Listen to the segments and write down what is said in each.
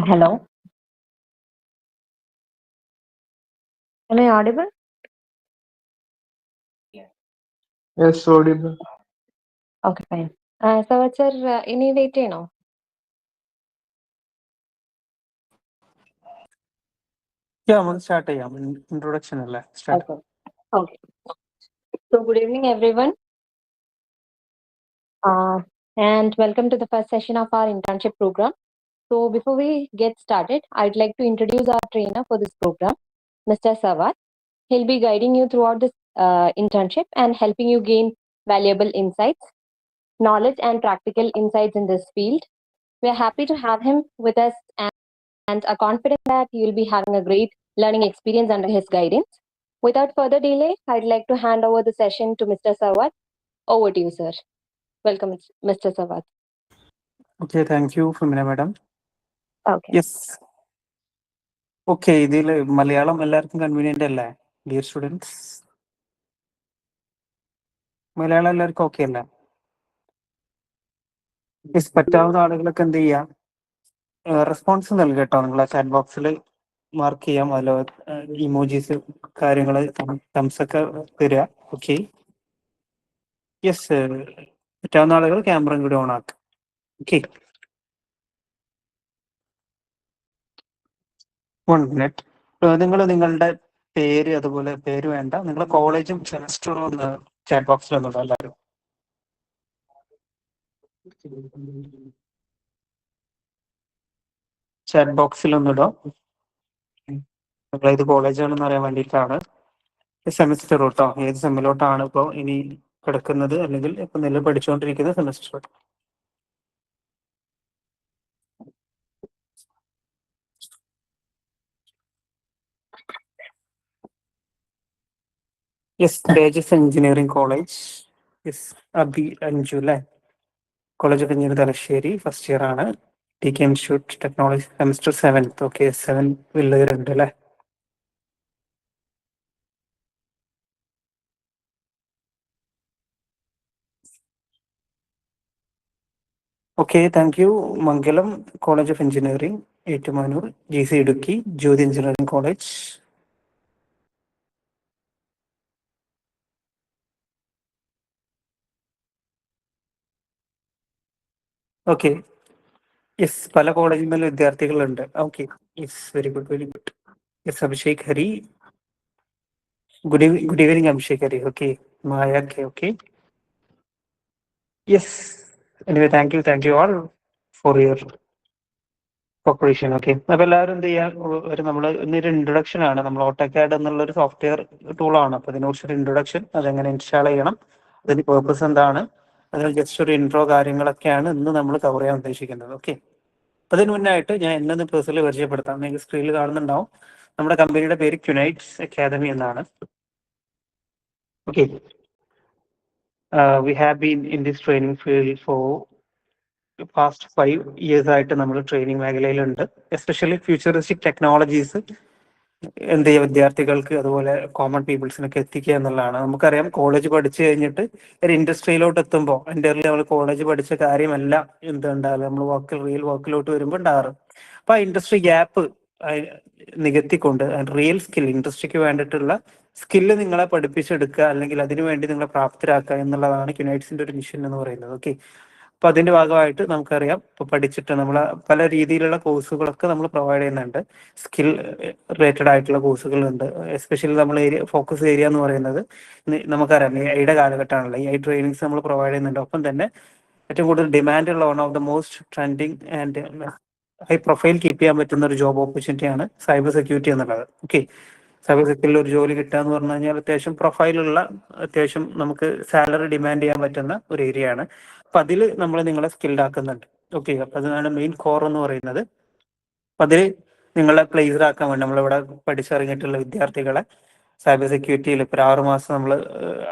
Hello. Am I audible? Yes, audible. Okay, fine. Sir, any wait ചെയ്യണോ? നമുക്ക് start ചെയ്യാം. Introduction അല്ലേ? Start. Okay. Okay. So good evening, everyone. And welcome to the first session of our internship program. So before we get started, I'd like to introduce our trainer for this program, Mr. Sawat. He'll be guiding you throughout this internship and helping you gain valuable insights, knowledge, and practical insights in this field. We're happy to have him with us and are confident that you'll be having a great learning experience under his guidance. Without further delay, I'd like to hand over the session to Mr. Sawat. Over to you, sir. Welcome, Mr. Sawat. Okay, thank you ഫിമിന madam. Okay. Yes, okay. ഇതിൽ മലയാളം എല്ലാവർക്കും convenient അല്ലേ dear students? Malayalam എല്ലാവർക്കും okay അല്ലേ? Yes, പറ്റാവുന്ന ആളുകളൊക്കെ എന്ത് ചെയ്യാം, റെസ്പോൺസ് നൽകുക കേട്ടോ. നിങ്ങളെ ചാറ്റ് ബോക്സിൽ മാർക്ക് ചെയ്യാം. അതിൽ ഇമോജീസ് കാര്യങ്ങൾ തംസ് ഒക്കെ തരിക. Okay, yes. പറ്റാവുന്ന ആളുകൾ ക്യാമറയും കൂടി ഓൺ ആക്കുക. Okay, 1 minute. നിങ്ങൾ നിങ്ങളുടെ പേര്, അതുപോലെ പേര് വേണ്ട, നിങ്ങളുടെ കോളേജും സെമസ്റ്ററും ഒന്ന് ചാറ്റ് ബോക്സിൽ ഒന്നുണ്ടോ എല്ലാവരും? ചാറ്റ് ബോക്സിൽ ഒന്നിടോ. നിങ്ങൾ ഏത് കോളേജാണെന്ന് അറിയാൻ വേണ്ടിയിട്ടാണ്. സെമസ്റ്റർ കേട്ടോ, ഏത് സെമ്മിലോട്ടാണ് ഇപ്പോൾ ഇനി കിടക്കുന്നത്, അല്ലെങ്കിൽ ഇപ്പൊ നിലവിൽ പഠിച്ചുകൊണ്ടിരിക്കുന്ന semester. Yes, Tejas engineering college. Yes, Abi Anju അല്ലേ? College of engineering Thalassery, first year ആണ്. T K institute technology, semester 7th. Okay, 7 പിള്ളേരുണ്ട് അല്ലേ? Okay, thank you. Mangalam college of engineering, Ettumanoor, G C Idukki, Jyothi engineering college. Okay, yes, പല കോളേജിൽ നിന്നും വിദ്യാർത്ഥികളുണ്ട്. Okay, yes, very good, very good. Yes, Abhishek Hari. Good evening Abhishek Hari. Okay, Maya K. Okay, yes. Anyway, thank you all for your corporation. Okay, അപ്പൊ എല്ലാവരും എന്ത് ചെയ്യാം, നമ്മൾ ഇന്നൊരു ഇൻട്രൊഡക്ഷൻ ആണ്. നമ്മൾ ഓട്ടോകാഡ് എന്നുള്ള ഒരു സോഫ്റ്റ്വെയർ ടൂളാണ്. അപ്പൊ ഇതിനെക്കുറിച്ചൊരു ഇൻട്രൊഡക്ഷൻ, അതെങ്ങനെ ഇൻസ്റ്റാൾ ചെയ്യണം, അതിന്റെ പേർപ്പസ് എന്താണ്, അതിന് ജസ്റ്റ് ഒരു ഇൻട്രോ കാര്യങ്ങളൊക്കെയാണ് ഇന്ന് നമ്മൾ കവർ ചെയ്യാൻ ഉദ്ദേശിക്കുന്നത്. ഓക്കെ, അപ്പൊ അതിന് മുന്നായിട്ട് ഞാൻ എന്നെ പേഴ്സണലി പരിചയപ്പെടുത്താം. നിങ്ങൾക്ക് സ്ക്രീനിൽ കാണുന്നുണ്ടാവും, നമ്മുടെ കമ്പനിയുടെ പേര് ക്യുനൈറ്റ്സ് അക്കാദമി എന്നാണ്. Okay, we have been in this training field four past 5 years ആയിട്ട് നമ്മൾ ട്രെയിനിങ് മേഖലയിലുണ്ട്. എസ്പെഷ്യലി ഫ്യൂച്ചറിസ്റ്റിക് ടെക്നോളജീസ് എന്ത് ചെയ്യുക, വിദ്യാർത്ഥികൾക്ക് അതുപോലെ കോമൺ പീപ്പിൾസിനൊക്കെ എത്തിക്കുക എന്നുള്ളതാണ്. നമുക്കറിയാം, കോളേജ് പഠിച്ചു കഴിഞ്ഞിട്ട് ഒരു ഇൻഡസ്ട്രിയിലോട്ട് എത്തുമ്പോൾ എൻ്റെ നമ്മൾ കോളേജ് പഠിച്ച കാര്യമല്ല എന്തുണ്ടാകുക, നമ്മൾ റിയൽ വർക്കിലോട്ട് വരുമ്പോൾ ഉണ്ടാകാറ്. അപ്പൊ ആ ഇൻഡസ്ട്രി ഗ്യാപ്പ് നികത്തിക്കൊണ്ട് റിയൽ സ്കിൽ, ഇൻഡസ്ട്രിക്ക് വേണ്ടിയിട്ടുള്ള സ്കില്ല് നിങ്ങളെ പഠിപ്പിച്ചെടുക്കുക, അല്ലെങ്കിൽ അതിനുവേണ്ടി നിങ്ങളെ പ്രാപ്തരാക്കുക എന്നുള്ളതാണ് ക്യുനൈറ്റ്സിന്റെ ഒരു മിഷൻ എന്ന് പറയുന്നത്. ഓക്കെ, അപ്പൊ അതിന്റെ ഭാഗമായിട്ട് നമുക്കറിയാം, ഇപ്പൊ പഠിച്ചിട്ട് നമ്മൾ പല രീതിയിലുള്ള കോഴ്സുകളൊക്കെ നമ്മൾ പ്രൊവൈഡ് ചെയ്യുന്നുണ്ട്. സ്കിൽ റിലേറ്റഡ് ആയിട്ടുള്ള കോഴ്സുകളുണ്ട്. എസ്പെഷ്യലി നമ്മൾ ഫോക്കസ് ഏരിയ എന്ന് പറയുന്നത് നമുക്കറിയാം, ഐയുടെ കാലഘട്ടമാണല്ലോ. ഐ ട്രെയിനിങ്സ് നമ്മൾ പ്രൊവൈഡ് ചെയ്യുന്നുണ്ട്. ഒപ്പം തന്നെ ഏറ്റവും കൂടുതൽ ഡിമാൻഡ് ഉള്ള one of the most trending and high profile keep ചെയ്യാൻ പറ്റുന്ന ഒരു ജോബ് ഓപ്പർച്യൂണിറ്റിയാണ് സൈബർ സെക്യൂരിറ്റി എന്നുള്ളത്. ഓക്കെ, സൈബർ സെക്യൂരിറ്റിയിൽ ഒരു ജോലി കിട്ടുക എന്ന് പറഞ്ഞു കഴിഞ്ഞാൽ അത്യാവശ്യം പ്രൊഫൈലുള്ള, അത്യാവശ്യം നമുക്ക് സാലറി ഡിമാൻഡ് ചെയ്യാൻ പറ്റുന്ന ഒരു ഏരിയ ആണ്. അപ്പൊ അതിൽ നമ്മൾ നിങ്ങളെ സ്കിൽഡ് ആക്കുന്നുണ്ട്. ഓക്കെ, അപ്പൊ അതാണ് മെയിൻ കോർ എന്ന് പറയുന്നത്. അപ്പൊ അതിൽ നിങ്ങളെ പ്ലേസ്ഡ് ആക്കാൻ വേണ്ടി നമ്മളിവിടെ പഠിച്ചിറങ്ങിയിട്ടുള്ള വിദ്യാർത്ഥികളെ സൈബർ സെക്യൂരിറ്റിയിൽ ഇപ്പോൾ 6 മാസം നമ്മൾ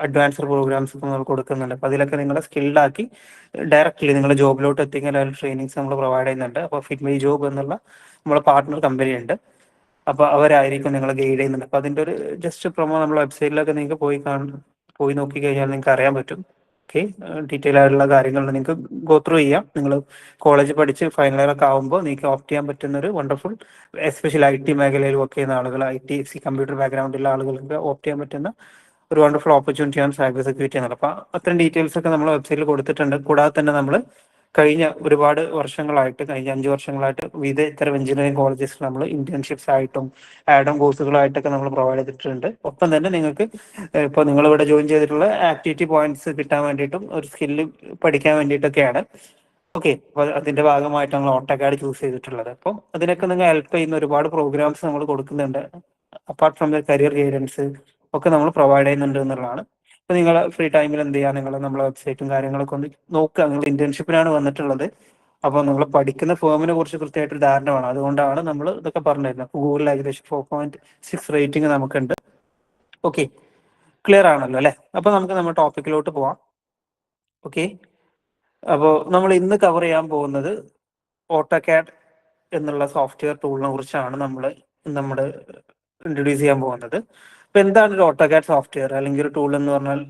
അഡ്വാൻസ്ഡ് പ്രോഗ്രാംസ് നമ്മൾ കൊടുക്കുന്നുണ്ട്. അപ്പൊ അതിലൊക്കെ നിങ്ങളെ സ്കിൽഡ് ആക്കി ഡയറക്റ്റ്ലി നിങ്ങളെ ജോബിലോട്ട് എത്തിക്കാൻ ട്രെയിനിങ്സ് നമ്മൾ പ്രൊവൈഡ് ചെയ്യുന്നുണ്ട്. അപ്പോൾ ഫിറ്റ്മൈ ജോബ് എന്നുള്ള നമ്മളെ പാർട്ട്ണർ കമ്പനി ഉണ്ട്. അപ്പൊ അവരായിരിക്കും നിങ്ങളെ ഗൈഡ് ചെയ്യുന്നുണ്ട്. അപ്പൊ അതിന്റെ ഒരു ജസ്റ്റ് പ്രൊമോ നമ്മുടെ വെബ്സൈറ്റിലൊക്കെ നിങ്ങൾക്ക് പോയി നോക്കി കഴിഞ്ഞാൽ നിങ്ങൾക്ക് അറിയാൻ പറ്റും. ഓക്കെ, ഡീറ്റെയിൽ ആയിട്ടുള്ള കാര്യങ്ങൾ നിങ്ങൾക്ക് ഗോ ത്രൂ ചെയ്യാം. നിങ്ങൾ കോളേജ് പഠിച്ച് ഫൈനൽ ഇയർ ഒക്കെ ആകുമ്പോൾ നിങ്ങൾക്ക് ഓപ്റ്റ് ചെയ്യാൻ പറ്റുന്ന ഒരു വണ്ടർഫുൾ, എസ്പെഷ്യലി IT മേഖലയിൽ വർക്ക് ചെയ്യുന്ന ആളുകൾ, IT കമ്പ്യൂട്ടർ ബാക്ക്ഗ്രൗണ്ടുള്ള ആളുകൾക്ക് ഓപ്റ്റ് ചെയ്യാൻ പറ്റുന്ന ഒരു വണ്ടർഫുൾ ഓപ്പർച്യൂണിറ്റിയാണ് സൈബർ സെക്യൂരിറ്റി എന്നുള്ളത്. അപ്പോൾ അത്തരം ഡീറ്റെയിൽസ് ഒക്കെ നമ്മൾ വെബ്സൈറ്റിൽ കൊടുത്തിട്ടുണ്ട്. കൂടാതെ തന്നെ നമ്മൾ കഴിഞ്ഞ ഒരുപാട് വർഷങ്ങളായിട്ട്, കഴിഞ്ഞ 5 വർഷങ്ങളായിട്ട് വിവിധ ഇത്തരം എഞ്ചിനീയറിംഗ് കോളേജസിൽ നമ്മൾ ഇന്റേൺഷിപ്സ് ആയിട്ടും ആഡം കോഴ്സുകളായിട്ടൊക്കെ നമ്മൾ പ്രൊവൈഡ് ചെയ്തിട്ടുണ്ട്. ഒപ്പം തന്നെ നിങ്ങൾക്ക് ഇപ്പോൾ നിങ്ങൾ ഇവിടെ ജോയിൻ ചെയ്തിട്ടുള്ള ആക്ടിവിറ്റി പോയിന്റ്സ് കിട്ടാൻ വേണ്ടിയിട്ടും ഒരു സ്കില്ല് പഠിക്കാൻ വേണ്ടിയിട്ടൊക്കെയാണ്. ഓക്കെ, അപ്പോൾ അതിന്റെ ഭാഗമായിട്ട് നമ്മൾ ഓട്ടോകാഡ് ചൂസ് ചെയ്തിട്ടുള്ളത്. അപ്പം അതിനൊക്കെ നിങ്ങൾ ഹെൽപ്പ് ചെയ്യുന്ന ഒരുപാട് പ്രോഗ്രാംസ് നമ്മൾ കൊടുക്കുന്നുണ്ട്. Apart from the career guidance ഒക്കെ നമ്മൾ പ്രൊവൈഡ് ചെയ്യുന്നുണ്ട് എന്നുള്ളതാണ്. ഇപ്പൊ നിങ്ങൾ ഫ്രീ ടൈമിൽ എന്ത് ചെയ്യുക, നിങ്ങൾ നമ്മളെ വെബ്സൈറ്റും കാര്യങ്ങളൊക്കെ ഒന്ന് നോക്കുക. നിങ്ങൾ ഇന്റേൺഷിപ്പിനാണ് വന്നിട്ടുള്ളത്. അപ്പോൾ നിങ്ങൾ പഠിക്കുന്ന ഫേമിനെ കുറിച്ച് കൃത്യമായിട്ടൊരു ധാരണ വേണം. അതുകൊണ്ടാണ് നമ്മൾ ഇതൊക്കെ പറഞ്ഞിരുന്നത്. ഗൂഗിളിൽ ഏകദേശം 4.6 റേറ്റിംഗ് നമുക്കുണ്ട്. ഓക്കെ, ക്ലിയർ ആണല്ലോ അല്ലെ? അപ്പൊ നമുക്ക് നമ്മുടെ ടോപ്പിക്കിലോട്ട് പോവാം. ഓക്കെ, അപ്പോൾ നമ്മൾ ഇന്ന് കവർ ചെയ്യാൻ പോകുന്നത് ഓട്ടോകാഡ് എന്നുള്ള സോഫ്റ്റ്വെയർ ടൂളിനെ കുറിച്ചാണ് നമ്മൾ ഇൻട്രൊഡ്യൂസ് ചെയ്യാൻ പോകുന്നത്. അപ്പൊ എന്താണ് ഒരു ഓട്ടോകാഡ് സോഫ്റ്റ്വെയർ അല്ലെങ്കിൽ ഒരു ടൂൾ എന്ന് പറഞ്ഞാൽ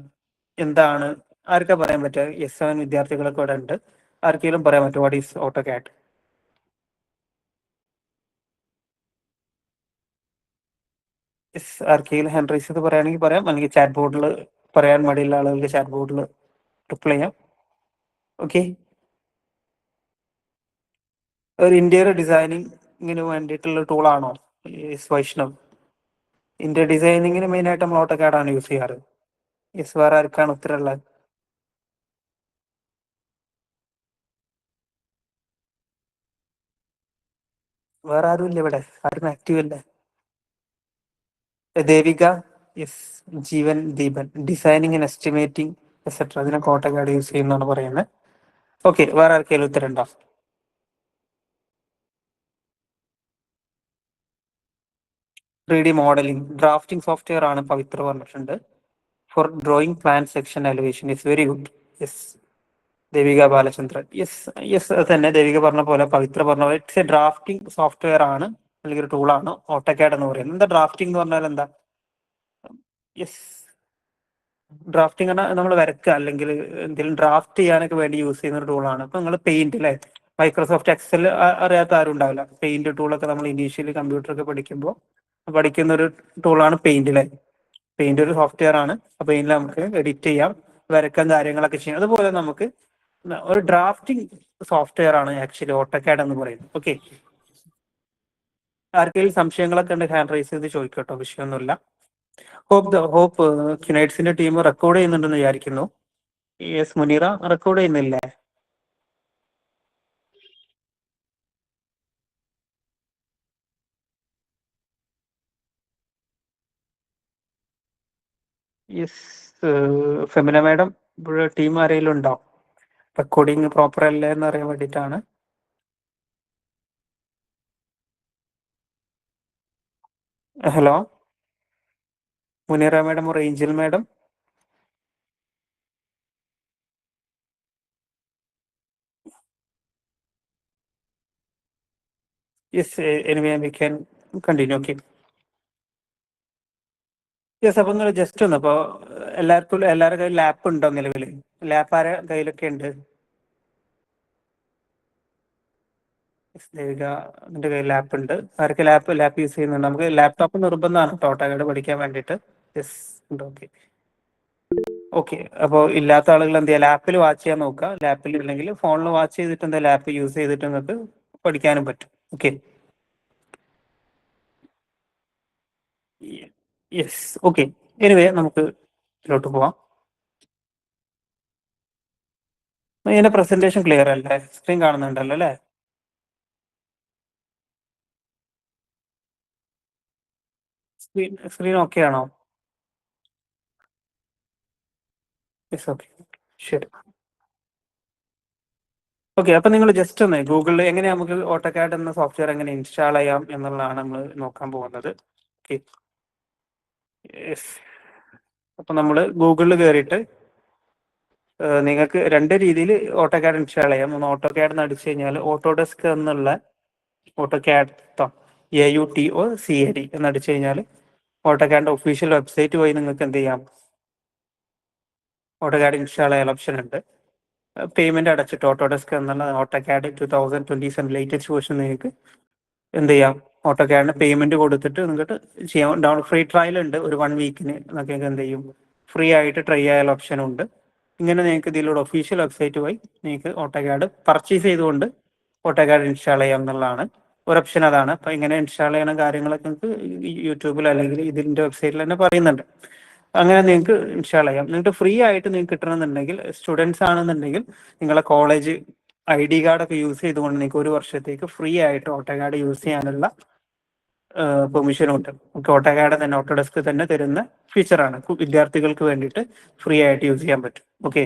എന്താണ്? ആർക്കാ പറയാൻ പറ്റുക? S7 വിദ്യാർത്ഥികളൊക്കെ ഇവിടെ ഉണ്ട്. ആർക്കെങ്കിലും പറയാൻ പറ്റും വാട്ട് ഈസ് ഓട്ടോകാഡ്? ആർക്കെങ്കിലും ഹാൻഡ് റൈസ് ചെയ്ത് പറയുകയാണെങ്കിൽ പറയാം, അല്ലെങ്കിൽ ചാറ്റ് ബോർഡിൽ പറയാൻ മടിയുള്ള ആളുകൾക്ക് ചാറ്റ് ബോർഡിൽ റിപ്ലൈ ചെയ്യാം. ഓക്കെ, ഒരു ഇന്റീരിയർ ഡിസൈനിങ്ങിന് വേണ്ടിയിട്ടുള്ള ടൂളാണോ വൈഷ്ണവ്? ഇന്റീരിയർ ഡിസൈനിങ്ങിന് മെയിൻ ആയിട്ട് നമ്മൾ ഓട്ടോകാഡ് ആണ് യൂസ് ചെയ്യാറ്. വേറെ ആർക്കാണ് ഉത്തരമുള്ളത്? വേറെ ആരും ഇല്ല ഇവിടെ, ആരും ആക്റ്റീവ് അല്ലേ? Devika, yes. Jeevan, Deepan, designing and estimating etcetera, അതിനൊക്കെ ഓട്ടോകാഡ് യൂസ് ചെയ്യുന്നതാണ് പറയുന്നത്. ഓക്കെ, വേറെ ആർക്കെങ്കിലും ഉത്തരം ഉണ്ടോ? 3D മോഡലിംഗ്, ഡ്രാഫ്റ്റിംഗ് സോഫ്റ്റ്വെയർ ആണ് പവിത്ര പറഞ്ഞിട്ടുണ്ട്. Four drawing plan section elevation is very good. Yes, Devika Balachandran. Yes yes, അത് തന്നെ ദേവിക പറഞ്ഞ പോലെ, പവിത്ര പറഞ്ഞ പോലെ ഇറ്റ്സ് എ ഡ്രാഫ്റ്റിംഗ് സോഫ്റ്റ്വെയർ ആണ്, അല്ലെങ്കിൽ ഒരു ടൂളാണ് ഓട്ടോകാഡ് എന്ന് പറയുന്നത്. എന്താ ഡ്രാഫ്റ്റിംഗ് എന്ന് പറഞ്ഞാൽ എന്താ? യെസ്, ഡ്രാഫ്റ്റിംഗ് നമ്മൾ വരക്കുക അല്ലെങ്കിൽ എന്തെങ്കിലും ഡ്രാഫ്റ്റ് ചെയ്യാനൊക്കെ വേണ്ടി യൂസ് ചെയ്യുന്ന ഒരു ടൂളാണ്. ഇപ്പൊ നിങ്ങൾ പെയിന്റ് അല്ലേ, മൈക്രോസോഫ്റ്റ് എക്സൽ അറിയാത്ത ആരും ഉണ്ടാവില്ല. പെയിന്റ് ടൂളൊക്കെ നമ്മൾ ഇനീഷ്യലി കമ്പ്യൂട്ടറൊക്കെ പഠിക്കുമ്പോൾ പഠിക്കുന്ന ഒരു ടൂളാണ് പെയിന്റ് അല്ലേ. പെയിന്റ് ഒരു സോഫ്റ്റ്വെയർ ആണ്. അപ്പൊ പെയിന്റിൽ നമുക്ക് എഡിറ്റ് ചെയ്യാം, വരക്കാൻ കാര്യങ്ങളൊക്കെ ചെയ്യാം. അതുപോലെ നമുക്ക് ഒരു ഡ്രാഫ്റ്റിംഗ് സോഫ്റ്റ്വെയർ ആണ് ആക്ച്വലി ഓട്ടോകാഡ് എന്ന് പറയുന്നത്. ഓക്കെ, ആർക്കെങ്കിലും സംശയങ്ങളൊക്കെ ഉണ്ട് ഹാൻഡ് റൈസ് ചെയ്ത് ചോദിക്കട്ടോ, വിഷയമൊന്നുമില്ല. ഹോപ്പ് ക്യുനൈറ്റ്സിന്റെ ടീം റെക്കോർഡ് ചെയ്യുന്നുണ്ടെന്ന് വിചാരിക്കുന്നു. യെസ്, മുനീറ റെക്കോർഡ് ചെയ്യുന്നില്ലേ? യെസ്, ഫെമിന മാഡം ഇവിടെ ടീം ആരെങ്കിലും ഉണ്ടോ? റെക്കോർഡിങ് പ്രോപ്പർ അല്ലേ എന്ന് അറിയാൻ വേണ്ടിയിട്ടാണ്. Hello Muneera madam, റേഞ്ചൽ madam. Yes, anyway we can continue. Okay, yes. അപ്പൊ നിങ്ങൾ ജസ്റ്റ് ഒന്ന്, അപ്പൊ എല്ലാവരുടെ കയ്യിൽ ലാപ്പ് ഉണ്ടോ നിലവിൽ? ലാപ്പ് ആരെ കയ്യിലൊക്കെ ഉണ്ട്? ദേവിക, എന്റെ കയ്യിൽ ലാപ്പ് ഉണ്ട്. ആരൊക്കെ ലാപ്പ് യൂസ് ചെയ്യുന്നുണ്ട്? നമുക്ക് ലാപ്ടോപ്പ് നിർബന്ധമാണ് ഓട്ടോകാഡ് പഠിക്കാൻ വേണ്ടിയിട്ട്. യെസ് ഉണ്ട്. ഓക്കെ ഓക്കെ, അപ്പോൾ ഇല്ലാത്ത ആളുകൾ എന്ത് ചെയ്യുക, ലാപ്പിൽ വാച്ച് ചെയ്യാൻ നോക്കുക. ലാപ്പിൽ ഇല്ലെങ്കിൽ ഫോണിൽ വാച്ച് ചെയ്തിട്ട് എന്താ ലാപ്പ് യൂസ് ചെയ്തിട്ട് നിങ്ങൾക്ക് പഠിക്കാനും പറ്റും. Okay, yes. ഓക്കെ, എനിവേ നമുക്ക് ഇതിലോട്ട് പോവാം. ഇതിന്റെ പ്രസന്റേഷൻ ക്ലിയർ അല്ലേ? സ്ക്രീൻ കാണുന്നുണ്ടല്ലോ അല്ലേ? സ്ക്രീൻ ഓക്കെ ആണോ? യെസ്, ഓക്കെ, ശരി. ഓക്കെ, അപ്പൊ നിങ്ങൾ ജസ്റ്റ് ഒന്ന് ഗൂഗിളിൽ എങ്ങനെ നമുക്ക് ഓട്ടോകാഡ് എന്ന സോഫ്റ്റ്വെയർ എങ്ങനെ ഇൻസ്റ്റാൾ ചെയ്യാം എന്നുള്ളതാണ് നമ്മൾ നോക്കാൻ പോകുന്നത്. Okay, yes. അപ്പൊ നമ്മൾ ഗൂഗിളിൽ കയറിയിട്ട് നിങ്ങൾക്ക് രണ്ട് രീതിയിൽ ഓട്ടോകാഡ് ഇൻസ്റ്റാൾ ചെയ്യാം. ഒന്ന് ഓട്ടോകാഡ് എന്ന് അടിച്ചു കഴിഞ്ഞാൽ ഓട്ടോഡെസ്ക് എന്നുള്ള ഓട്ടോകാഡ് AUTOCAD എന്ന് അടിച്ചു കഴിഞ്ഞാൽ ഓട്ടോകാഡിന്റെ ഒഫീഷ്യൽ വെബ്സൈറ്റ് വഴി നിങ്ങൾക്ക് എന്ത് ചെയ്യാം, ഓട്ടോകാഡ് ഇൻസ്റ്റാൾ ചെയ്യാൻ ഓപ്ഷൻ ഉണ്ട്. പേയ്മെന്റ് അടച്ചിട്ട് ഓട്ടോഡെസ്ക് എന്നുള്ള ഓട്ടോകാഡ് 2027 ലേറ്റസ്റ്റ് വേർഷൻ നിങ്ങൾക്ക് എന്ത് ചെയ്യാം, ഓട്ടോകാഡിന് പേയ്മെന്റ് കൊടുത്തിട്ട് നിങ്ങൾക്ക് ചെയ്യാം. ഫ്രീ ട്രയൽ ഉണ്ട് ഒരു 1 വീക്കിന്. നിങ്ങൾക്ക് എന്ത് ചെയ്യും, ഫ്രീ ആയിട്ട് ട്രൈ ചെയ്യാൻ ഓപ്ഷൻ ഉണ്ട്. ഇങ്ങനെ നിങ്ങൾക്ക് ഇതിലൂടെ ഒഫീഷ്യൽ വെബ്സൈറ്റ് വഴി നിങ്ങൾക്ക് ഓട്ടോകാഡ് പർച്ചേസ് ചെയ്തുകൊണ്ട് ഓട്ടോകാഡ് ഇൻസ്റ്റാൾ ചെയ്യാം എന്നുള്ളതാണ് ഒരു ഓപ്ഷൻ. അതാണ്. അപ്പൊ ഇങ്ങനെ ഇൻസ്റ്റാൾ ചെയ്യണ കാര്യങ്ങളൊക്കെ നിങ്ങൾക്ക് യൂട്യൂബിൽ അല്ലെങ്കിൽ ഇതിന്റെ വെബ്സൈറ്റിൽ തന്നെ പറയുന്നുണ്ട്. അങ്ങനെ നിങ്ങൾക്ക് ഇൻസ്റ്റാൾ ചെയ്യാം. നിങ്ങൾക്ക് ഫ്രീ ആയിട്ട് നിങ്ങൾക്ക് കിട്ടണമെന്നുണ്ടെങ്കിൽ, സ്റ്റുഡൻസ് ആണെന്നുണ്ടെങ്കിൽ നിങ്ങളെ കോളേജ് ID കാർഡൊക്കെ യൂസ് ചെയ്തുകൊണ്ട് നിങ്ങൾക്ക് 1 വർഷത്തേക്ക് ഫ്രീ ആയിട്ട് ഓട്ടോകാഡ് യൂസ് ചെയ്യാനുള്ള പെർമിഷനും ഉണ്ട്. ഓട്ടോകാഡ് തന്നെ ഓട്ടോഡെസ്ക് തന്നെ തരുന്ന ഫീച്ചറാണ്. വിദ്യാർത്ഥികൾക്ക് വേണ്ടിയിട്ട് ഫ്രീ ആയിട്ട് യൂസ് ചെയ്യാൻ പറ്റും. ഓക്കെ.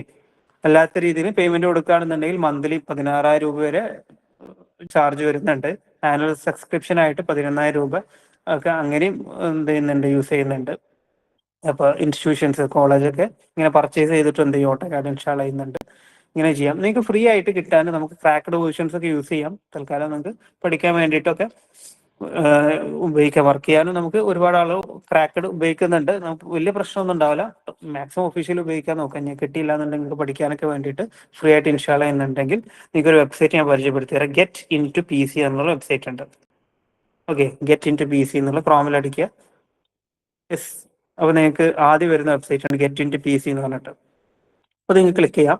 അല്ലാത്ത രീതിയിൽ പേയ്മെന്റ് കൊടുക്കുകയാണെന്നുണ്ടെങ്കിൽ മന്ത്ലി 16,000 രൂപ വരെ ചാർജ് വരുന്നുണ്ട്. ആനുവൽ സബ്സ്ക്രിപ്ഷൻ ആയിട്ട് 11,000 രൂപ ഒക്കെ അങ്ങനെയും എന്ത് ചെയ്യുന്നുണ്ട്, യൂസ് ചെയ്യുന്നുണ്ട്. അപ്പോൾ ഇൻസ്റ്റിറ്റ്യൂഷൻസ്, കോളേജൊക്കെ ഇങ്ങനെ പർച്ചേസ് ചെയ്തിട്ട് എന്ത് ചെയ്യും, ഓട്ടോകാഡ് ഇൻസ്റ്റാൾ ചെയ്യുന്നുണ്ട്. ഇങ്ങനെ ചെയ്യാം. നിങ്ങൾക്ക് ഫ്രീ ആയിട്ട് കിട്ടാൻ നമുക്ക് ക്രാക്ക്ഡ് വേർഷൻസ് ഒക്കെ യൂസ് ചെയ്യാം. തൽക്കാലം നിങ്ങൾക്ക് പഠിക്കാൻ വേണ്ടിയിട്ടൊക്കെ ഉപയോഗിക്കാം. വർക്ക് ചെയ്യാനും നമുക്ക് ഒരുപാട് ആളുകൾ ക്രാക്ക്ഡ് ഉപയോഗിക്കുന്നുണ്ട്. നമുക്ക് വലിയ പ്രശ്നമൊന്നും ഉണ്ടാവില്ല. മാക്സിമം ഒഫീഷ്യൽ ഉപയോഗിക്കാൻ നോക്കാം. ഞാൻ കിട്ടിയില്ല എന്നുണ്ടെങ്കിൽ പഠിക്കാനൊക്കെ വേണ്ടിയിട്ട് ഫ്രീ ആയിട്ട് ഇൻസ്റ്റാൾ ചെയ്യുന്നുണ്ടെങ്കിൽ നിങ്ങൾക്ക് ഒരു വെബ്സൈറ്റ് ഞാൻ പരിചയപ്പെടുത്തി തരാം. ഗെറ്റ് ഇൻ ടു PC എന്നുള്ള വെബ്സൈറ്റ് ഉണ്ട്. Okay, get into PC എന്നുള്ള ക്രോമിൽ അടിക്കുക. യെസ്. അപ്പോൾ നിങ്ങൾക്ക് ആദ്യം വരുന്ന വെബ്സൈറ്റ് ആണ് ഗെറ്റ് ഇൻ ടു PC എന്ന് പറഞ്ഞിട്ട്. അപ്പോൾ നിങ്ങൾക്ക് ക്ലിക്ക് ചെയ്യാം.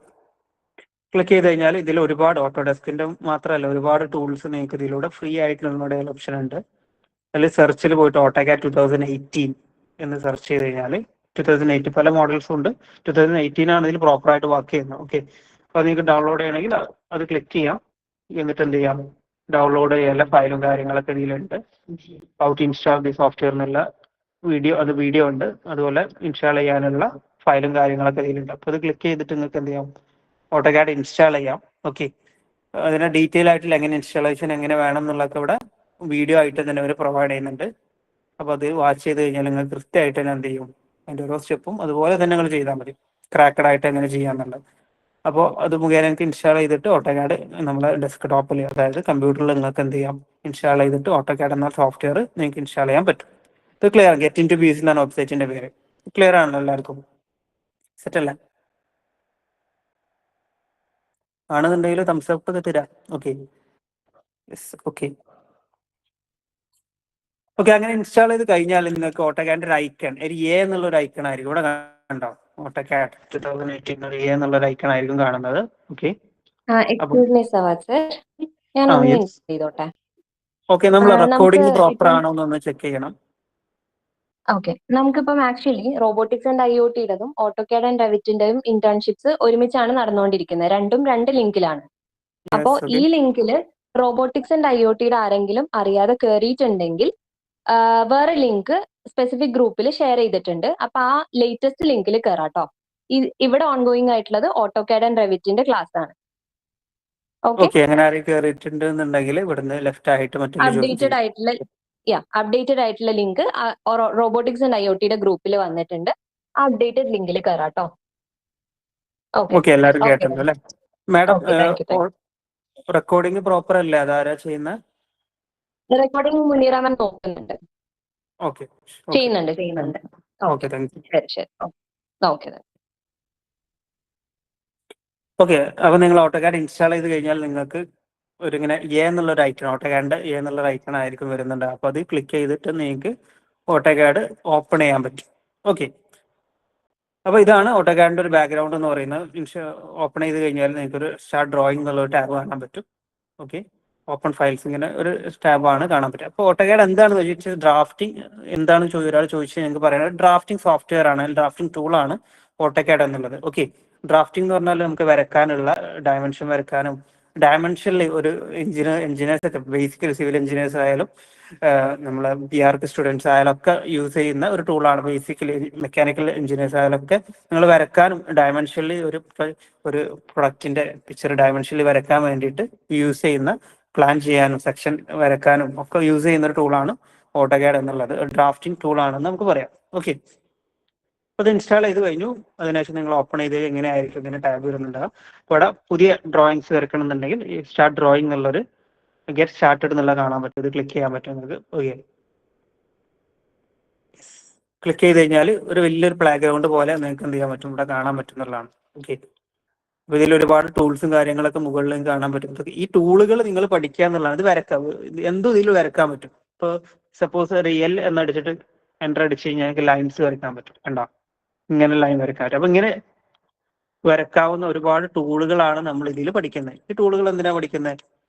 ക്ലിക്ക് ചെയ്ത് കഴിഞ്ഞാൽ ഇതിൽ ഒരുപാട് ഓട്ടോഡെസ്കിന്റെ മാത്രമല്ല ഒരുപാട് ടൂൾസ് നിങ്ങൾക്ക് ഇതിലൂടെ ഫ്രീ ആയിട്ട് ഡൗൺലോഡ് ചെയ്യാൻ ഓപ്ഷൻ ഉണ്ട്. അതിൽ സെർച്ചിൽ പോയിട്ട് ഓട്ടോകാഡ് 2018 എന്ന് സെർച്ച് ചെയ്ത് കഴിഞ്ഞാൽ 2018 പല മോഡൽസും ഉണ്ട്. 2018 ആണ് ഇതിൽ പ്രോപ്പർ ആയിട്ട് വർക്ക് ചെയ്യുന്നത്. ഓക്കെ. അപ്പോൾ നിങ്ങൾക്ക് ഡൗൺലോഡ് ചെയ്യണമെങ്കിൽ അത് ക്ലിക്ക് ചെയ്യാം. എന്നിട്ട് എന്ത് ചെയ്യാം, ഡൗൺലോഡ് ചെയ്യാനുള്ള ഫയലും കാര്യങ്ങളൊക്കെ ഇതിലുണ്ട്. How to install the software എന്നുള്ള വീഡിയോ ഉണ്ട്. അതുപോലെ ഇൻസ്റ്റാൾ ചെയ്യാനുള്ള ഫയലും കാര്യങ്ങളൊക്കെ ഇതിലുണ്ട്. അപ്പോൾ അത് ക്ലിക്ക് ചെയ്തിട്ട് നിങ്ങൾക്ക് എന്ത് ചെയ്യാം, ഓട്ടോകാഡ് ഇൻസ്റ്റാൾ ചെയ്യാം. ഓക്കെ. അതിന് ഡീറ്റെയിൽ ആയിട്ടുള്ള എങ്ങനെ ഇൻസ്റ്റാളേഷൻ എങ്ങനെ വേണം എന്നുള്ളതൊക്കെ ഇവിടെ വീഡിയോ ആയിട്ട് തന്നെ അവർ പ്രൊവൈഡ് ചെയ്യുന്നുണ്ട്. അപ്പോൾ അത് വാച്ച് ചെയ്ത് കഴിഞ്ഞാൽ നിങ്ങൾ കൃത്യമായിട്ട് തന്നെ എന്ത് ചെയ്യും, അതിൻ്റെ ഓരോ സ്റ്റെപ്പും അതുപോലെ തന്നെ നിങ്ങൾ ചെയ്താൽ മതി. ക്രാക്കഡ് ആയിട്ട് എങ്ങനെ ചെയ്യാന്നുള്ളത്. അപ്പോൾ അത് മുഖേന നിങ്ങൾക്ക് ഇൻസ്റ്റാൾ ചെയ്തിട്ട് ഓട്ടോകാഡ് നമ്മളെ ഡെസ്ക്ടോപ്പിൽ, അതായത് കമ്പ്യൂട്ടറിൽ നിങ്ങൾക്ക് എന്ത് ചെയ്യാം, ഇൻസ്റ്റാൾ ചെയ്തിട്ട് ഓട്ടോകാഡ് എന്ന സോഫ്റ്റ്വെയർ നിങ്ങൾക്ക് ഇൻസ്റ്റാൾ ചെയ്യാൻ പറ്റും. ഇത് ക്ലിയർ ആണ്. ഗെറ്റ് ഇൻ ടു PC എന്നാണ് വെബ്സൈറ്റിന്റെ പേര്. ക്ലിയർ ആണല്ലോ എല്ലാവർക്കും? സെറ്റ് അല്ലേ? ആണെന്നുണ്ടെങ്കിൽ തംസ് അപ്പ് ഒക്കെ തരാം. ഓക്കെ. യെസ്. ഓക്കെ. ഓക്കെ. അങ്ങനെ ഇൻസ്റ്റാൾ ചെയ്ത് കഴിഞ്ഞാൽ നിങ്ങൾക്ക് ഓട്ടോകാഡിന്റെ ഒരു ഐക്കൺ, ഒരു A എന്നുള്ള ഒരു ഐക്കൺ ആയിരിക്കും ഇവിടെ കണ്ടോ. ഓട്ടോകാഡ് 2018 ഒരു A എന്നുള്ള ഒരു ഐക്കൺ ആയിരിക്കും കാണുന്നത്. Okay. Excuse me Sawad sir, ഞാൻ ഒന്ന് ചെയ്തോട്ടെ. ഓക്കെ. നമ്മൾ നമുക്ക് റെക്കോർഡിംഗ് പ്രോപ്പർ ഇപ്പം ആണോ എന്നൊന്ന് ചെക്ക് ചെയ്യണം. ഓക്കെ, നമുക്കിപ്പം ആക്ച്വലി റോബോട്ടിക്സ് ആൻഡ് IoTയുടെതും ഓട്ടോകാഡ് ആൻഡ് റെവിറ്റിന്റെയും ഇന്റേൺഷിപ്സ് ഒരുമിച്ചാണ് നടന്നുകൊണ്ടിരിക്കുന്നത്. രണ്ടും 2 ലിങ്കിലാണ്. അപ്പോ ഈ ലിങ്കില് റോബോട്ടിക്സ് ആൻഡ് IoTയുടെ ആരെങ്കിലും അറിയാതെ കയറിയിട്ടുണ്ടെങ്കിൽ വേറെ ലിങ്ക് സ്പെസിഫിക് ഗ്രൂപ്പിൽ ഷെയർ ചെയ്തിട്ടുണ്ട്. അപ്പൊ ആ ലേറ്റസ്റ്റ് ലിങ്കിൽ കയറാട്ടോ. ഇവിടെ ഓൺഗോയിങ് ആയിട്ടുള്ളത് ഓട്ടോകാഡ് ആൻഡ് റെവിറ്റിന്റെ ക്ലാസ് ആണ്. ഓക്കെ. അങ്ങനെ ആരെയും കയറിയിട്ടുണ്ട് എന്നുണ്ടെങ്കിൽ ഇവിടുന്ന് ലെഫ്റ്റ് ആയിട്ട് മറ്റുള്ള അപ്ഡേറ്റഡ് ആയിട്ടുള്ള ലിങ്ക് റോബോട്ടിക്സ് ആൻഡ് IoTയുടെ ഗ്രൂപ്പിൽ വന്നിട്ടുണ്ട്. ആ അപ്ഡേറ്റഡ് ലിങ്കിൽ കയറാട്ടോ. ഓക്കെ. എല്ലാവരും കേട്ടല്ലോ അല്ലേ? Madam, thank you. Recording proper അല്ലേ? അതാരാ ചെയ്യുന്ന റെക്കോർഡിംഗ് മുനീറ മാം നോക്കുന്നുണ്ട്. ഓക്കെ. ചെയ്യുന്നുണ്ട്. ഓക്കെ. Thank U. ശരി. ഓക്കെ. ഓക്കെ. അപ്പോൾ നിങ്ങൾ ഓട്ടോകാഡ് ഇൻസ്റ്റാൾ ചെയ്ത് കഴിഞ്ഞാൽ നിങ്ങൾക്ക് ഇങ്ങനെ A എന്നുള്ള ഒരു ഐക്കൺ, ഓട്ടോകാഡിന്റെ A എന്നുള്ള ഒരു ഐക്കൺ ആയിരിക്കും വരുന്നുണ്ട്. അപ്പോൾ അത് ക്ലിക്ക് ചെയ്തിട്ട് നിങ്ങൾക്ക് ഓട്ടോകാഡ് ഓപ്പൺ ചെയ്യാൻ പറ്റും. ഓക്കെ. അപ്പോൾ ഇതാണ് ഓട്ടോകാഡിന്റെ ഒരു ബാക്ക്ഗ്രൗണ്ട് എന്ന് പറയുന്നത്. ഓപ്പൺ ചെയ്ത് കഴിഞ്ഞാൽ നിങ്ങൾക്ക് ഒരു സ്റ്റാർട്ട് ഡ്രോയിങ് എന്നുള്ള ഒരു ടാബ് കാണാൻ പറ്റും. ഓക്കെ. ഓപ്പൺ ഫയൽസ് ഇങ്ങനെ ഒരു ടാബാണ് കാണാൻ പറ്റുക. അപ്പോൾ ഓട്ടോകാഡ് എന്താണെന്ന് ചോദിച്ചാൽ ഡ്രാഫ്റ്റിംഗ് എന്താണെന്ന് ഒരാൾ ചോദിച്ചാൽ ഞങ്ങൾക്ക് പറയുന്നത് ഡ്രാഫ്റ്റിംഗ് സോഫ്റ്റ്വെയർ ആണ്, ഡ്രാഫ്റ്റിംഗ് ടൂളാണ് ഓട്ടോകാഡ് എന്നുള്ളത്. ഓക്കെ. ഡ്രാഫ്റ്റിംഗ് എന്ന് പറഞ്ഞാൽ നമുക്ക് വരക്കാനുള്ള ഡയമെൻഷൻ വരക്കാനും, ഡയമെൻഷനിൽ ഒരു എഞ്ചിനീയേഴ്സ് ഒക്കെ ബേസിക്കലി സിവിൽ എഞ്ചിനീയേഴ്സ് ആയാലും നമ്മളെ BArch സ്റ്റുഡൻസ് ആയാലും ഒക്കെ യൂസ് ചെയ്യുന്ന ഒരു ടൂളാണ്. ബേസിക്കലി മെക്കാനിക്കൽ എഞ്ചിനീയേഴ്സ് ആയാലും ഒക്കെ നിങ്ങൾ വരക്കാനും ഡയമെൻഷനിൽ ഒരു പ്രൊഡക്റ്റിന്റെ പിക്ചർ ഡയമെൻഷനിൽ വരക്കാൻ വേണ്ടിയിട്ട് യൂസ് ചെയ്യുന്ന, പ്ലാൻ ചെയ്യാനും സെക്ഷൻ വരക്കാനും ഒക്കെ യൂസ് ചെയ്യുന്ന ഒരു ടൂളാണ് ഓട്ടോകാഡ് എന്നുള്ളത്. ഡ്രാഫ്റ്റിംഗ് ടൂളാണെന്ന് നമുക്ക് പറയാം. ഓക്കെ. അപ്പോൾ അത് ഇൻസ്റ്റാൾ ചെയ്ത് കഴിഞ്ഞു. അതിനുശേഷം നിങ്ങൾ ഓപ്പൺ ചെയ്ത് എങ്ങനെയായിരിക്കും ഇതിന് ടാബ് വരുന്നുണ്ടാകും. അപ്പോൾ ഇവിടെ പുതിയ ഡ്രോയിങ്സ് വരക്കണമെന്നുണ്ടെങ്കിൽ ഈ സ്റ്റാർട്ട് ഡ്രോയിങ് എന്നുള്ളൊരു ഗെറ്റ് സ്റ്റാർട്ടഡ് എന്നുള്ള കാണാൻ പറ്റും. ഇത് ക്ലിക്ക് ചെയ്യാൻ പറ്റും നിങ്ങൾക്ക്. ഓക്കെ. ക്ലിക്ക് ചെയ്ത് കഴിഞ്ഞാൽ ഒരു വലിയൊരു പ്ലേ ഗ്രൗണ്ട് പോലെ നിങ്ങൾക്ക് എന്ത് ചെയ്യാൻ പറ്റും, ഇവിടെ കാണാൻ പറ്റുന്നതാണ്. ഓക്കെ, അപ്പോൾ ഇതിൽ ഒരുപാട് ടൂൾസും കാര്യങ്ങളൊക്കെ മുകളിലും കാണാൻ പറ്റും. ഈ ടൂളുകൾ നിങ്ങൾ പഠിക്കുക എന്നുള്ളതാണ്. ഇത് വരക്കാം, എന്തും ഇതിൽ വരക്കാൻ പറ്റും. ഇപ്പോൾ സപ്പോസ് റിയൽ എന്നടിച്ചിട്ട് എൻ്റർ അടിച്ച് കഴിഞ്ഞാൽ എനിക്ക് ലൈൻസ് വരയ്ക്കാൻ പറ്റും. കണ്ടോ, ഇങ്ങനെ ലൈൻ വരയ്ക്കാൻ പറ്റും. അപ്പൊ ഇങ്ങനെ വരക്കാവുന്ന ഒരുപാട് ടൂളുകളാണ് നമ്മൾ ഇതിൽ പഠിക്കുന്നത്. ഈ ടൂളുകൾ എന്തിനാ പഠിക്കുന്നത്?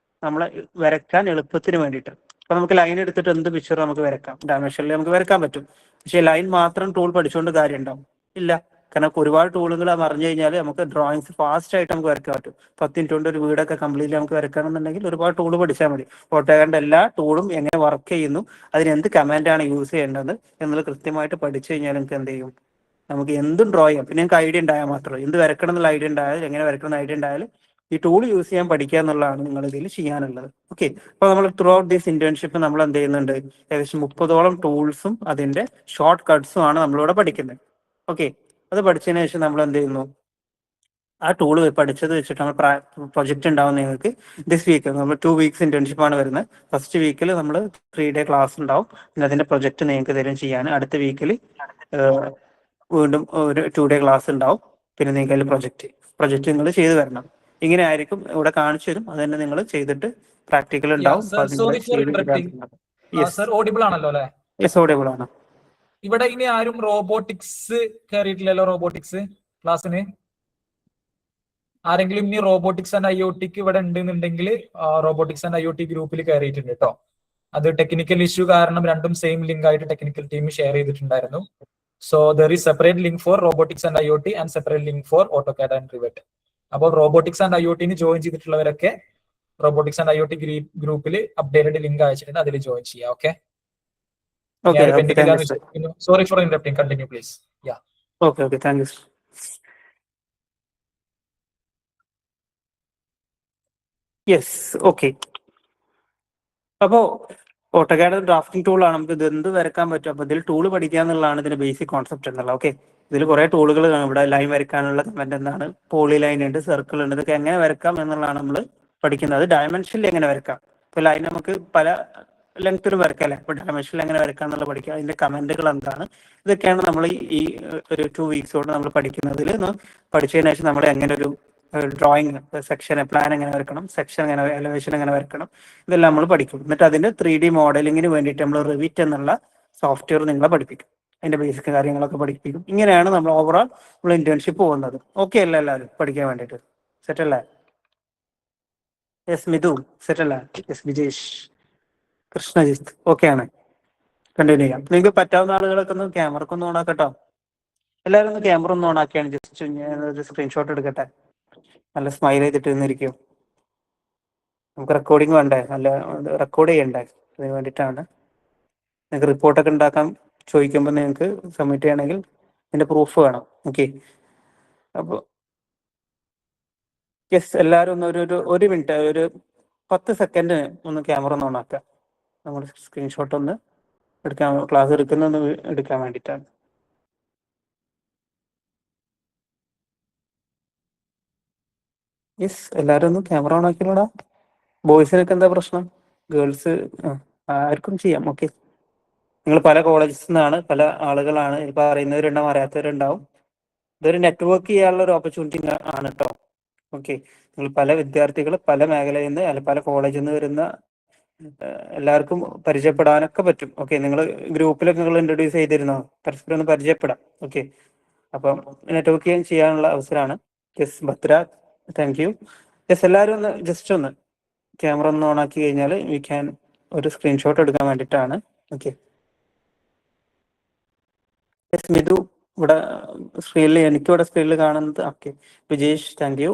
നമ്മളെ വരക്കാൻ എളുപ്പത്തിന് വേണ്ടിയിട്ട്. അപ്പൊ നമുക്ക് ലൈൻ എടുത്തിട്ട് എന്ത് പിക്ചർ നമുക്ക് വരക്കാം, ഡയമെൻഷനിൽ നമുക്ക് വരക്കാൻ പറ്റും. പക്ഷേ ലൈൻ മാത്രം ടൂൾ പഠിച്ചുകൊണ്ട് കാര്യം ഉണ്ടാവും ഇല്ല. കാരണം ഒരുപാട് ടൂളുകൾ അറിഞ്ഞു കഴിഞ്ഞാൽ നമുക്ക് ഡ്രോയിങ്സ് ഫാസ്റ്റ് ആയിട്ട് നമുക്ക് വരയ്ക്കാൻ പറ്റും. 10 മിനിറ്റ് കൊണ്ട് ഒരു വീടൊക്കെ കംപ്ലീറ്റ് നമുക്ക് വരക്കണമെന്നുണ്ടെങ്കിൽ ഒരുപാട് ടൂൾ പഠിച്ചാൽ മതി. ഓട്ടോകാഡിന്റെ എല്ലാ ടൂളും എങ്ങനെ വർക്ക് ചെയ്യുന്നു, അതിന് എന്ത് കമാൻഡാണ് യൂസ് ചെയ്യേണ്ടത് എന്നുള്ളത് കൃത്യമായിട്ട് പഠിച്ചു കഴിഞ്ഞാൽ നിങ്ങൾക്ക് എന്ത് ചെയ്യും, നമുക്ക് എന്തും ഡ്രോ ചെയ്യാം. പിന്നെ നിങ്ങൾക്ക് ഐഡിയ ഉണ്ടായാൽ മാത്രമേ, എന്ത് വരക്കണം എന്നുള്ള ഐഡിയ ഉണ്ടായാലും എങ്ങനെ വരക്കണം എന്ന ഐഡിയ ഉണ്ടായാലും ഈ ടൂൾ യൂസ് ചെയ്യാൻ പഠിക്കുക എന്നുള്ളതാണ് നിങ്ങൾ ഇതിൽ ചെയ്യാനുള്ളത്. ഓക്കെ, അപ്പോൾ നമ്മൾ ത്രൂ ഔട്ട് ദിസ് ഇന്റേൺഷിപ്പ് നമ്മൾ എന്ത് ചെയ്യുന്നുണ്ട്, ഏകദേശം 30ഓളം ടൂൾസും അതിന്റെ ഷോർട്ട് കട്ട്സും ആണ് നമ്മളിവിടെ പഠിക്കുന്നത്. ഓക്കെ, അത് പഠിച്ചതിന് ശേഷം നമ്മൾ എന്ത് ചെയ്യുന്നു, ആ ടൂൾ പഠിച്ചത് വെച്ചിട്ട് നമ്മൾ പ്രൊജക്ട് ഉണ്ടാവും നിങ്ങൾക്ക്. ദിസ് വീക്ക് നമ്മൾ 2 വീക്സ് ഇന്റേൺഷിപ്പ് ആണ് വരുന്നത്. ഫസ്റ്റ് വീക്കിൽ നമ്മൾ 3 ഡേ ക്ലാസ് ഉണ്ടാവും. പിന്നെ അതിന്റെ പ്രൊജക്ട് നിങ്ങൾക്ക് തരും ചെയ്യാൻ. അടുത്ത വീക്കിൽ വീണ്ടും ഒരു 2 ഡേ ക്ലാസ് ഉണ്ടാവും. പിന്നെ നിങ്ങൾക്ക് അതിൽ പ്രൊജക്ട് നിങ്ങൾ ചെയ്ത് വരണം. ഇങ്ങനെ ആയിരിക്കും ഇവിടെ കാണിച്ചു തരും. അത് തന്നെ നിങ്ങൾ ചെയ്തിട്ട് പ്രാക്ടിക്കൽ ഉണ്ടാവും. Sorry for interrupting. Sir audible ആണല്ലോ അല്ലേ? യെസ്, ഓഡിബിൾ ആണ്. ഇവിടെ ഇനി ആരും റോബോട്ടിക്സ് കയറിയിട്ടില്ലല്ലോ? റോബോട്ടിക്സ് ക്ലാസ്സിന് ആരെങ്കിലും ഇനി റോബോട്ടിക്സ് ആൻഡ് IoTക്ക് ഇവിടെ ഉണ്ടെന്നുണ്ടെങ്കിൽ റോബോട്ടിക്സ് ആൻഡ് IoT ഗ്രൂപ്പിൽ കയറിയിട്ടുണ്ട് കേട്ടോ. അത് ടെക്നിക്കൽ ഇഷ്യൂ കാരണം രണ്ടും സെയിം ലിങ്ക് ആയിട്ട് ടെക്നിക്കൽ ടീം ഷെയർ ചെയ്തിട്ടുണ്ടായിരുന്നു. So there is separate link for robotics and IoT and separate link for AutoCAD and Revit. അപ്പോൾ റോബോട്ടിക്സ് ആൻഡ് IoTന് ജോയിൻ ചെയ്തിട്ടുള്ളവരൊക്കെ റോബോട്ടിക്സ് ആൻഡ് IoT ഗ്രൂപ്പിൽ അപ്ഡേറ്റഡ് ലിങ്ക് അയച്ചിട്ടുണ്ട്, അതിൽ ജോയിൻ ചെയ്യാം. Okay, sorry for interrupting. Continue please. Okay, thank you. Yes, okay. അപ്പോൾ AutoCAD drafting ടൂളാണ്. നമുക്ക് ഇത് എന്ത് വരക്കാൻ പറ്റും. അപ്പോൾ ഇതിൽ ടൂൾ പഠിക്കുക എന്നുള്ളതാണ് ഇതിന്റെ ബേസിക് കോൺസെപ്റ്റ് എന്നുള്ളത്. ഓക്കെ, ഇതിൽ കുറേ ടൂളുകൾ ഇവിടെ ലൈൻ വരയ്ക്കാനുള്ള കമന്റ് എന്താണ്, പോളി ലൈൻ ഉണ്ട്, സർക്കിൾ ഉണ്ട്, ഇതൊക്കെ എങ്ങനെ വരക്കാം എന്നുള്ളതാണ് നമ്മൾ പഠിക്കുന്നത്. ഡയമെൻഷനിൽ എങ്ങനെ വരക്കാം. ഇപ്പോൾ ലൈൻ നമുക്ക് പല ലെങ്ത്തിലും വരക്കാം അല്ലേ. ഇപ്പോൾ ഡയമെൻഷനിൽ എങ്ങനെ വരക്കാം എന്നുള്ളത് പഠിക്കുക. അതിന്റെ കമന്റുകൾ എന്താണ്, ഇതൊക്കെയാണ് നമ്മൾ ഈ ഒരു 2 വീക്സ് കൊണ്ട് നമ്മൾ പഠിക്കുന്നതിൽ. പഠിച്ചതിന് ശേഷം നമ്മൾ എങ്ങനെ ഒരു ഡ്രോയിങ് സെക്ഷൻ പ്ലാൻ എങ്ങനെ വരക്കണം, സെക്ഷൻ എങ്ങനെ, എലവേഷൻ എങ്ങനെ വരക്കണം, ഇതെല്ലാം നമ്മൾ പഠിക്കും. എന്നിട്ട് അതിന്റെ 3D മോഡലിങ്ങിന് വേണ്ടിയിട്ട് നമ്മൾ റിവിറ്റ് എന്നുള്ള സോഫ്റ്റ്വെയർ നിങ്ങളെ പഠിപ്പിക്കും. അതിന്റെ ബേസിക് കാര്യങ്ങളൊക്കെ പഠിപ്പിക്കും. ഇങ്ങനെയാണ് നമ്മൾ ഓവറോൾ നമ്മൾ ഇന്റേൺഷിപ്പ് പോകുന്നത്. ഓക്കെ അല്ല എല്ലാവരും പഠിക്കാൻ വേണ്ടിയിട്ട്? സെറ്റ് അല്ലേ? യെസ് മിഥു, സെറ്റ് അല്ലേ? യെസ് വിജേഷ്, കൃഷ്ണജിത്ത്, ഓക്കെ ആണ്. കണ്ടിന്യൂ ചെയ്യാം. നിങ്ങൾക്ക് പറ്റാവുന്ന ആളുകളൊക്കെ ഒന്ന് ക്യാമറക്ക് ഒന്ന് ഓണാക്കട്ടോ. എല്ലാവരും ഒന്ന് ക്യാമറ ഒന്ന് ഓണാക്കിയാണ്. ജസ്റ്റ് ഞാൻ ഒരു സ്ക്രീൻഷോട്ട് എടുക്കട്ടെ. നല്ല സ്മൈൽ ചെയ്തിട്ട് നിന്നിരിക്കും. നമുക്ക് റെക്കോർഡിങ് വേണ്ടേ, നല്ല റെക്കോർഡ് ചെയ്യണ്ടേ, അതിന് വേണ്ടിയിട്ടാണ്. നിങ്ങൾക്ക് റിപ്പോർട്ടൊക്കെ ഉണ്ടാക്കാൻ ചോദിക്കുമ്പോൾ നിങ്ങൾക്ക് സബ്മിറ്റ് ചെയ്യണമെങ്കിൽ അതിന്റെ പ്രൂഫ് വേണം. ഓക്കെ, അപ്പോൾ യെസ്, എല്ലാവരും ഒന്ന് ഒരു മിനിറ്റ്, ഒരു 10 സെക്കൻഡ് ഒന്ന് ക്യാമറ ഒന്ന് ഓണാക്കുക. നമ്മൾ സ്ക്രീൻഷോട്ട് ഒന്ന് എടുക്കാൻ, ക്ലാസ് എടുക്കുന്നൊന്ന് എടുക്കാൻ വേണ്ടിയിട്ടാണ്. യെസ്, എല്ലാവരും ഒന്ന് ക്യാമറ ഓൺ ആക്കിയോടാ. ബോയ്സിനൊക്കെ എന്താ പ്രശ്നം? ഗേൾസ് ആർക്കും ചെയ്യാം. ഓക്കെ, നിങ്ങൾ പല കോളേജസിൽ നിന്നാണ്, പല ആളുകളാണ്. ഇപ്പൊ അറിയുന്നവരുണ്ടാവും, അറിയാത്തവരുണ്ടാവും. ഇതൊരു നെറ്റ്വർക്ക് ചെയ്യാനുള്ള ഒരു ഓപ്പർച്യൂണിറ്റി ആണ് കേട്ടോ. ഓക്കെ, നിങ്ങൾ പല വിദ്യാർത്ഥികൾ പല മേഖലയിൽ നിന്ന്, അല്ല പല കോളേജിൽ നിന്ന് വരുന്ന എല്ലാവർക്കും പരിചയപ്പെടാനൊക്കെ പറ്റും. ഓക്കെ, നിങ്ങൾ ഗ്രൂപ്പിലൊക്കെ നിങ്ങൾ ഇൻട്രൊഡ്യൂസ് ചെയ്തിരുന്നോ? പരസ്പരം ഒന്ന് പരിചയപ്പെടാം. ഓക്കെ, അപ്പം നെറ്റ്വർക്ക് ചെയ്യാനുള്ള അവസരമാണ്. Yes Bhadra, thank you. Yes, എല്ലാവരും ഒന്ന് ജസ്റ്റ് ഒന്ന് ക്യാമറ ഒന്ന് ഓൺ ആക്കി കഴിഞ്ഞാൽ വി ക്യാൻ ഒരു സ്ക്രീൻഷോട്ട് എടുക്കാൻ വേണ്ടിയിട്ടാണ്. ഓക്കെ, യെസ് മിഥു ഇവിടെ സ്ക്രീനിൽ, എനിക്കിവിടെ സ്ക്രീനിൽ കാണുന്നത്. Okay, Vijesh, thank you.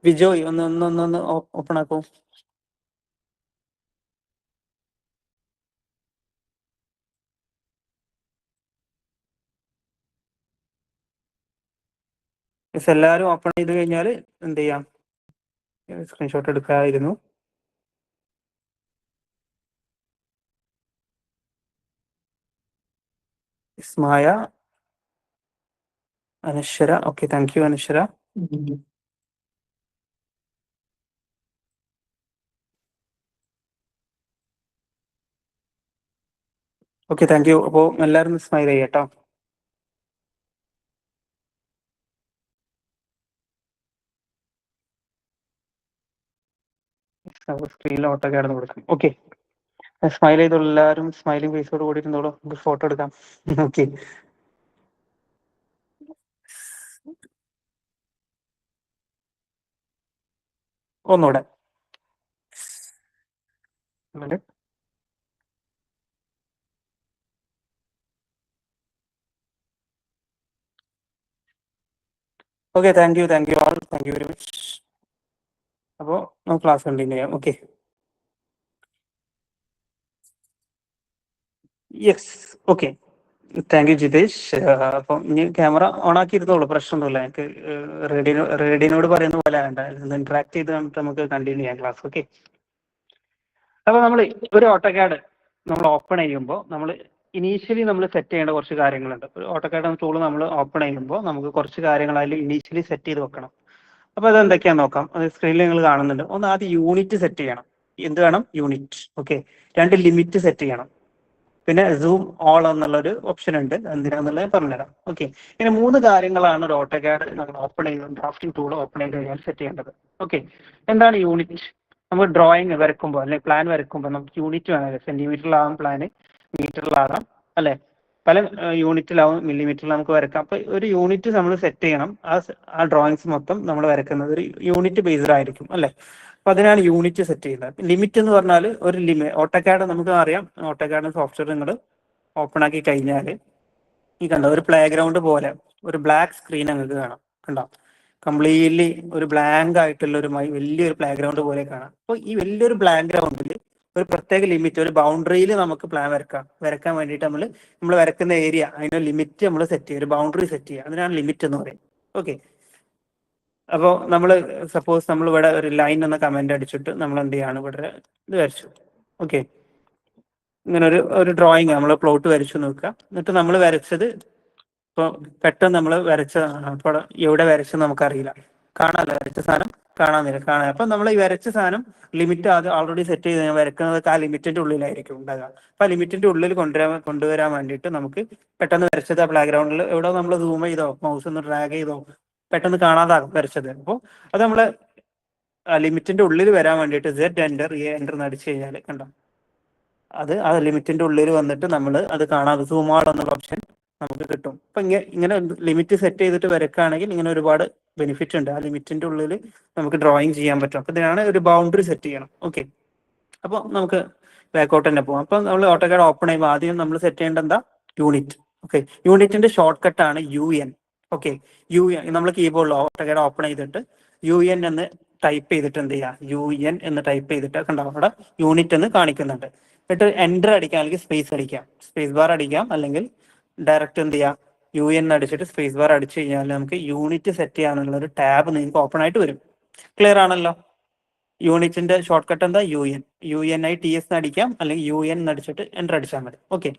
Vijoy ഒന്ന് ഓപ്പൺ ആക്കൂ. യെസ്, എല്ലാവരും ഓപ്പൺ ചെയ്ത് കഴിഞ്ഞാൽ എന്ത് ചെയ്യാം, സ്ക്രീൻഷോട്ട് എടുക്കാമായിരുന്നു. Maya, Anaswara, okay, thank you Anaswara. Okay, thank you. അപ്പോൾ എല്ലാവരും സ്മൈൽ ചെയ്യട്ടോ. സ്ക്രീനിൽ ഓട്ടോകാഡ് കൊടുക്കാം. ഓക്കെ, സ്മൈൽ ചെയ്തോളൂ, എല്ലാവരും സ്മൈലിംഗ് ഫേസോട് കൂടി ഇരുന്നോളൂ, ഫോട്ടോ എടുക്കാം. ഓക്കെ, ഒന്നുകൂടെ. Okay, thank you all, thank you very much. അപ്പോൾ നമുക്ക് ക്ലാസ് കണ്ടിന്യൂ ചെയ്യാം. Okay, yes, okay, thank you Jithesh. അപ്പം ഇനി ക്യാമറ ഓൺ ആക്കി ഇരുന്നോളൂ, പ്രശ്നമൊന്നുമില്ല. എനിക്ക് റേഡിയോനോട് പറയുന്ന പോലെ വേണ്ട, ഇന്ററാക്ട് ചെയ്ത് നമുക്ക് കണ്ടിന്യൂ ചെയ്യാം ക്ലാസ്. ഓക്കെ, അപ്പോൾ നമ്മൾ ഒരു ഓട്ടോകാഡ് നമ്മൾ ഓപ്പൺ ചെയ്യുമ്പോൾ നമ്മൾ ഇനീഷ്യലി നമ്മൾ സെറ്റ് ചെയ്യേണ്ട കുറച്ച് കാര്യങ്ങളുണ്ട്. ഒരു ഓട്ടോകാഡ് ടൂൾ നമ്മൾ ഓപ്പൺ ചെയ്യുമ്പോൾ നമുക്ക് കുറച്ച് കാര്യങ്ങൾ അതിൽ ഇനീഷ്യലി സെറ്റ് ചെയ്ത് വെക്കണം. അപ്പോൾ അത് എന്തൊക്കെയാണെന്ന് നോക്കാം. അത് സ്ക്രീനിൽ നിങ്ങൾ കാണുന്നുണ്ട്. ഒന്ന്, ആദ്യം യൂണിറ്റ് സെറ്റ് ചെയ്യണം. എന്ത് വേണം? യൂണിറ്റ്. ഓക്കെ, 2 ലിമിറ്റ് സെറ്റ് ചെയ്യണം. പിന്നെ സൂം ഓൾ എന്നുള്ളൊരു ഓപ്ഷൻ ഉണ്ട്, എന്തിനാന്നുള്ളത് ഞാൻ പറഞ്ഞുതരാം. ഓക്കെ, ഇങ്ങനെ 3 കാര്യങ്ങളാണ് ഒരു ഓട്ടോകാഡ് നമ്മൾ ഓപ്പൺ ചെയ്യുന്നത്, ഡ്രാഫ്റ്റിംഗ് ടൂൾ ഓപ്പൺ ചെയ്ത് കഴിഞ്ഞാൽ സെറ്റ് ചെയ്യേണ്ടത്. ഓക്കെ, എന്താണ് യൂണിറ്റ്? നമുക്ക് ഡ്രോയിങ് വരക്കുമ്പോൾ അല്ലെങ്കിൽ പ്ലാൻ വരക്കുമ്പോൾ നമുക്ക് യൂണിറ്റ് വേണം. സെന്റിമീറ്ററിലാവാം പ്ലാന്, മീറ്ററിലാകാം, അല്ലെ? പല യൂണിറ്റിലാവും, മില്ലിമീറ്ററിൽ നമുക്ക് വരക്കാം. അപ്പൊ ഒരു യൂണിറ്റ് നമ്മൾ സെറ്റ് ചെയ്യണം. ആ ഡ്രോയിങ്സ് മൊത്തം നമ്മൾ വരക്കുന്നത് ഒരു യൂണിറ്റ് ബേസ്ഡ് ആയിരിക്കും, അല്ലെ? അപ്പൊ അതിനാണ് യൂണിറ്റ് സെറ്റ് ചെയ്യുന്നത്. ലിമിറ്റ് എന്ന് പറഞ്ഞാൽ ഒരു ഓട്ടോകാഡ് നമുക്ക് അറിയാം. ഓട്ടോകാഡ് സോഫ്റ്റ്വെയർ നിങ്ങൾ ഓപ്പൺ ആക്കി കഴിഞ്ഞാൽ ഈ കണ്ടോ, ഒരു പ്ലേ ഗ്രൗണ്ട് പോലെ ഒരു ബ്ലാക്ക് സ്ക്രീൻ നിങ്ങൾക്ക് കാണാം. കണ്ടോ, കംപ്ലീറ്റ്ലി ഒരു ബ്ലാങ്ക് ആയിട്ടുള്ള ഒരു വലിയൊരു പ്ലേ ഗ്രൗണ്ട് പോലെ കാണാം. അപ്പോൾ ഈ വലിയൊരു ബ്ലാക്ക് ഗ്രൗണ്ടിൽ ഒരു പ്രത്യേക ലിമിറ്റ്, ഒരു ബൗണ്ടറിയിൽ നമുക്ക് പ്ലാൻ വരക്കാൻ വേണ്ടിയിട്ട് നമ്മൾ വരക്കുന്ന ഏരിയ, അതിന്റെ ലിമിറ്റ് നമ്മൾ സെറ്റ് ചെയ്യുക, ഒരു ബൗണ്ടറി സെറ്റ് ചെയ്യുക. അതിനാണ് ലിമിറ്റ് എന്ന് പറയുന്നത്. ഓക്കെ, അപ്പോൾ നമ്മൾ സപ്പോസ് നമ്മൾ ഇവിടെ ഒരു ലൈൻ എന്ന കമന്റ് അടിച്ചിട്ട് നമ്മൾ എന്ത് ചെയ്യാണ്, ഇവിടെ ഇത് വരച്ചു. ഓക്കെ, ഇങ്ങനെ ഒരു ഡ്രോയിങ് നമ്മൾ പ്ലോട്ട് വരച്ചു നോക്കുക. എന്നിട്ട് നമ്മൾ വരച്ചത് ഇപ്പോൾ പെട്ടെന്ന് നമ്മൾ അപ്പോൾ എവിടെ വരച്ചെന്ന് നമുക്കറിയില്ല, കാണാമല്ലോ, വരച്ച സാധനം കാണാം. അപ്പൊ നമ്മൾ ഈ വരച്ച സാധനം ലിമിറ്റ് അത് ഓൾറെഡി സെറ്റ് ചെയ്ത് വരക്കുന്നത് ആ ലിമിറ്റിന്റെ ഉള്ളിലായിരിക്കും ഉണ്ടാകുക. അപ്പൊ ആ ലിമിറ്റിന്റെ ഉള്ളിൽ കൊണ്ടുവരാൻ വേണ്ടിയിട്ട് നമുക്ക് പെട്ടെന്ന് വരച്ചത് ആ ബാക്ക്ഗ്രൗണ്ടിൽ എവിടെ നമ്മൾ സൂം ചെയ്തോ മൗസ് ഒന്ന് ഡ്രാഗ് ചെയ്തോ പെട്ടെന്ന് കാണാതാകും വരച്ചത്. അപ്പോൾ അത് നമ്മള് ലിമിറ്റിന്റെ ഉള്ളിൽ വരാൻ വേണ്ടിയിട്ട് Z എൻ്റർ എന്ന് അടിച്ചു കഴിഞ്ഞാൽ കണ്ടോ, അത് ആ ലിമിറ്റിന്റെ ഉള്ളിൽ വന്നിട്ട് നമ്മൾ അത് കാണാതെ സൂം ഔട്ട് എന്നുള്ള ഓപ്ഷൻ നമുക്ക് കിട്ടും. അപ്പൊ ഇങ്ങനെ ലിമിറ്റ് സെറ്റ് ചെയ്തിട്ട് വരക്കുകയാണെങ്കിൽ ഇങ്ങനെ ഒരുപാട് ബെനിഫിറ്റ് ഉണ്ട്. ആ ലിമിറ്റിന്റെ ഉള്ളിൽ നമുക്ക് ഡ്രോയിങ് ചെയ്യാൻ പറ്റും. അപ്പൊ ഇതിനാണ് ഒരു ബൗണ്ടറി സെറ്റ് ചെയ്യണം. ഓക്കെ, അപ്പൊ നമുക്ക് ബാക്കൗട്ട് തന്നെ പോകാം. അപ്പൊ നമ്മൾ ഓട്ടോകാഡ് ഓപ്പൺ ചെയ്യുമ്പോൾ ആദ്യം നമ്മൾ സെറ്റ് ചെയ്യേണ്ട എന്താ, യൂണിറ്റ്. ഓക്കെ, യൂണിറ്റിന്റെ ഷോർട്ട് കട്ട് ആണ് UN. ഓക്കെ, UN നമ്മൾ കീബോർഡിൽ ഓട്ടോകാഡ് ഓപ്പൺ ചെയ്തിട്ട് UN എന്ന് ടൈപ്പ് ചെയ്തിട്ട് എന്ത് ചെയ്യുക, UN എന്ന് ടൈപ്പ് ചെയ്തിട്ട് കണ്ടോ, അവിടെ യൂണിറ്റ് എന്ന് കാണിക്കുന്നുണ്ട്. എന്നിട്ട് എൻ്റർ അടിക്കാം, അല്ലെങ്കിൽ സ്പേസ് അടിക്കാം, സ്പേസ് ബാർ അടിക്കാം, അല്ലെങ്കിൽ ഡയറക്റ്റ് എന്ത് ചെയ്യാം, UN അടിച്ചിട്ട് സ്പേസ് ബാർ അടിച്ചു കഴിഞ്ഞാൽ നമുക്ക് യൂണിറ്റ് സെറ്റ് ചെയ്യാനുള്ള ഒരു ടാബ് നിങ്ങൾക്ക് ഓപ്പൺ ആയിട്ട് വരും. ക്ലിയർ ആണല്ലോ? യൂണിറ്റിന്റെ ഷോർട്ട് കട്ട് എന്താ, UNITS അടിക്കാം, അല്ലെങ്കിൽ UN അടിച്ചിട്ട് എൻ്റർ അടിച്ചാൽ മതി. ഓക്കെ,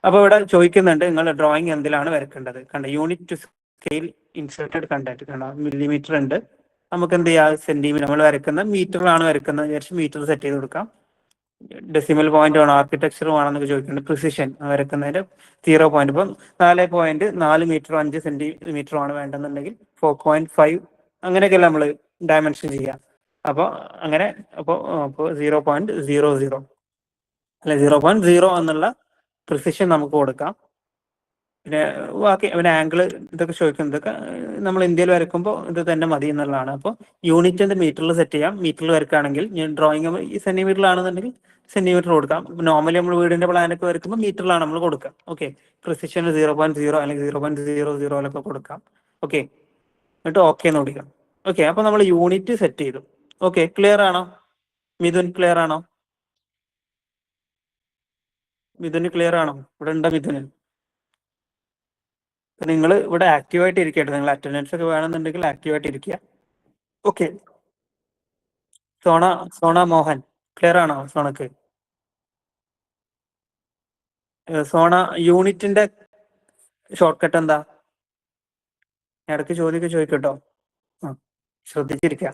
അപ്പൊ ഇവിടെ ചോദിക്കുന്നുണ്ട് നിങ്ങൾ ഡ്രോയിങ് എന്തിലാണ് വരക്കേണ്ടത്. കണ്ട, unit two scale inserted content കണ്ട, മില്ലിമീറ്റർ ഉണ്ട്. നമുക്ക് എന്ത് ചെയ്യാം, സെന്റിമീറ്റർ നമ്മൾ വരക്കുന്ന മീറ്ററിലാണ് വരക്കുന്നത് വിചാരിച്ച് മീറ്റർ സെറ്റ് ചെയ്ത് കൊടുക്കാം. ഡെസിമൽ പോയിന്റ് വേണോ, ആർക്കിടെക്ചർ വേണമെന്നൊക്കെ ചോദിക്കുന്നുണ്ട്. പ്രിസിഷൻ വരക്കുന്നതിന്റെ 0 ഇപ്പം 4.4 മീറ്റർ 5 സെന്റിമീറ്റർ ആണ് വേണ്ടെന്നുണ്ടെങ്കിൽ 4.5 അങ്ങനെയൊക്കെയല്ല നമ്മൾ ഡയമെൻഷൻ ചെയ്യാം. അപ്പോൾ അങ്ങനെ അപ്പോൾ 0.00 അല്ലെ 0.0 എന്നുള്ള പ്രിസിഷൻ നമുക്ക് കൊടുക്കാം. പിന്നെ ബാക്കി പിന്നെ ആംഗിൾ ഇതൊക്കെ ചോദിക്കുന്നത്, ഇതൊക്കെ നമ്മൾ ഇന്ത്യയിൽ വരക്കുമ്പോൾ ഇത് തന്നെ മതി എന്നുള്ളതാണ്. അപ്പോൾ യൂണിറ്റ് മീറ്ററിൽ സെറ്റ് ചെയ്യാം. മീറ്ററിൽ വരക്കുകയാണെങ്കിൽ ഞാൻ ഡ്രോയിങ് ഈ സെന്റിമീറ്ററിലാണെന്നുണ്ടെങ്കിൽ സെന്റിമീറ്റർ കൊടുക്കാം. നോർമലി നമ്മൾ വീടിന്റെ പ്ലാനൊക്കെ വരക്കുമ്പോൾ മീറ്ററിലാണ് നമ്മൾ കൊടുക്കുക. ഓക്കെ, പ്രിസിഷൻ 0.0 അല്ലെങ്കിൽ 0.00 കൊടുക്കാം. ഓക്കെ, എന്നിട്ട് ഓക്കെ എന്ന് കൊടുക്കാം. ഓക്കെ, അപ്പൊ നമ്മൾ യൂണിറ്റ് സെറ്റ് ചെയ്തു. ഓക്കെ, ക്ലിയർ ആണോ മിഥുൻ? ക്ലിയർ ആണോ മിഥുന്? ക്ലിയർ ആണോ? ഇവിടെ ഉണ്ടോ മിഥുന്? നിങ്ങൾ ഇവിടെ ആക്റ്റീവായിട്ട് ഇരിക്കട്ടെ. നിങ്ങൾ അറ്റൻഡൻസ് ഒക്കെ വേണമെന്നുണ്ടെങ്കിൽ ആക്റ്റീവായിട്ട് ഇരിക്കുക. ഓക്കെ, സോണ മോഹൻ ക്ലിയർ ആണോ? സോണക്ക് സോണ യൂണിറ്റിന്റെ ഷോർട്ട് കട്ട് എന്താ? ഇടയ്ക്ക് ചോദ്യമൊക്കെ ചോദിക്കട്ടോ. ശ്രദ്ധിച്ചിരിക്കുക.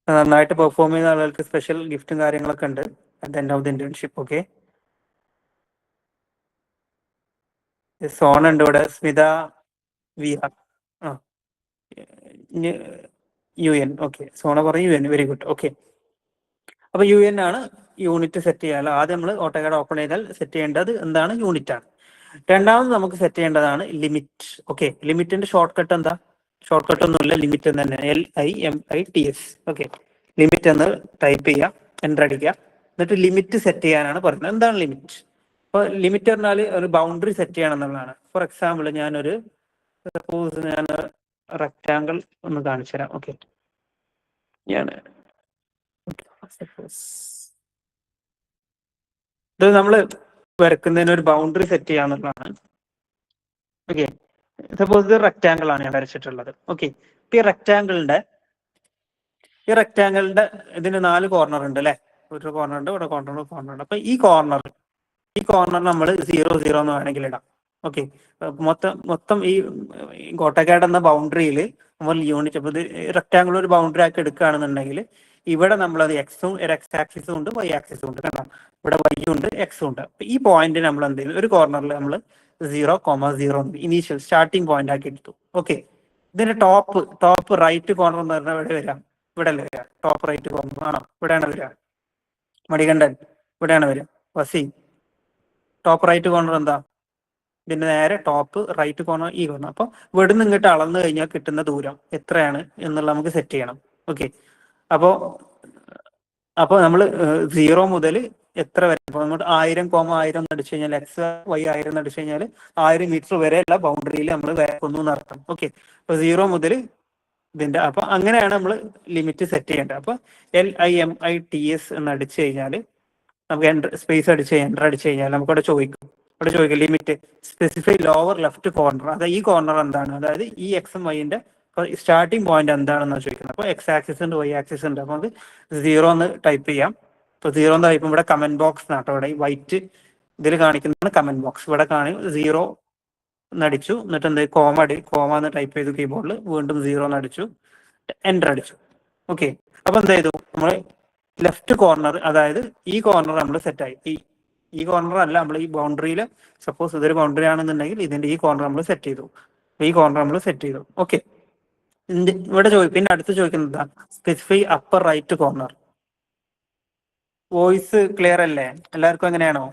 നന്നായിട്ട് പെർഫോം ചെയ്യുന്ന ആളുകൾക്ക് സ്പെഷ്യൽ ഗിഫ്റ്റും കാര്യങ്ങളൊക്കെ ഉണ്ട് at end of the internship. Okay, Sona ഉണ്ട് ഇവിടെ, Smitha V R. UN. Okay, Sona പറയും UN. Very good. ഓക്കെ, അപ്പൊ UN ആണ് യൂണിറ്റ് സെറ്റ് ചെയ്യാൻ. ആദ്യം നമ്മൾ ഓട്ടോകാഡ് ഓപ്പൺ ചെയ്താൽ സെറ്റ് ചെയ്യേണ്ടത് എന്താണ്? യൂണിറ്റ് ആണ്. രണ്ടാമത് നമുക്ക് സെറ്റ് ചെയ്യേണ്ടതാണ് ലിമിറ്റ്. ഓക്കെ, ലിമിറ്റിന്റെ ഷോർട്ട് കട്ട് എന്താ? ഷോർട്ട് കട്ട് ഒന്നുമില്ല, ലിമിറ്റ് എന്ന് തന്നെ, LIMITS. ഓക്കെ, ലിമിറ്റ് എന്ന് ടൈപ്പ് ചെയ്യുക, എൻ്റർ അടിക്കുക, എന്നിട്ട് ലിമിറ്റ് സെറ്റ് ചെയ്യാനാണ് പറയുന്നത്. എന്താണ് ലിമിറ്റ്? അപ്പൊ ലിമിറ്റ് പറഞ്ഞാൽ ഒരു ബൗണ്ടറി സെറ്റ് ചെയ്യണം എന്നുള്ളതാണ്. ഫോർ എക്സാമ്പിൾ സപ്പോസ് ഞാൻ റെക്റ്റാങ്കിൾ ഒന്ന് കാണിച്ചു തരാം. ഓക്കെ, ഞാൻ ഇത് നമ്മൾ വരക്കുന്നതിന് ഒരു ബൗണ്ടറി സെറ്റ് ചെയ്യാന്നുള്ളതാണ്. ഓക്കെ, സപ്പോസ് ഇത് റെക്റ്റാങ്കിൾ ആണ് ഞാൻ വരച്ചിട്ടുള്ളത്. ഓക്കെ, ഈ റെക്റ്റാങ്കിളിന്റെ ഇതിന് 4 കോർണർ ഉണ്ട് അല്ലെ? ഒരു കോർണർ ഉണ്ട്, ഇവിടെ കോർണർ ഉണ്ട്. അപ്പൊ ഈ കോർണർ നമ്മൾ 0 0 എന്ന് വേണമെങ്കിൽ ഇടാം. ഓക്കെ, മൊത്തം ഈ ഓട്ടോകാഡ് എന്ന ബൗണ്ടറിയിൽ നമ്മൾ യൂണിറ്റ്, അപ്പൊ ഇത് റെക്റ്റാങ്കിൾ ഒരു ബൗണ്ടറി ആക്കി എടുക്കുകയാണെന്നുണ്ടെങ്കിൽ ഇവിടെ നമ്മളത് എക്സും ആക്സിസും ഉണ്ട്, വൈ ആക്സിസും ഉണ്ട്. കണ്ടോ, ഇവിടെ വൈ ഉണ്ട്, എക്സും ഉണ്ട്. അപ്പൊ ഈ പോയിന്റ് നമ്മൾ എന്ത് ചെയ്യും? ഒരു കോർണറിൽ നമ്മൾ 0,0 ഇനീഷ്യൽ സ്റ്റാർട്ടിംഗ് പോയിന്റ് ആക്കി എടുത്തു. ഓക്കെ, ഇതിന്റെ ടോപ്പ് റൈറ്റ് കോർണർ എന്ന് പറഞ്ഞാൽ ഇവിടെ വരാം, ഇവിടെ അല്ലേ വരാം? ടോപ്പ് റൈറ്റ് കോർണർ ആണോ? ഇവിടെയാണ് വരിക. മണികണ്ഠൻ ഇവിടെയാണ് വരിക. വസീം, ടോപ്പ് റൈറ്റ് കോർണർ എന്താ? ഇതിന്റെ നേരെ ടോപ്പ് റൈറ്റ് കോർണർ ഈ കോർണർ. അപ്പൊ ഇവിടെ നിന്ന് ഇങ്ങോട്ട് അളന്നു കഴിഞ്ഞാൽ കിട്ടുന്ന ദൂരം എത്രയാണ് എന്നുള്ളത് നമുക്ക് സെറ്റ് ചെയ്യണം. ഓക്കെ, അപ്പൊ നമ്മൾ 0 മുതൽ എത്ര വരെ? അപ്പൊ നമ്മൾ 1000,1000 അടിച്ചു കഴിഞ്ഞാൽ XY 1000 അടിച്ചു കഴിഞ്ഞാൽ 1000 മീറ്റർ വരെയുള്ള ബൗണ്ടറിയിൽ നമ്മൾ വരക്കുന്നു എന്നർത്ഥം. ഓക്കെ, അപ്പൊ 0 മുതൽ ഇതിന്റെ, അപ്പൊ അങ്ങനെയാണ് നമ്മൾ ലിമിറ്റ് സെറ്റ് ചെയ്യേണ്ടത്. അപ്പൊ LIMITS എന്ന് അടിച്ചു കഴിഞ്ഞാൽ നമുക്ക് സ്പേസ് എൻ്റർ അടിച്ചു കഴിഞ്ഞാൽ നമുക്ക് ഇവിടെ ചോദിക്കും limit specify lower left corner. അതായത് ഈ കോർണർ എന്താണ്? അതായത് ഈ എക്സും വൈന്റെ സ്റ്റാർട്ടിംഗ് പോയിന്റ് എന്താണെന്ന് ചോദിക്കുന്നത്. അപ്പൊ X ആക്സിസ് ഉണ്ട്, Y ആക്സിസ് ഉണ്ട്. അപ്പൊ നമുക്ക് 0 എന്ന് ടൈപ്പ് ചെയ്യാം. ഇപ്പൊ 0 എന്ന് ടൈപ്പ് ഇവിടെ കമന്റ് ബോക്സ് നാട്ടോ, ഇവിടെ ഈ വൈറ്റ് ഇതിൽ കാണിക്കുന്നതാണ് കമന്റ് ബോക്സ്. ഇവിടെ 0 എന്നടിച്ചു, എന്നിട്ട് എന്ത് കോമ എന്ന് ടൈപ്പ് ചെയ്തു കീബോർഡിൽ, വീണ്ടും 0 എന്നടിച്ചു, എൻ്റർ അടിച്ചു. ഓക്കെ, അപ്പൊ എന്ത് ചെയ്തു? നമ്മൾ ലെഫ്റ്റ് കോർണർ, അതായത് ഈ കോർണർ നമ്മൾ സെറ്റായി. ഈ കോർണർ അല്ല, നമ്മൾ ഈ ബൗണ്ടറിയിൽ, സപ്പോസ് ഇതൊരു ബൗണ്ടറി ആണെന്നുണ്ടെങ്കിൽ ഇതിന്റെ ഈ കോർണർ നമ്മൾ സെറ്റ് ചെയ്തു. ഓക്കെ, ഇവിടെ പിന്നെ അടുത്ത് ചോദിക്കുന്നത് specify upper right corner. Voice clear അല്ലേ? എല്ലാവർക്കും എങ്ങനെയാണോ?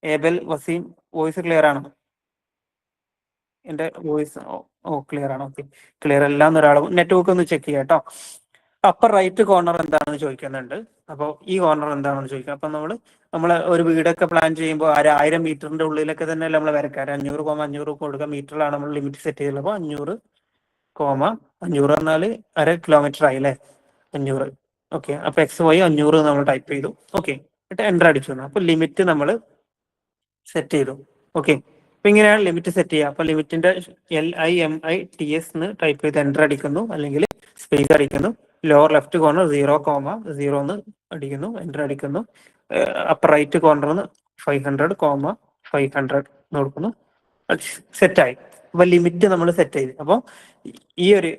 ഏബൽ, വസീം, വോയിസ് ക്ലിയർ ആണോ? എന്റെ വോയിസ് ക്ലിയർ ആണ്. ഓക്കെ, ക്ലിയർ അല്ല എന്നൊരാൾ നെറ്റ്വർക്ക് ഒന്ന് ചെക്ക് ചെയ്യാം കേട്ടോ. അപ്പർ റൈറ്റ് കോർണർ എന്താണെന്ന് ചോദിക്കുന്നുണ്ട്. അപ്പോൾ ഈ കോർണർ എന്താണെന്ന് ചോദിക്കാം. അപ്പൊ നമ്മൾ ഒരു വീടൊക്കെ പ്ലാൻ ചെയ്യുമ്പോൾ 1000 മീറ്ററിന്റെ ഉള്ളിലൊക്കെ തന്നെ നമ്മൾ വരയ്ക്കാം. 500,500 കൊടുക്കുക മീറ്ററിലാണ് നമ്മൾ ലിമിറ്റ് സെറ്റ് ചെയ്തത്. അപ്പോൾ 500,500 പറഞ്ഞാൽ 1/2 കിലോമീറ്റർ ആയി അല്ലേ? 500. ഓക്കെ, അപ്പൊ XY 500 നമ്മൾ ടൈപ്പ് ചെയ്തു. ഓക്കെ, എന്നിട്ട് എൻ്റർ അടിച്ചു. അപ്പൊ ലിമിറ്റ് നമ്മൾ സെറ്റ് ചെയ്തു. ഓക്കെ, അപ്പൊ ഇങ്ങനെയാണ് ലിമിറ്റ് സെറ്റ് ചെയ്യുക. അപ്പൊ ലിമിറ്റിന്റെ LIMITS എന്ന് ടൈപ്പ് ചെയ്ത് എൻ്റർ അടിക്കുന്നു, അല്ലെങ്കിൽ സ്പേസ് അടിക്കുന്നു. ലോവർ ലെഫ്റ്റ് കോർണർ 0,0 എന്ന് അടിക്കുന്നു, എൻ്റർ അടിക്കുന്നു. അപ്പർ റൈറ്റ് കോർണർ 500,500 എന്ന് കൊടുക്കുന്നു. സെറ്റായി. അപ്പൊ ലിമിറ്റ് നമ്മൾ സെറ്റ് ചെയ്തു. അപ്പോൾ ഈ ഒരു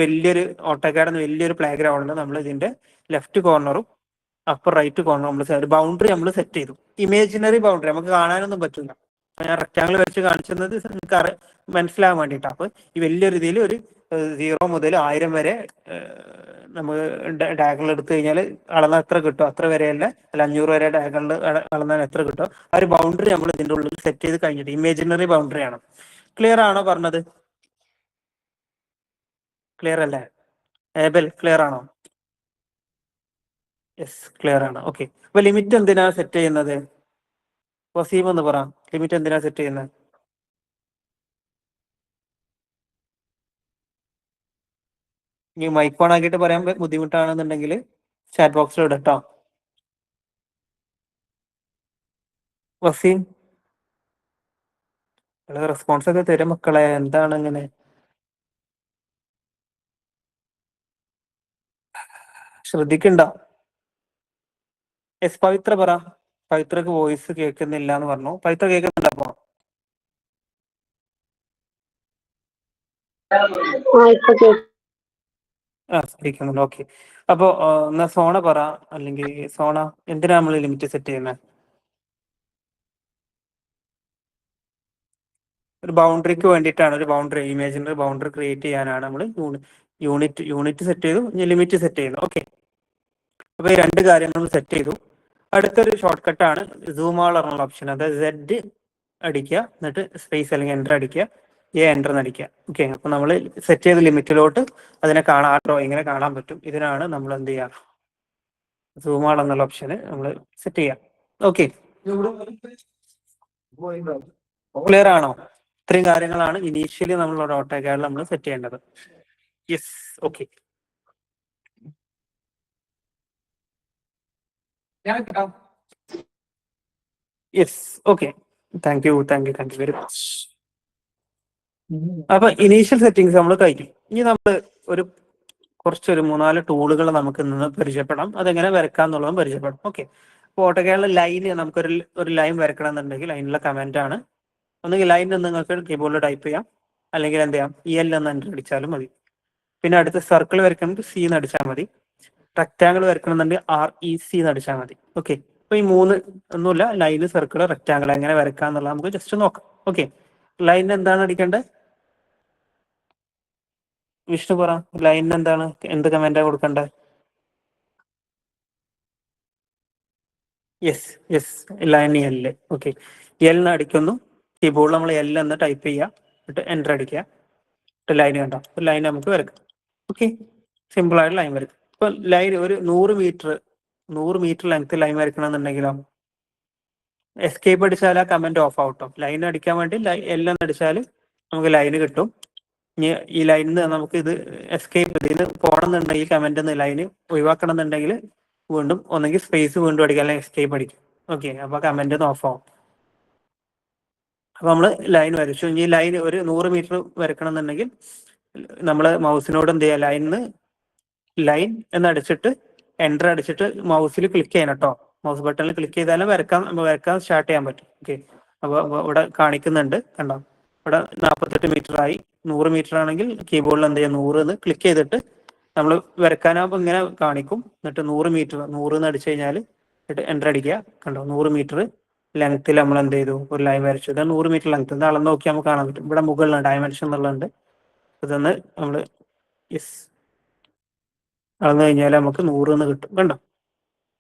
വലിയൊരു ഓട്ടോകാഡ് വലിയൊരു പ്ലേ ഗ്രൗണ്ടിൽ നമ്മൾ ഇതിന്റെ ലെഫ്റ്റ് കോർണറും അപ്പർ റൈറ്റ് കോർണർ നമ്മൾ ബൗണ്ടറി നമ്മൾ സെറ്റ് ചെയ്തു. ഇമേജിനറി ബൗണ്ടറി, നമുക്ക് കാണാനൊന്നും പറ്റില്ല. ഞാൻ റെക്ടാങ്കിൾ വെച്ച് കാണിച്ചത് നിങ്ങൾക്ക് മനസ്സിലാകാൻ വേണ്ടിയിട്ടാണ്. അപ്പൊ ഈ വലിയൊരു ഇതിൽ ഒരു 0 മുതൽ 1000 വരെ നമുക്ക് ഡയഗണൽ എടുത്തു കഴിഞ്ഞാൽ അളന്നാൽ എത്ര കിട്ടും അത്ര വരെയല്ല, അല്ല 500 വരെ ഡയഗണൽ അളന്നാൽ എത്ര കിട്ടും ആ ഒരു ബൗണ്ടറി നമ്മൾ ഇതിന്റെ ഉള്ളിൽ സെറ്റ് ചെയ്ത് കഴിഞ്ഞിട്ട്, ഇമേജിനറി ബൗണ്ടറി ആണ്. ക്ലിയർ ആണോ പറഞ്ഞത്? ക്ലിയർ അല്ലേ? ഏബൽ ക്ലിയർ ആണോ? യെസ്, ക്ലിയർ ആണ്. ഓക്കെ, അപ്പൊ ലിമിറ്റ് എന്തിനാ സെറ്റ് ചെയ്യുന്നത്? വസീം എന്ന് പറ, ലിമിറ്റ് എന്തിനാ സെറ്റ് ചെയ്യുന്നത്? ഇനി മൈക്ക് ഓൺ ആക്കിയിട്ട് പറയാൻ ബുദ്ധിമുട്ടാണെന്നുണ്ടെങ്കിൽ ചാറ്റ് ബോക്സിൽ ഇടട്ടോ. വസീം, റെസ്പോൺസ് ഒക്കെ തരും മക്കളെ, എന്താണ് ഇങ്ങനെ? ശ്രദ്ധിക്കണ്ടോ? എസ് പവിത്ര പറ. പവിത്രക്ക് വോയിസ് കേൾക്കുന്നില്ല എന്ന് പറഞ്ഞു. പവിത്ര കേൾക്കുന്നുണ്ടോ? കേൾക്കുന്നുണ്ട്. ഓക്കെ, അപ്പൊ എന്നാ സോണ പറ, അല്ലെങ്കിൽ സോണ എന്തിനാ നമ്മൾ ലിമിറ്റ് സെറ്റ് ചെയ്യുന്നത്? ഒരു ബൗണ്ടറിക്ക് വേണ്ടിയിട്ടാണ്, ഒരു ബൗണ്ടറി, ഇമേജിനറി ബൗണ്ടറി ക്രിയേറ്റ് ചെയ്യാനാണ് നമ്മൾ യൂണിറ്റ് സെറ്റ് ചെയ്തു, ഇനി ലിമിറ്റ് സെറ്റ് ചെയ്യുന്നു. ഓക്കെ, അപ്പൊ ഈ രണ്ട് കാര്യങ്ങൾ സെറ്റ് ചെയ്തു. അടുത്തൊരു ഷോർട്ട് കട്ടാണ് സൂം ആൾ എന്നുള്ള ഓപ്ഷൻ. അതായത് സെഡ് അടിക്കുക, എന്നിട്ട് സ്പേസ് അല്ലെങ്കിൽ എൻ്റർ അടിക്കുക, എൻ്റർ അടിക്കുക. ഓക്കെ, അപ്പൊ നമ്മൾ സെറ്റ് ചെയ്ത ലിമിറ്റിലോട്ട് അതിനെ കാണാട്ടോ ഇങ്ങനെ കാണാൻ പറ്റും. ഇതിനാണ് നമ്മൾ എന്ത് ചെയ്യുക, സൂം ആൾ എന്നുള്ള ഓപ്ഷന് നമ്മൾ സെറ്റ് ചെയ്യാം. ഓക്കെ, ക്ലിയർ ആണോ? ഇത്രയും കാര്യങ്ങളാണ് ഇനീഷ്യലി നമ്മളുടെ ഓട്ടോകാഡിൽ നമ്മൾ സെറ്റ് ചെയ്യേണ്ടത്. Yes, okay. Yes, okay, thank you very much. അപ്പൊ ഇനീഷ്യൽ സെറ്റിങ്സ് നമ്മൾ കഴിഞ്ഞു. ഇനി നമ്മൾ കുറച്ചൊരു 3-4 ടൂളുകൾ നമുക്ക് ഇന്ന് പരിചയപ്പെടാം. അതെങ്ങനെ വരക്കാം എന്നുള്ളതും പരിചയപ്പെടാം. ഓക്കെ, അപ്പോൾ ഓട്ടോകാഡിലെ ലൈന് നമുക്കൊരു ലൈൻ വരക്കണം എന്നുണ്ടെങ്കിൽ അതിനുള്ള കമന്റ് ആണ്. ഒന്നുകിൽ ലൈൻ എന്ന് നിങ്ങൾക്ക് കീബോർഡിൽ ടൈപ്പ് ചെയ്യാം, അല്ലെങ്കിൽ എന്ത് ചെയ്യാം, EL എന്ന് എൻ്റർ അടിച്ചാലും മതി. പിന്നെ അടുത്ത് സർക്കിൾ വരയ്ക്കണമെങ്കിൽ C എന്ന് അടിച്ചാൽ മതി. റെക്ടാങ്കിൾ വരയ്ക്കണമെന്നുണ്ടെങ്കിൽ REC എന്ന് അടിച്ചാൽ മതി. ഓക്കെ, അപ്പൊ ഈ 3 ഒന്നുമില്ല, ലൈന്, സർക്കിൾ, റെക്ടാങ്കിൾ എങ്ങനെ വരക്കാം എന്നുള്ളത് നമുക്ക് ജസ്റ്റ് നോക്കാം. ഓക്കെ, ലൈനിന് എന്താണ് അടിക്കേണ്ടത്? വിഷ്ണു പറ, ലൈനിന് എന്താണ്, എന്ത് കമന്റാ കൊടുക്കേണ്ടത്? Yes, line L. Okay, L എന്ന് അടിക്കുന്നു. കീബോർഡിൽ നമ്മൾ L എന്ന് ടൈപ്പ് ചെയ്യുക, എന്നിട്ട് എൻ്റർ അടിക്കുക, എന്നിട്ട് ലൈൻ കണ്ടോ, ലൈൻ നമുക്ക് വരക്കാം. ഓക്കെ, സിമ്പിൾ ആയിട്ട് ലൈൻ വരക്കും. ഇപ്പൊ ലൈൻ ഒരു 100 മീറ്റർ ലെങ്ത് ലൈൻ വരക്കണമെന്നുണ്ടെങ്കിലോ എസ്കേപ്പ് അടിച്ചാൽ ആ കമന്റ് ഓഫ് ആവട്ടോ. ലൈൻ അടിക്കാൻ വേണ്ടി L എന്ന് അടിച്ചാൽ നമുക്ക് ലൈന് കിട്ടും. ഇനി ഈ ലൈനിൽ നമുക്ക് ഇത് എസ്കേപ്പ് ഇതിന് പോകണമെന്നുണ്ടെങ്കിൽ കമന്റ് ലൈന് ഒഴിവാക്കണം എന്നുണ്ടെങ്കിൽ വീണ്ടും ഒന്നെങ്കിൽ സ്പേസ് വീണ്ടും അടിക്കുക, അല്ലെങ്കിൽ എസ്കേപ്പ് അടിക്കും. ഓക്കെ, അപ്പൊ കമന്റ് ഓഫ് ആവും. അപ്പൊ നമ്മൾ ലൈൻ വരച്ചു. ഇനി ലൈൻ ഒരു 100 മീറ്റർ വരക്കണം എന്നുണ്ടെങ്കിൽ നമ്മൾ മൗസിനോട് എന്ത് ചെയ്യുക, ലൈൻ എന്ന് അടിച്ചിട്ട് എൻ്റർ അടിച്ചിട്ട് മൗസിൽ ക്ലിക്ക് ചെയ്യണം കേട്ടോ. മൗസ് ബട്ടണിൽ ക്ലിക്ക് ചെയ്താലും വരക്കാൻ സ്റ്റാർട്ട് ചെയ്യാൻ പറ്റും. ഓക്കെ, അപ്പൊ ഇവിടെ കാണിക്കുന്നുണ്ട് കണ്ടോ, ഇവിടെ 48 മീറ്റർ ആയി. 100 മീറ്റർ ആണെങ്കിൽ കീബോർഡിൽ എന്ത് ചെയ്യുക, 100 എന്ന് ക്ലിക്ക് ചെയ്തിട്ട് നമ്മൾ വരക്കാനാകുമ്പോൾ ഇങ്ങനെ കാണിക്കും. എന്നിട്ട് 100 എന്ന് അടിച്ചു കഴിഞ്ഞാൽ എന്നിട്ട് എൻ്റർ അടിക്കുക. കണ്ടോ, 100 മീറ്റർ ലെങ്ത്തിൽ നമ്മൾ എന്ത് ചെയ്തു, ഒരു ലൈൻ വരച്ചു. ഇതാണ് 100 മീറ്റർ ലെങ്ത്. ഇത് അളന്ന് നോക്കി നമുക്ക് കാണാൻ പറ്റും. ഇവിടെ മുകളിലാണ് ഡയമെൻഷൻ എന്നുള്ളതുണ്ട്. ഇതൊന്ന് നമ്മൾ അളന്ന് കഴിഞ്ഞാൽ നമുക്ക് 100 എന്ന് കിട്ടും. കണ്ടോ,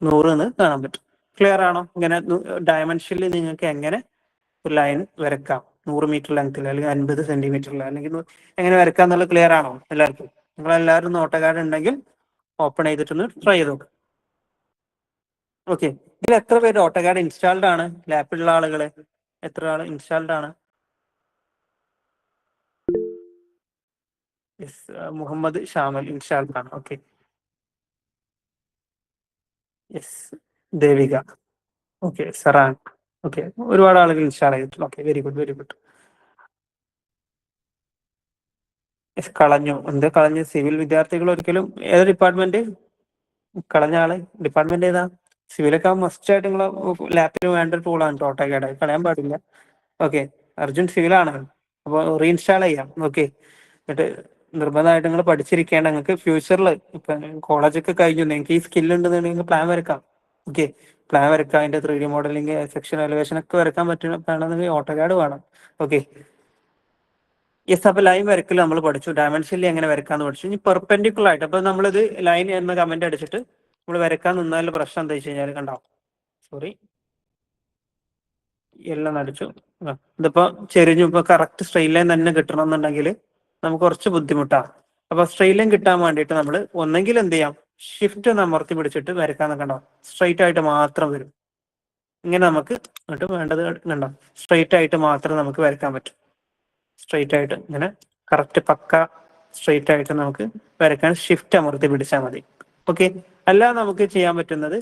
100 എന്ന് കാണാൻ പറ്റും. ക്ലിയർ ആണോ? ഇങ്ങനെ ഡയമെൻഷനിൽ നിങ്ങൾക്ക് എങ്ങനെ ഒരു ലൈൻ വരക്കാം 100 മീറ്റർ ലെങ്ത്തിൽ, അല്ലെങ്കിൽ 50 സെന്റിമീറ്ററിൽ, അല്ലെങ്കിൽ എങ്ങനെ വരക്കാം എന്നുള്ളത് ക്ലിയർ ആണോ എല്ലാവർക്കും? നിങ്ങളെല്ലാവരും ഓട്ടോകാഡ് ഉണ്ടെങ്കിൽ ഓപ്പൺ ചെയ്തിട്ടൊന്ന് ട്രൈ ചെയ്ത് നോക്കാം. ഓക്കെ, ഇതിൽ എത്ര പേര് ഓട്ടോകാഡ് ഇൻസ്റ്റാൾഡ് ആണ്? ലാപ്പിലുള്ള ആളുകള് എത്ര ആൾ ഇൻസ്റ്റാൾഡ് ആണ്? മുഹമ്മദ് ഷാമൽ ഇൻസ്റ്റാൾഡ് ആണ്. ഓക്കെ, ദേവിക, ഓക്കെ, സറാൻ, ഓക്കെ, ഒരുപാട് ആളുകൾ ഇൻസ്റ്റാൾ ചെയ്തിട്ടുണ്ട്. Okay, very good. കളഞ്ഞു സിവിൽ വിദ്യാർത്ഥികൾ ഒരിക്കലും ഏത് ഡിപ്പാർട്ട്മെന്റ് കളഞ്ഞ ആള് ഡിപ്പാർട്ട്മെന്റ് ഏതാ? സിവിലൊക്കെ മസ്റ്റ് ആയിട്ട് നിങ്ങളെ ലാപ്പിന് വേണ്ട ടൂളാണ് ഓട്ടോകാഡ്, കളയാൻ പാടില്ല. ഓക്കെ, അർജുൻ സിവിലാണ്, അപ്പോൾ റീഇൻസ്റ്റാൾ ചെയ്യാം. ഓക്കെ, എന്നിട്ട് നിർബന്ധമായിട്ട് നിങ്ങൾ പഠിച്ചിരിക്കേണ്ട, നിങ്ങൾക്ക് ഫ്യൂച്ചറിൽ ഇപ്പൊ കോളേജൊക്കെ കഴിഞ്ഞു, നിങ്ങൾക്ക് ഈ സ്കിൽ ഉണ്ടെന്നുണ്ടെങ്കിൽ പ്ലാൻ വരക്കാം. ഓക്കെ, പ്ലാൻ വരക്കാം, അതിന്റെ 3D മോഡലിംഗ്, സെക്ഷൻ എലിവേഷൻ ഒക്കെ വരക്കാൻ പറ്റണമെന്നുണ്ടെങ്കിൽ ഓട്ടോകാഡ് വേണം. ഓക്കെ, യെസ്, അപ്പൊ ലൈൻ വരക്കൽ നമ്മൾ പഠിച്ചു, ഡയമെൻഷനിൽ എങ്ങനെ വരക്കാന്ന് പഠിച്ചു. ഇനി പെർപെൻഡിക്കുലർ ആയിട്ട്, അപ്പൊ നമ്മളിത് ലൈൻ എന്ന കമന്റ് അടിച്ചിട്ട് നമ്മൾ വരക്കാൻ നിന്നാലും പ്രശ്നം എന്താ വെച്ച് കഴിഞ്ഞാൽ കണ്ടോ, സോറി, എല്ലാം അടിച്ചു. ഇതിപ്പോ ചെരിഞ്ഞു. ഇപ്പൊ കറക്റ്റ് സ്ട്രെയിറ്റ് ലൈൻ തന്നെ കിട്ടണം എന്നുണ്ടെങ്കിൽ നമുക്ക് കുറച്ച് ബുദ്ധിമുട്ടാണ്. അപ്പൊ സ്ട്രെയിറ്റ് ലൈൻ കിട്ടാൻ വേണ്ടിയിട്ട് നമ്മൾ ഒന്നെങ്കിൽ എന്ത് ചെയ്യാം, ഷിഫ്റ്റ് ഒന്ന് അമർത്തി പിടിച്ചിട്ട് വരക്കാൻ കണ്ടോ, സ്ട്രെയിറ്റ് ആയിട്ട് മാത്രം വരും. ഇങ്ങനെ നമുക്ക് എന്നിട്ട് വേണ്ടത് കണ്ടോ, സ്ട്രെയിറ്റ് ആയിട്ട് മാത്രം നമുക്ക് വരക്കാൻ പറ്റും. സ്ട്രെയിറ്റ് ആയിട്ട് ഇങ്ങനെ കറക്റ്റ് പക്ക സ്ട്രെയിറ്റ് ആയിട്ട് നമുക്ക് വരക്കാൻ ഷിഫ്റ്റ് അമർത്തി പിടിച്ചാൽ മതി. ഓക്കെ, അല്ലാതെ നമുക്ക് ചെയ്യാൻ പറ്റുന്നത്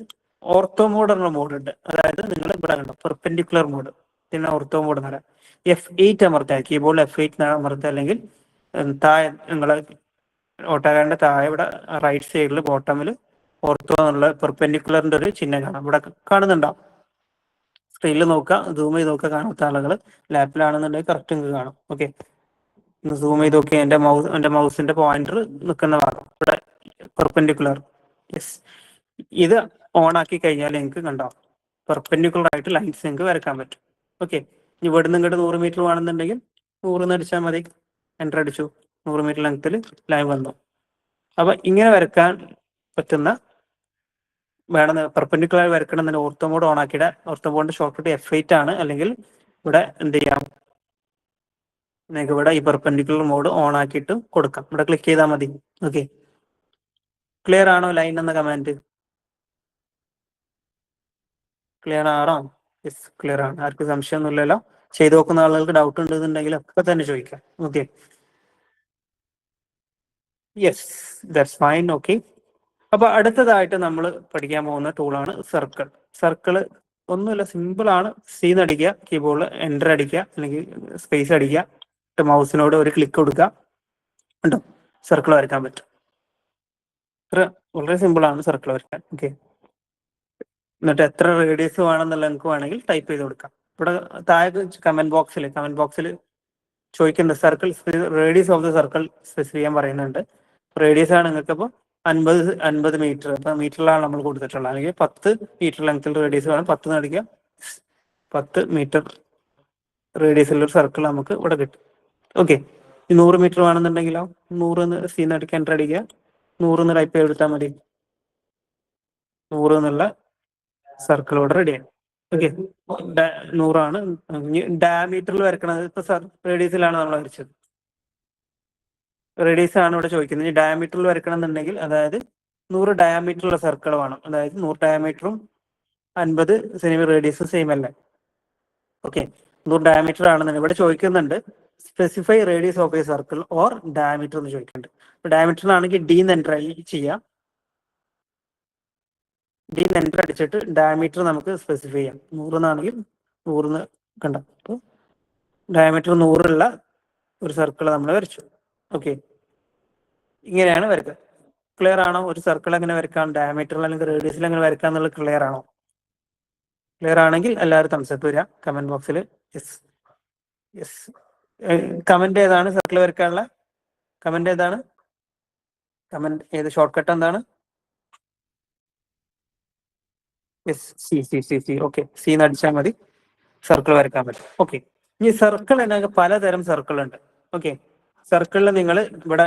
ഓർത്തോ മോഡ് എന്ന മോഡ് ഉണ്ട്. അതായത് നിങ്ങൾ ഇവിടെ കണ്ടോ, പെർപെൻഡിക്കുലർ മോഡ്, പിന്നെ ഓർത്തോ മോഡ് എന്ന് പറയാം. F8 അമർത്തുക, കീബോർഡിൽ F8 അമർത്തുക, അല്ലെങ്കിൽ താഴെ നിങ്ങളെ ഓട്ടോകാഡിന്റെ താഴെ ഇവിടെ റൈറ്റ് സൈഡിൽ ബോട്ടമിൽ ഓർത്തോ എന്നുള്ള പെർപെൻഡിക്കുലറിന്റെ ഒരു ചിഹ്നം കാണാം. ഇവിടെ കാണുന്നുണ്ടാവും. സ്ക്രീനിൽ നോക്കുക, സൂം ചെയ്ത് നോക്കുക. കാണാത്ത ആളുകൾ ലാപ്പിലാണെന്നുണ്ടെങ്കിൽ കറക്റ്റ് നിങ്ങൾക്ക് കാണും. ഓക്കെ, സൂം ചെയ്ത് നോക്കി എന്റെ മൗസിന്റെ പോയിന്റർ നിൽക്കുന്ന ഭാഗം ഇവിടെ പെർപെൻഡിക്കുലർ. യെസ്, ഇത് ഓൺ ആക്കി കഴിഞ്ഞാൽ നിങ്ങൾക്ക് കണ്ടോ, പെർപെൻഡിക്കുലർ ആയിട്ട് ലൈൻസ് നിങ്ങൾക്ക് വരക്കാൻ പറ്റും. ഓക്കെ, ഇവിടെ നിന്ന് ഇങ്ങോട്ട് 100 മീറ്റർ വേണമെന്നുണ്ടെങ്കിൽ 100 എന്ന് അടിച്ചാൽ മതി, എൻ്റർ അടിച്ചു, 100 മീറ്റർ ലെങ്ത്തിൽ ലൈൻ വന്നു. അപ്പൊ ഇങ്ങനെ വരക്കാൻ പറ്റുന്ന വേണം പെർപെൻഡിക്കുലർ വരക്കണം എന്ന് ഓർത്തോ മോഡ് ഓൺ ആക്കിയിട്ട് ഓർത്തോ മോഡിന്റെ ഷോർട്ട് കട്ട് F8 ആണ്. അല്ലെങ്കിൽ ഇവിടെ എന്ത് ചെയ്യാം, നിങ്ങൾക്ക് ഇവിടെ ഈ പെർപെൻഡിക്കുലർ മോഡ് ഓൺ ആക്കിയിട്ട് കൊടുക്കാം. ഇവിടെ ക്ലിക്ക് ചെയ്താൽ മതി. ഓക്കെ, ക്ലിയർ ആണോ ലൈൻ എന്ന കമാൻഡ്? ക്ലിയർ ആണോ? യെസ്, ക്ലിയർ ആണ്. ആർക്കും സംശയമൊന്നുമില്ലല്ലോ? ചെയ്തു നോക്കുന്ന ആളുകൾക്ക് ഡൗട്ട് ഉണ്ടെന്നുണ്ടെങ്കിൽ ഒക്കെ തന്നെ ചോദിക്കാം. Okay, yes, that's fine. Okay, അപ്പൊ അടുത്തതായിട്ട് നമ്മൾ പഠിക്കാൻ പോകുന്ന ടൂളാണ് സർക്കിൾ. സർക്കിള് ഒന്നുമില്ല, സിമ്പിൾ ആണ്. സി അടിക്കുക, കീബോർഡിൽ എൻ്റർ അടിക്കുക, അല്ലെങ്കിൽ സ്പേസ് അടിക്കുക, മൗസിനോട് ഒരു ക്ലിക്ക് കൊടുക്കുക, ഉണ്ടോ സർക്കിൾ വരയ്ക്കാൻ പറ്റും. വളരെ സിമ്പിൾ ആണ് സർക്കിൾ വരയ്ക്കാൻ. ഓക്കെ, എന്നിട്ട് എത്ര റേഡിയസ് വേണമെന്നുള്ള നിങ്ങൾക്ക് വേണമെങ്കിൽ ടൈപ്പ് ചെയ്ത് കൊടുക്കാം. ഇവിടെ താഴെ കമന്റ് ബോക്സിൽ ചോദിക്കുന്നുണ്ട് circle radius of the circle specify ചെയ്യാൻ പറയുന്നുണ്ട്. റേഡിയസ് ആണ് നിങ്ങൾക്ക് ഇപ്പോൾ 50 മീറ്റർ. ഇപ്പൊ മീറ്ററിലാണ് നമ്മൾ കൊടുത്തിട്ടുള്ളത്. അല്ലെങ്കിൽ 10 മീറ്റർ ലെങ്ത്തിൽ റേഡിയസ് വേണം. 10 നടിക്കുക, 10 മീറ്റർ റേഡിയസിലുള്ള സർക്കിൾ നമുക്ക് ഇവിടെ കിട്ടും. ഓക്കെ, 100 മീറ്റർ വേണമെന്നുണ്ടെങ്കിലോ 100 സി നടിക്കുക, എൻ്റർ അടിക്കുക, 100 ടൈപ്പ് ചെയ്തെടുത്താൽ മതി. 100 എന്നുള്ള സർക്കിൾ ഇവിടെ റെഡിയാണ്. ഓക്കെ, 100 ഡയമീറ്ററിൽ വരക്കണത്. ഇപ്പൊ റേഡിയസിലാണ് നമ്മൾ വരച്ചത്. റേഡിയസ് ആണ് ഇവിടെ ചോദിക്കുന്നത്. ഡയമീറ്ററിൽ വരക്കണം എന്നുണ്ടെങ്കിൽ, അതായത് 100 ഡയമീറ്ററുള്ള സർക്കിൾ വേണം. അതായത് 100 ഡയമീറ്ററും 50 സെന്റിമീറ്റർ റേഡിയസും സെയിം അല്ലേ? ഓക്കെ, 100 ഡയമീറ്റർ ആണെന്നുണ്ടെങ്കിൽ ഇവിടെ ചോദിക്കുന്നുണ്ട് specify radius of A circle or diameter എന്ന് ചോദിക്കുന്നുണ്ട്. ഡയമീറ്ററിലാണെങ്കിൽ ഡി എൻ്റർ ചെയ്യാം. ഡി എൻ്റർ അടിച്ചിട്ട് ഡയമീറ്റർ നമുക്ക് സ്പെസിഫൈ ചെയ്യാം. 100 എന്നാണെങ്കിൽ 100 കണ്ട. അപ്പോൾ ഡയമീറ്റർ 100 ഒരു സർക്കിൾ നമ്മൾ വരച്ചു. ഓക്കെ, ഇങ്ങനെയാണ് വരക്കുക. ക്ലിയർ ആണോ? ഒരു സർക്കിൾ എങ്ങനെ വരക്കാം, ഡയമീറ്ററിൽ അല്ലെങ്കിൽ റേഡിയസിൽ എങ്ങനെ വരക്കാം എന്നുള്ളത് ക്ലിയർ ആണോ? ക്ലിയർ ആണെങ്കിൽ എല്ലാവരും തംസപ്പ് വരിക കമന്റ് ബോക്സിൽ. Yes, yes. കമന്റ് ഏതാണ് സർക്കിൾ വരക്കാനുള്ള കമന്റ് ഏതാണ്? കമന്റ് ഏത്? ഷോർട്ട് കട്ട് എന്താണ്? Yes, C C C C. Okay, C എന്ന് അടിച്ചാൽ മതി, സർക്കിൾ വരക്കാൻ പറ്റും. ഓക്കെ, ഇനി സർക്കിൾ എന്നൊക്കെ പലതരം സർക്കിൾ ഉണ്ട്. ഓക്കെ, സർക്കിളിൽ നിങ്ങൾ ഇവിടെ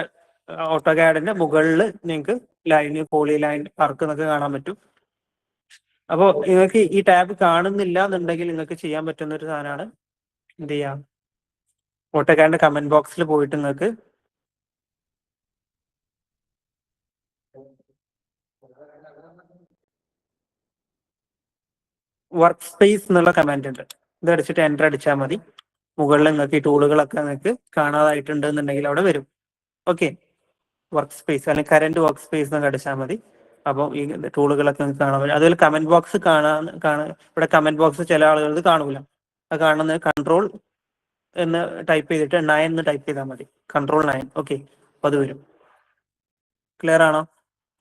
ഓട്ടോകാഡിന്റെ മുകളിൽ നിങ്ങൾക്ക് ലൈന്, പോളി ലൈൻ, ആർക്ക് എന്നൊക്കെ കാണാൻ പറ്റും. അപ്പോൾ നിങ്ങൾക്ക് ഈ ടാബ് കാണുന്നില്ല എന്നുണ്ടെങ്കിൽ നിങ്ങൾക്ക് ചെയ്യാൻ പറ്റുന്ന ഒരു സാധനമാണ് എന്ത് ചെയ്യാം, ഓട്ടോകാഡിന്റെ കമന്റ് ബോക്സിൽ പോയിട്ട് നിങ്ങൾക്ക് വർക്ക് സ്പേസ് എന്നുള്ള കമാൻഡ് ഉണ്ട്. ഇത് അടിച്ചിട്ട് എൻ്റർ അടിച്ചാൽ മതി. മുകളിൽ നിങ്ങൾക്ക് ഈ ടൂളുകളൊക്കെ നിങ്ങൾക്ക് കാണാതായിട്ടുണ്ട് എന്നുണ്ടെങ്കിൽ അവിടെ വരും. ഓക്കെ, വർക്ക് സ്പേസ് അല്ലെങ്കിൽ കറന്റ് വർക്ക് സ്പേസ് എന്നൊക്കെ അടിച്ചാൽ മതി. അപ്പോൾ ഈ ടൂളുകളൊക്കെ നിങ്ങൾക്ക് കാണാൻ പറ്റും. അതുപോലെ കമന്റ് ബോക്സ് ഇവിടെ കമന്റ് ബോക്സ് ചില ആളുകൾക്ക് കാണൂല. അത് കാണുന്നത് കൺട്രോൾ എന്ന് ടൈപ്പ് ചെയ്തിട്ട് 9 എന്ന് ടൈപ്പ് ചെയ്താൽ മതി. കൺട്രോൾ 9. ഓക്കെ, അപ്പോൾ അത് വരും. ക്ലിയർ ആണോ?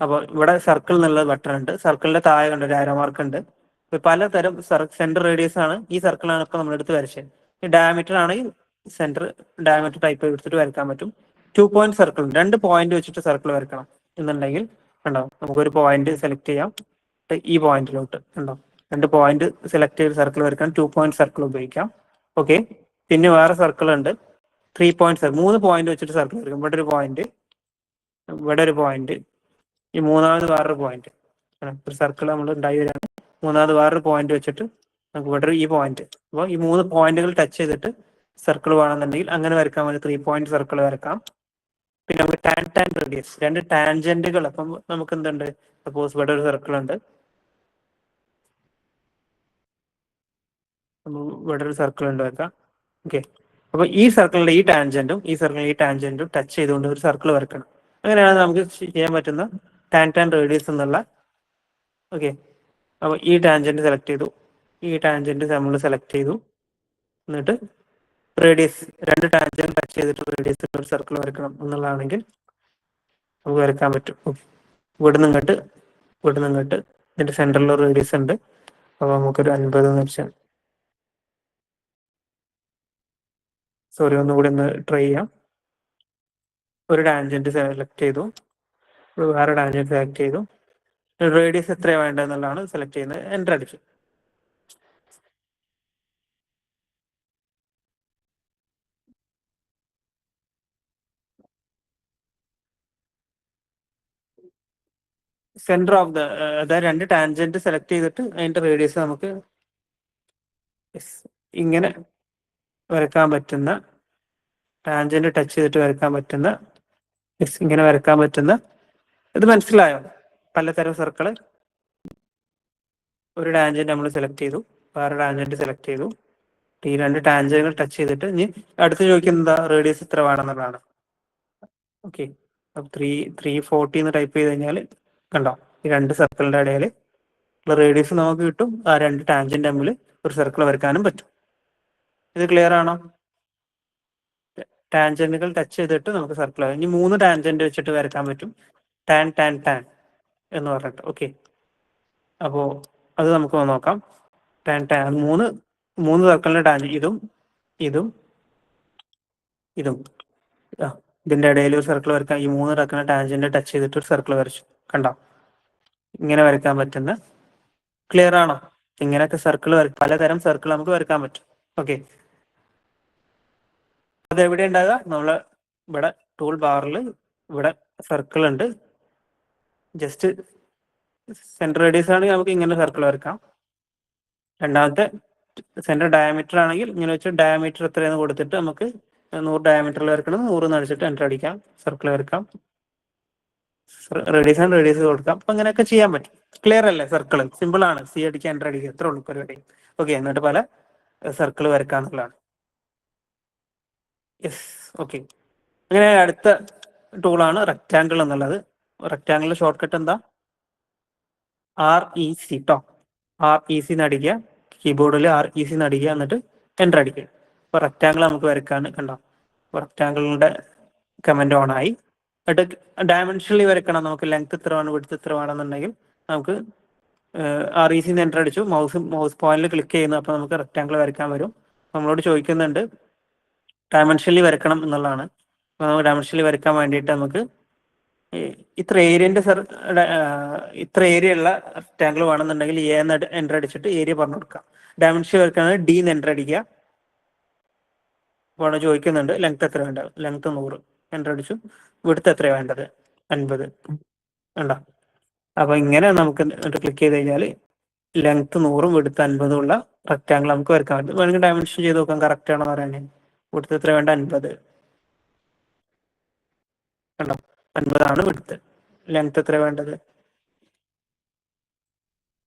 അപ്പോൾ ഇവിടെ സർക്കിൾ എന്നുള്ള ബട്ടൺ ഉണ്ട്. സർക്കിളിന്റെ താഴെ കണ്ട ഒരു ആരോ മാർക്ക് ഉണ്ട്. പലതരം സെന്റർ റേഡിയസ് ആണ്. ഈ സർക്കിളാണ് ഇപ്പൊ നമ്മളെടുത്ത് വരച്ചത്. ഈ ഡയമീറ്റർ ആണെങ്കിൽ സെന്റർ ഡയമീറ്റർ ടൈപ്പ് എടുത്തിട്ട് വരക്കാൻ പറ്റും. 2 പോയിന്റ് സർക്കിൾ, 2 പോയിന്റ് വെച്ചിട്ട് സർക്കിൾ വരക്കണം എന്നുണ്ടെങ്കിൽ ഉണ്ടാവും. നമുക്കൊരു പോയിന്റ് സെലക്ട് ചെയ്യാം. ഈ പോയിന്റിലോട്ട് ഉണ്ടാവും 2 പോയിന്റ് സെലക്ട് ചെയ്ത് സർക്കിൾ വരക്കാൻ 2 പോയിന്റ് സർക്കിൾ ഉപയോഗിക്കാം. ഓക്കെ, പിന്നെ വേറെ സർക്കിൾ ഉണ്ട് 3 പോയിന്റ് സർക്കിൾ. 3 പോയിന്റ് വെച്ചിട്ട് സർക്കിൾ വരക്കും. ഇവിടെ ഒരു പോയിന്റ്, ഇവിടെ ഒരു പോയിന്റ്, ഈ മൂന്നാമത് വേറൊരു പോയിന്റ്. ഒരു സർക്കിൾ നമ്മൾ ഉണ്ടായി വരാണ്. മൂന്നാമത് വേറൊരു പോയിന്റ് വെച്ചിട്ട് നമുക്ക് ഇവിടെ ഈ പോയിന്റ്. അപ്പോൾ ഈ 3 പോയിന്റുകൾ ടച്ച് ചെയ്തിട്ട് സർക്കിൾ വേണമെന്നുണ്ടെങ്കിൽ അങ്ങനെ വരക്കാൻ വേണ്ടി 3 പോയിന്റ് സർക്കിൾ വരക്കാം. പിന്നെ നമുക്ക് ടാൻ റേഡിയസ്, 2 ടാൻജന്റുകൾ. അപ്പം നമുക്ക് എന്തുണ്ട്, സപ്പോസ് ഇവിടെ ഒരു സർക്കിൾ ഉണ്ട്, ഇവിടെ ഒരു സർക്കിൾ ഉണ്ട് വെക്കാം. ഓക്കെ, അപ്പൊ ഈ സർക്കിളിന്റെ ഈ ടാൻജന്റും ഈ സർക്കിളിന്റെ ഈ ടാൻജന്റും ടച്ച് ചെയ്തുകൊണ്ട് ഒരു സർക്കിൾ വരക്കണം. അങ്ങനെയാണ് നമുക്ക് ചെയ്യാൻ പറ്റുന്ന ടാൻ റേഡിയസ് എന്നുള്ള. ഓക്കെ, അപ്പൊ ഈ ടാൻജന്റ് സെലക്ട് ചെയ്തു, ഈ ടാൻജന്റ് നമ്മൾ സെലക്ട് ചെയ്തു, എന്നിട്ട് റേഡിയസ് 2 ടാൻജന്റ് ടച്ച് ചെയ്തിട്ട് റേഡിയസ് ഒരു സർക്കിൾ വരക്കണം എന്നുള്ളതാണെങ്കിൽ നമുക്ക് വരക്കാൻ പറ്റും. ഇവിടെ നിന്നിട്ട് ഇതിന്റെ സെന്ററിൽ ഒരു റേഡിയസ് ഉണ്ട്. അപ്പൊ നമുക്കൊരു 50 എന്ന് വെച്ചാൽ, സോറി ഒന്നുകൂടി ഒന്ന് ട്രൈ ചെയ്യാം. ഒരു ടാൻജന്റ് സെലക്ട് ചെയ്തു, വേറെ ടാൻജന്റ് സെലക്ട് ചെയ്തു, റേഡിയസ് എത്രയാണ് വേണ്ടതെന്നുള്ളതാണ് സെലക്ട് ചെയ്യുന്നത്. എൻ്റർ അടിച്ചു. സെന്റർ ഓഫ് ദ അതായത് 2 ടാൻജന്റ് സെലക്ട് ചെയ്തിട്ട് അതിന്റെ റേഡിയസ് നമുക്ക് ഇങ്ങനെ വരക്കാൻ പറ്റുന്ന, ടാൻജന്റ് ടച്ച് ചെയ്തിട്ട് വരക്കാൻ പറ്റുന്ന, ഇങ്ങനെ വരക്കാൻ പറ്റുന്ന, ഇത് മനസ്സിലായോ? പലതരം സർക്കിള്. ഒരു ടാൻജന്റ് നമ്മൾ സെലക്ട് ചെയ്തു, വേറെ ടാൻജന്റ് സെലക്ട് ചെയ്തു, ഈ 2 ടാൻജന്റുകൾ ടച്ച് ചെയ്തിട്ട് ഇനി അടുത്ത് ചോദിക്കുന്നത് റേഡിയസ് എത്ര വേണമെന്നുള്ളതാണ്. ഓക്കെ, 340 എന്ന് ടൈപ്പ് ചെയ്ത് കഴിഞ്ഞാൽ കണ്ടോ, ഈ 2 സർക്കിളിന്റെ ഇടയിൽ റേഡിയസ് നമുക്ക് കിട്ടും. ആ 2 ടാൻജന്റ് തമ്മിൽ ഒരു സർക്കിൾ വരക്കാനും പറ്റും. ഇത് ക്ലിയർ ആണോ? ടാൻജന്റുകൾ ടച്ച് ചെയ്തിട്ട് നമുക്ക് സർക്കിൾ, ഇനി 3 ടാൻജന്റ് വെച്ചിട്ട് വരക്കാൻ പറ്റും, ടാൻ ടാൻ ടാൻ എന്ന് പറഞ്ഞിട്ട്. ഓക്കെ, അപ്പോ അത് നമുക്ക് നോക്കാം. ടാൻ ടാൻ, മൂന്ന് സർക്കിളിന്റെ ടാൻജന്റ്, ഇതും ഇതിന്റെ ഇടയിൽ ഒരു സർക്കിൾ വരക്കാം. ഈ 3 സർക്കിളിന്റെ ടാൻജന്റ് ടച്ച് ചെയ്തിട്ട് ഒരു സർക്കിൾ വരച്ചു, കണ്ടോ? ഇങ്ങനെ വരക്കാൻ പറ്റുന്ന, ക്ലിയർ ആണോ? ഇങ്ങനെയൊക്കെ സർക്കിൾ, പലതരം സർക്കിൾ നമുക്ക് വരക്കാൻ പറ്റും. ഓക്കെ, അത് എവിടെ ഉണ്ടാകുക? നമ്മള് ഇവിടെ ടൂൾ ബാറിൽ ഇവിടെ സർക്കിൾ ഉണ്ട്. ജസ്റ്റ് സെന്റർ റേഡിയസ് ആണെങ്കിൽ നമുക്ക് ഇങ്ങനെ സർക്കിൾ വരക്കാം. രണ്ടാമത്തെ സെന്റർ ഡയമീറ്റർ ആണെങ്കിൽ ഇങ്ങനെ വെച്ച് ഡയമീറ്റർ എത്രയെന്ന് കൊടുത്തിട്ട് നമുക്ക് 100 ഡയമീറ്ററിൽ വരക്കണം, 100 അടിച്ചിട്ട് എൻ്റർ അടിക്കാം, സർക്കിൾ വരക്കാം, റേഡിയസ് ആണ് റേഡിയസ് കൊടുക്കാം. അപ്പൊ അങ്ങനെയൊക്കെ ചെയ്യാൻ പറ്റും. ക്ലിയർ അല്ലേ? സർക്കിൾ സിമ്പിൾ ആണ്, സി അടിക്കുക, എൻ്റർ അടിക്കുക, എത്ര ഉള്ളൂ പരിപാടി. ഓക്കെ, എന്നിട്ട് പല സർക്കിൾ വരക്കാന്നുള്ളതാണ്. Yes, okay. അങ്ങനെ അടുത്ത ടൂളാണ് റെക്റ്റാങ്കിൾ എന്നുള്ളത്. റെക്റ്റാങ്കിളിന്റെ ഷോർട്ട് കട്ട് എന്താ? REC ട്ടോ. REC അടിക്കുക, കീബോർഡിൽ REC അടിക്കുക, എന്നിട്ട് എൻ്റർ അടിക്കുക. അപ്പൊ റെക്റ്റാങ്കിൾ നമുക്ക് വരക്കാണ്, കണ്ടോ? റെക്റ്റാങ്കിളിന്റെ കമന്റ് ഓൺ ആയി. എന്നിട്ട് ഡയമെൻഷനലി വരക്കണം. നമുക്ക് ലെങ്ത് ഇത്ര വേണം, വിഡ്ത്ത് ഇത്ര വേണമെന്നുണ്ടെങ്കിൽ നമുക്ക് REC എൻ്റർ അടിച്ചു, മൗസ് പോയിന്റിൽ ക്ലിക്ക് ചെയ്യുന്നു. അപ്പൊ നമുക്ക് റെക്റ്റാങ്കിൾ വരക്കാൻ വരും. നമ്മളോട് ചോദിക്കുന്നുണ്ട് ഡയമെൻഷനലി വരക്കണം എന്നുള്ളതാണ്. അപ്പൊ നമുക്ക് ഡയമെൻഷനലി വരക്കാൻ വേണ്ടിയിട്ട് നമുക്ക് ഇത്ര ഏരിയ ഉള്ള റെക്റ്റാങ്കിൾ വേണമെന്നുണ്ടെങ്കിൽ എ എന്ന് എൻ്റർ അടിച്ചിട്ട് ഏരിയ പറഞ്ഞു കൊടുക്കാം. ഡയമെൻഷൻ വരക്കാണെങ്കിൽ D എന്ന് എൻ്റർ അടിക്കുക. അപ്പോൾ ചോദിക്കുന്നുണ്ട് ലെങ്ത് എത്ര വേണ്ടത്, ലെങ്ത് 100 എൻ്റർ അടിച്ചു. വിഡ്ത്ത് എത്ര വേണ്ടത്, 50 ഉണ്ടോ? അപ്പൊ ഇങ്ങനെ നമുക്ക് ക്ലിക്ക് ചെയ്ത് കഴിഞ്ഞാൽ ലെങ്ത് 100 വിഡ്ത്ത് 50 ഉള്ള റെക്റ്റാങ്കിൾ നമുക്ക് വരക്കാൻ പറ്റും. വേണമെങ്കിൽ ഡയമെൻഷൻ ചെയ്ത് നോക്കാം കറക്റ്റ് ആണോ പറയാൻ. വിഡ്ത്ത് എത്ര വേണ്ട, 50 കണ്ടോ, 50 ആണ് വിഡ്ത്ത്. ലെങ്ത് എത്ര വേണ്ടത്,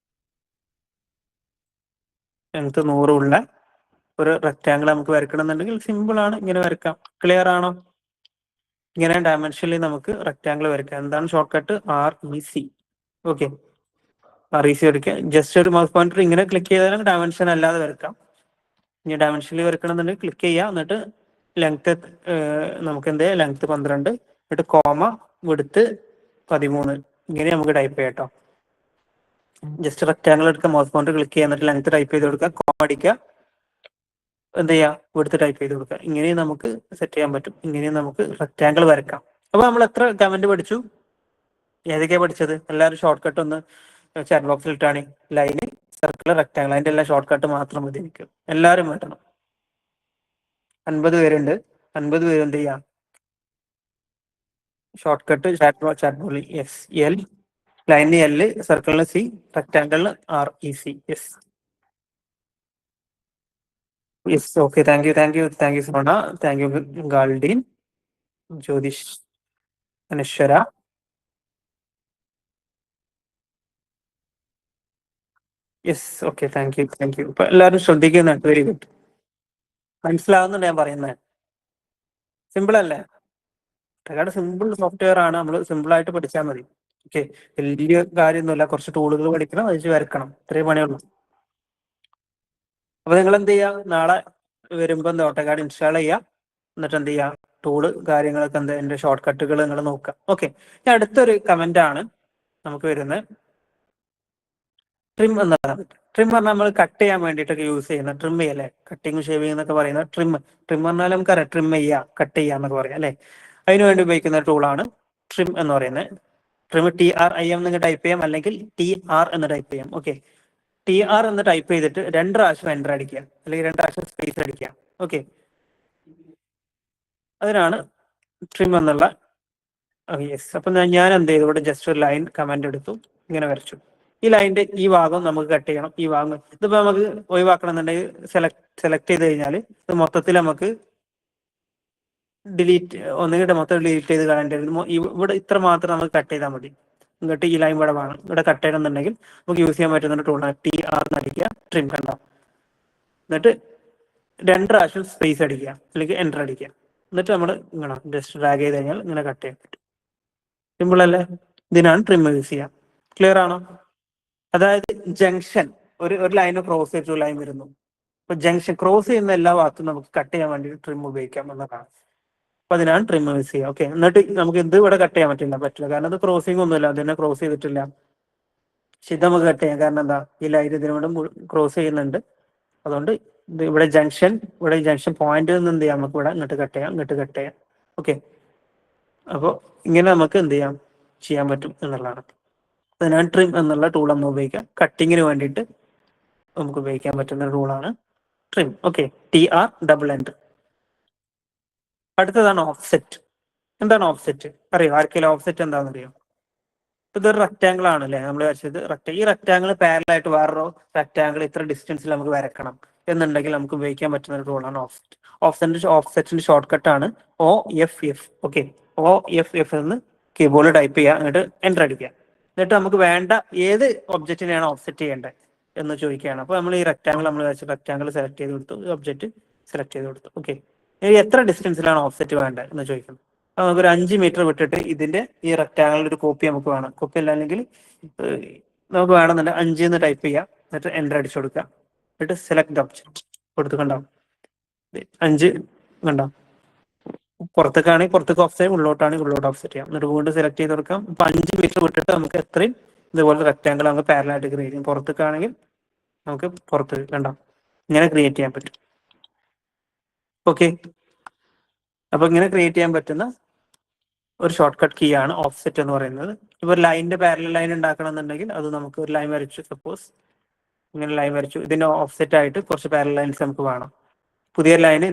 ലെങ്ത് 100 ഉള്ള ഒരു റെക്റ്റാങ്കിൾ നമുക്ക് വരക്കണമെന്നുണ്ടെങ്കിൽ സിമ്പിൾ ആണ്, ഇങ്ങനെ വരക്കാം. ക്ലിയർ ആണോ? ഇങ്ങനെ ഡയമെൻഷനിൽ നമുക്ക് റെക്റ്റാങ്കിൾ വരക്കാം. എന്താണ് short cut? REC. Okay, REC എടുക്കുക. ജസ്റ്റ് ഒരു മൗസ് പോയിന്റർ ഇങ്ങനെ ക്ലിക്ക് ചെയ്താലും ഡയമെൻഷൻ അല്ലാതെ വരക്കാം. ഇനി ഡയമെൻഷനിൽ വരക്കണമെന്നുണ്ടെങ്കിൽ ക്ലിക്ക് ചെയ്യുക, എന്നിട്ട് ലെങ്ത് നമുക്ക് എന്ത് ചെയ്യാം, ലെങ്ത് 12, എന്നിട്ട് കോമ, വിഡ്ത്ത് 13, ഇങ്ങനെ നമുക്ക് ടൈപ്പ് ചെയ്യാം കേട്ടോ. ജസ്റ്റ് റെക്റ്റാങ്കിൾ എടുക്കുക, മൗസ് പോയിന്റർ ക്ലിക്ക് ചെയ്യുക, എന്നിട്ട് ലെങ്ത് ടൈപ്പ് ചെയ്ത് കൊടുക്കുക, കോമ അടിക്കുക, എന്ത് ചെയ്യുക, വിഡ്ത്ത് ടൈപ്പ് ചെയ്ത് കൊടുക്കുക. ഇങ്ങനെയും നമുക്ക് സെറ്റ് ചെയ്യാൻ പറ്റും. ഇങ്ങനെയും നമുക്ക് റെക്റ്റാങ്കിൾ വരക്കാം. അപ്പൊ നമ്മൾ എത്ര കമന്റ് പഠിച്ചു? ഏതൊക്കെയാണ് പഠിച്ചത്? എല്ലാവരും ഷോർട്ട് കട്ട് ഒന്ന് ചാറ്റ് ബോക്സിൽ ഇട്ടാണ്. ലൈന്, സർക്കിൾ, റെക്റ്റാങ്കിൾ, അതിന്റെ എല്ലാ ഷോർട്ട് കട്ട് മാത്രം മതി എനിക്ക്. എല്ലാവരും വേട്ടണം. 50 പേരുണ്ട്. 50 പേര് എന്ത് ചെയ്യാം? ഷോർട്ട് കട്ട് ചാറ്റ് ബോക്സിൽ യെസ്, L, ലൈനിന് L, സർക്കിളിന് C, റെക്റ്റാങ്കിളിന് REC. Yes yes, okay, thank you Sona, thank you ഗാൾഡീൻ, Jyothish, Anaswara. Yes, okay, thank you. ഇപ്പൊ എല്ലാവരും ശ്രദ്ധിക്കുന്നുണ്ട്. Very good. മനസ്സിലാവുന്നുണ്ട് ഞാൻ പറയുന്നത്? സിമ്പിൾ അല്ലേ? സിമ്പിൾ സോഫ്റ്റ്വെയർ ആണ്, നമ്മൾ സിമ്പിൾ ആയിട്ട് പഠിച്ചാൽ മതി. ഓക്കെ, വലിയ കാര്യമൊന്നുമില്ല. കുറച്ച് ടൂളുകൾ പഠിക്കണം, അതിച്ച് വരക്കണം, ഇത്രയും പണിയുള്ളൂ. അപ്പൊ നിങ്ങൾ എന്ത് ചെയ്യാം, നാളെ വരുമ്പോ ഓട്ടോകാഡ് ഇൻസ്റ്റാൾ ചെയ്യാം, എന്നിട്ട് എന്ത് ചെയ്യാം, ടൂള് കാര്യങ്ങളൊക്കെ എന്റെ ഷോർട്ട് കട്ടുകൾ നിങ്ങൾ നോക്കാം. ഓക്കെ, അടുത്തൊരു കമന്റ് ആണ് നമുക്ക് വരുന്നത്. ട്രിം എന്നതാണ്. ട്രിം പറഞ്ഞാൽ നമ്മൾ കട്ട് ചെയ്യാൻ വേണ്ടിയിട്ടൊക്കെ യൂസ് ചെയ്യുന്ന, ട്രിം ചെയ്യല്ലേ, കട്ടിങ് ഷേവിങ് എന്നൊക്കെ പറയുന്ന ട്രിം പറഞ്ഞാൽ നമുക്കറിയാം, ട്രിം ചെയ്യുക, കട്ട് ചെയ്യുക എന്നൊക്കെ പറയാം അല്ലെ. അതിനു വേണ്ടി ഉപയോഗിക്കുന്ന ടൂളാണ് ട്രിം എന്ന് പറയുന്നത്. ട്രിം TRIM എന്ന് ടൈപ്പ് ചെയ്യാം, അല്ലെങ്കിൽ TR എന്ന് ടൈപ്പ് ചെയ്യാം. ഓക്കെ, TR എന്ന് ടൈപ്പ് ചെയ്തിട്ട് 2 പ്രാവശ്യം എൻ്റർ അടിക്കുക, അല്ലെങ്കിൽ 2 പ്രാവശ്യം സ്പേസ് അടിക്കുക. ഓക്കെ, അതിനാണ് ട്രിം എന്നുള്ള യെസ്. അപ്പൊ ഞാൻ എന്ത് ചെയ്തു, ഇവിടെ ജസ്റ്റ് ഒരു ലൈൻ കമാൻഡ് എടുത്തു, ഇങ്ങനെ വരച്ചു. ഈ ലൈനിന്റെ ഈ ഭാഗം നമുക്ക് കട്ട് ചെയ്യണം. ഈ ഭാഗം ഇതിപ്പോ നമുക്ക് ഒഴിവാക്കണം എന്നുണ്ടെങ്കിൽ സെലക്ട് ചെയ്ത് കഴിഞ്ഞാൽ ഇത് മൊത്തത്തിൽ നമുക്ക് ഡിലീറ്റ് ഒന്നുകിട്ട് മൊത്തം ഡിലീറ്റ് ചെയ്ത് കളയേണ്ടി. ഇവിടെ ഇത്ര മാത്രം നമുക്ക് കട്ട് ചെയ്താൽ മതി. എന്നിട്ട് ഈ ലൈൻ ഇവിടെ വേണം, ഇവിടെ കട്ട് ചെയ്യണമെന്നുണ്ടെങ്കിൽ നമുക്ക് യൂസ് ചെയ്യാൻ പറ്റുന്ന ടൂളാണ് TR അടിക്കുക, ട്രിം കണ്ടോ. എന്നിട്ട് 2 പ്രാവശ്യം സ്പേസ് അടിക്കുക, അല്ലെങ്കിൽ എൻ്റർ അടിക്കുക. എന്നിട്ട് നമ്മൾ ഇങ്ങനെ ജസ്റ്റ് ഡ്രാഗ് ചെയ്ത് കഴിഞ്ഞാൽ ഇങ്ങനെ കട്ട് ചെയ്യാൻ പറ്റും. സിമ്പിൾ അല്ലേ? ഇതിനാണ് ട്രിം യൂസ് ചെയ്യാം. ക്ലിയർ ആണോ? അതായത് ജംഗ്ഷൻ ഒരു ലൈന് ക്രോസ് ചെയ്തിട്ട് ലൈൻ വരുന്നു. അപ്പൊ ജംഗ്ഷൻ ക്രോസ് ചെയ്യുന്ന എല്ലാ ഭാഗത്തും നമുക്ക് കട്ട് ചെയ്യാൻ വേണ്ടി ട്രിം ഉപയോഗിക്കാം എന്നതാണ്. അപ്പൊ അതിനാണ് ട്രിം യൂസ് ചെയ്യുക. ഓക്കെ. എന്നിട്ട് നമുക്ക് ഇത് ഇവിടെ കട്ട് ചെയ്യാൻ പറ്റില്ല, കാരണം അത് ക്രോസിംഗ് ഒന്നുമില്ല, അതിനെ ക്രോസ് ചെയ്തിട്ടില്ല. പക്ഷെ ഇത് നമുക്ക് കട്ട് ചെയ്യാം, കാരണം എന്താ, ഈ ലൈൻ ഇതിനോട് ക്രോസ് ചെയ്യുന്നുണ്ട്. അതുകൊണ്ട് ഇവിടെ ജംഗ്ഷൻ പോയിന്റ് എന്ത് ചെയ്യാം, നമുക്ക് ഇവിടെ ഇങ്ങോട്ട് കട്ട് ചെയ്യാം. ഓക്കെ. അപ്പോൾ ഇങ്ങനെ നമുക്ക് എന്ത് ചെയ്യാൻ പറ്റും എന്നുള്ളതാണ്. അതിനാണ് ട്രിം എന്നുള്ള ടൂൾ നമ്മൾ ഉപയോഗിക്കാം. കട്ടിങ്ങിന് വേണ്ടിയിട്ട് നമുക്ക് ഉപയോഗിക്കാൻ പറ്റുന്ന ടൂളാണ് ട്രിം. ഓക്കെ. TR. അടുത്തതാണ് ഓഫ്സെറ്റ്. എന്താണ് ഓഫ്സെറ്റ്? അറിയോ ആർക്കെങ്കിലും ഓഫ്സെറ്റ് എന്താണെന്ന് അറിയോ? ഇതൊരു റെക്ടാങ്കിൾ ആണല്ലേ നമ്മൾ വരച്ചത്. ഈ റെക്ടാങ്കിൾ പാരലായിട്ട് വേറൊരു റെക്ടാങ്കിൾ ഇത്ര ഡിസ്റ്റൻസിൽ നമുക്ക് വരക്കണം എന്നുണ്ടെങ്കിൽ നമുക്ക് ഉപയോഗിക്കാൻ പറ്റുന്ന ഒരു ടൂളാണ് ഓഫ്സെറ്റ്. ഓഫ്സെറ്റിന്റെ ഷോർട്ട് കട്ടാണ് OFF. ഓക്കെ. OFF എന്ന് കീബോർഡിൽ ടൈപ്പ് ചെയ്യുക, എന്നിട്ട് എൻ്റർ അടിക്കുക. എന്നിട്ട് നമുക്ക് വേണ്ട ഏത് ഒബ്ജക്റ്റിനെയാണ് ഓഫ്സെറ്റ് ചെയ്യേണ്ടത് എന്ന് ചോദിക്കുകയാണ്. അപ്പോൾ നമ്മൾ ഈ നമ്മൾ വരച്ച റെക്ടാങ്കിൾ സെലക്ട് ചെയ്ത് കൊടുത്തു, ഒബ്ജക്റ്റ് സെലക്ട് ചെയ്ത് കൊടുത്തു. ഓക്കെ. എത്ര ഡിസ്റ്റൻസിലാണ് ഓഫ്സെറ്റ് വേണ്ടത് എന്ന് ചോദിക്കുന്നത്. അപ്പൊ നമുക്കൊരു 5 മീറ്റർ വിട്ടിട്ട് ഇതിന്റെ ഈ റെക്ടാങ്കിളിന്റെ ഒരു കോപ്പി നമുക്ക് വേണം. കോപ്പി അല്ലെങ്കിൽ നമുക്ക് വേണമെന്നുണ്ട് 5 എന്ന് ടൈപ്പ് ചെയ്യാം, എന്നിട്ട് എൻ്റർ അടിച്ചു കൊടുക്കുക. എന്നിട്ട് സെലക്ട് ഒബ്ജക്റ്റ് കൊടുത്ത് കണ്ടോ 5 കണ്ടോ. പുറത്തേക്കാണെങ്കിൽ പുറത്തേക്ക് ഓഫ്സെറ്റ്, ഉള്ളോട്ടാണെങ്കിൽ ഉള്ളോട്ട് ഓഫ്സെറ്റ് ചെയ്യാം. എന്നിട്ട് വീണ്ടും സെലക്ട് ചെയ്ത് കൊടുക്കാം. അപ്പൊ 5 മീറ്റർ വിട്ടിട്ട് നമുക്ക് എത്രയും ഇതുപോലെ റെക്ടാങ്കിൾ നമുക്ക് പാരലായിട്ട് ക്രിയേറ്റ് ചെയ്യും. പുറത്തേക്കാണെങ്കിൽ നമുക്ക് പുറത്ത് കണ്ടോ ഇങ്ങനെ ക്രിയേറ്റ് ചെയ്യാൻ പറ്റും. ഓക്കെ. അപ്പൊ ഇങ്ങനെ ക്രിയേറ്റ് ചെയ്യാൻ പറ്റുന്ന ഒരു ഷോർട്ട് കട്ട് കീ ആണ് ഓഫ്സെറ്റ് എന്ന് പറയുന്നത്. ഇപ്പൊ ലൈനിന്റെ പാരലൽ ലൈൻ ഉണ്ടാക്കണം എന്നുണ്ടെങ്കിൽ അത് നമുക്ക് ഒരു ലൈൻ വരച്ചു, സപ്പോസ് ഇങ്ങനെ ലൈൻ വരച്ചു, ഇതിന്റെ ഓഫ്സെറ്റ് ആയിട്ട് കുറച്ച് പാരലൽ ലൈൻസ് നമുക്ക് വേണം. പുതിയ ലൈൻ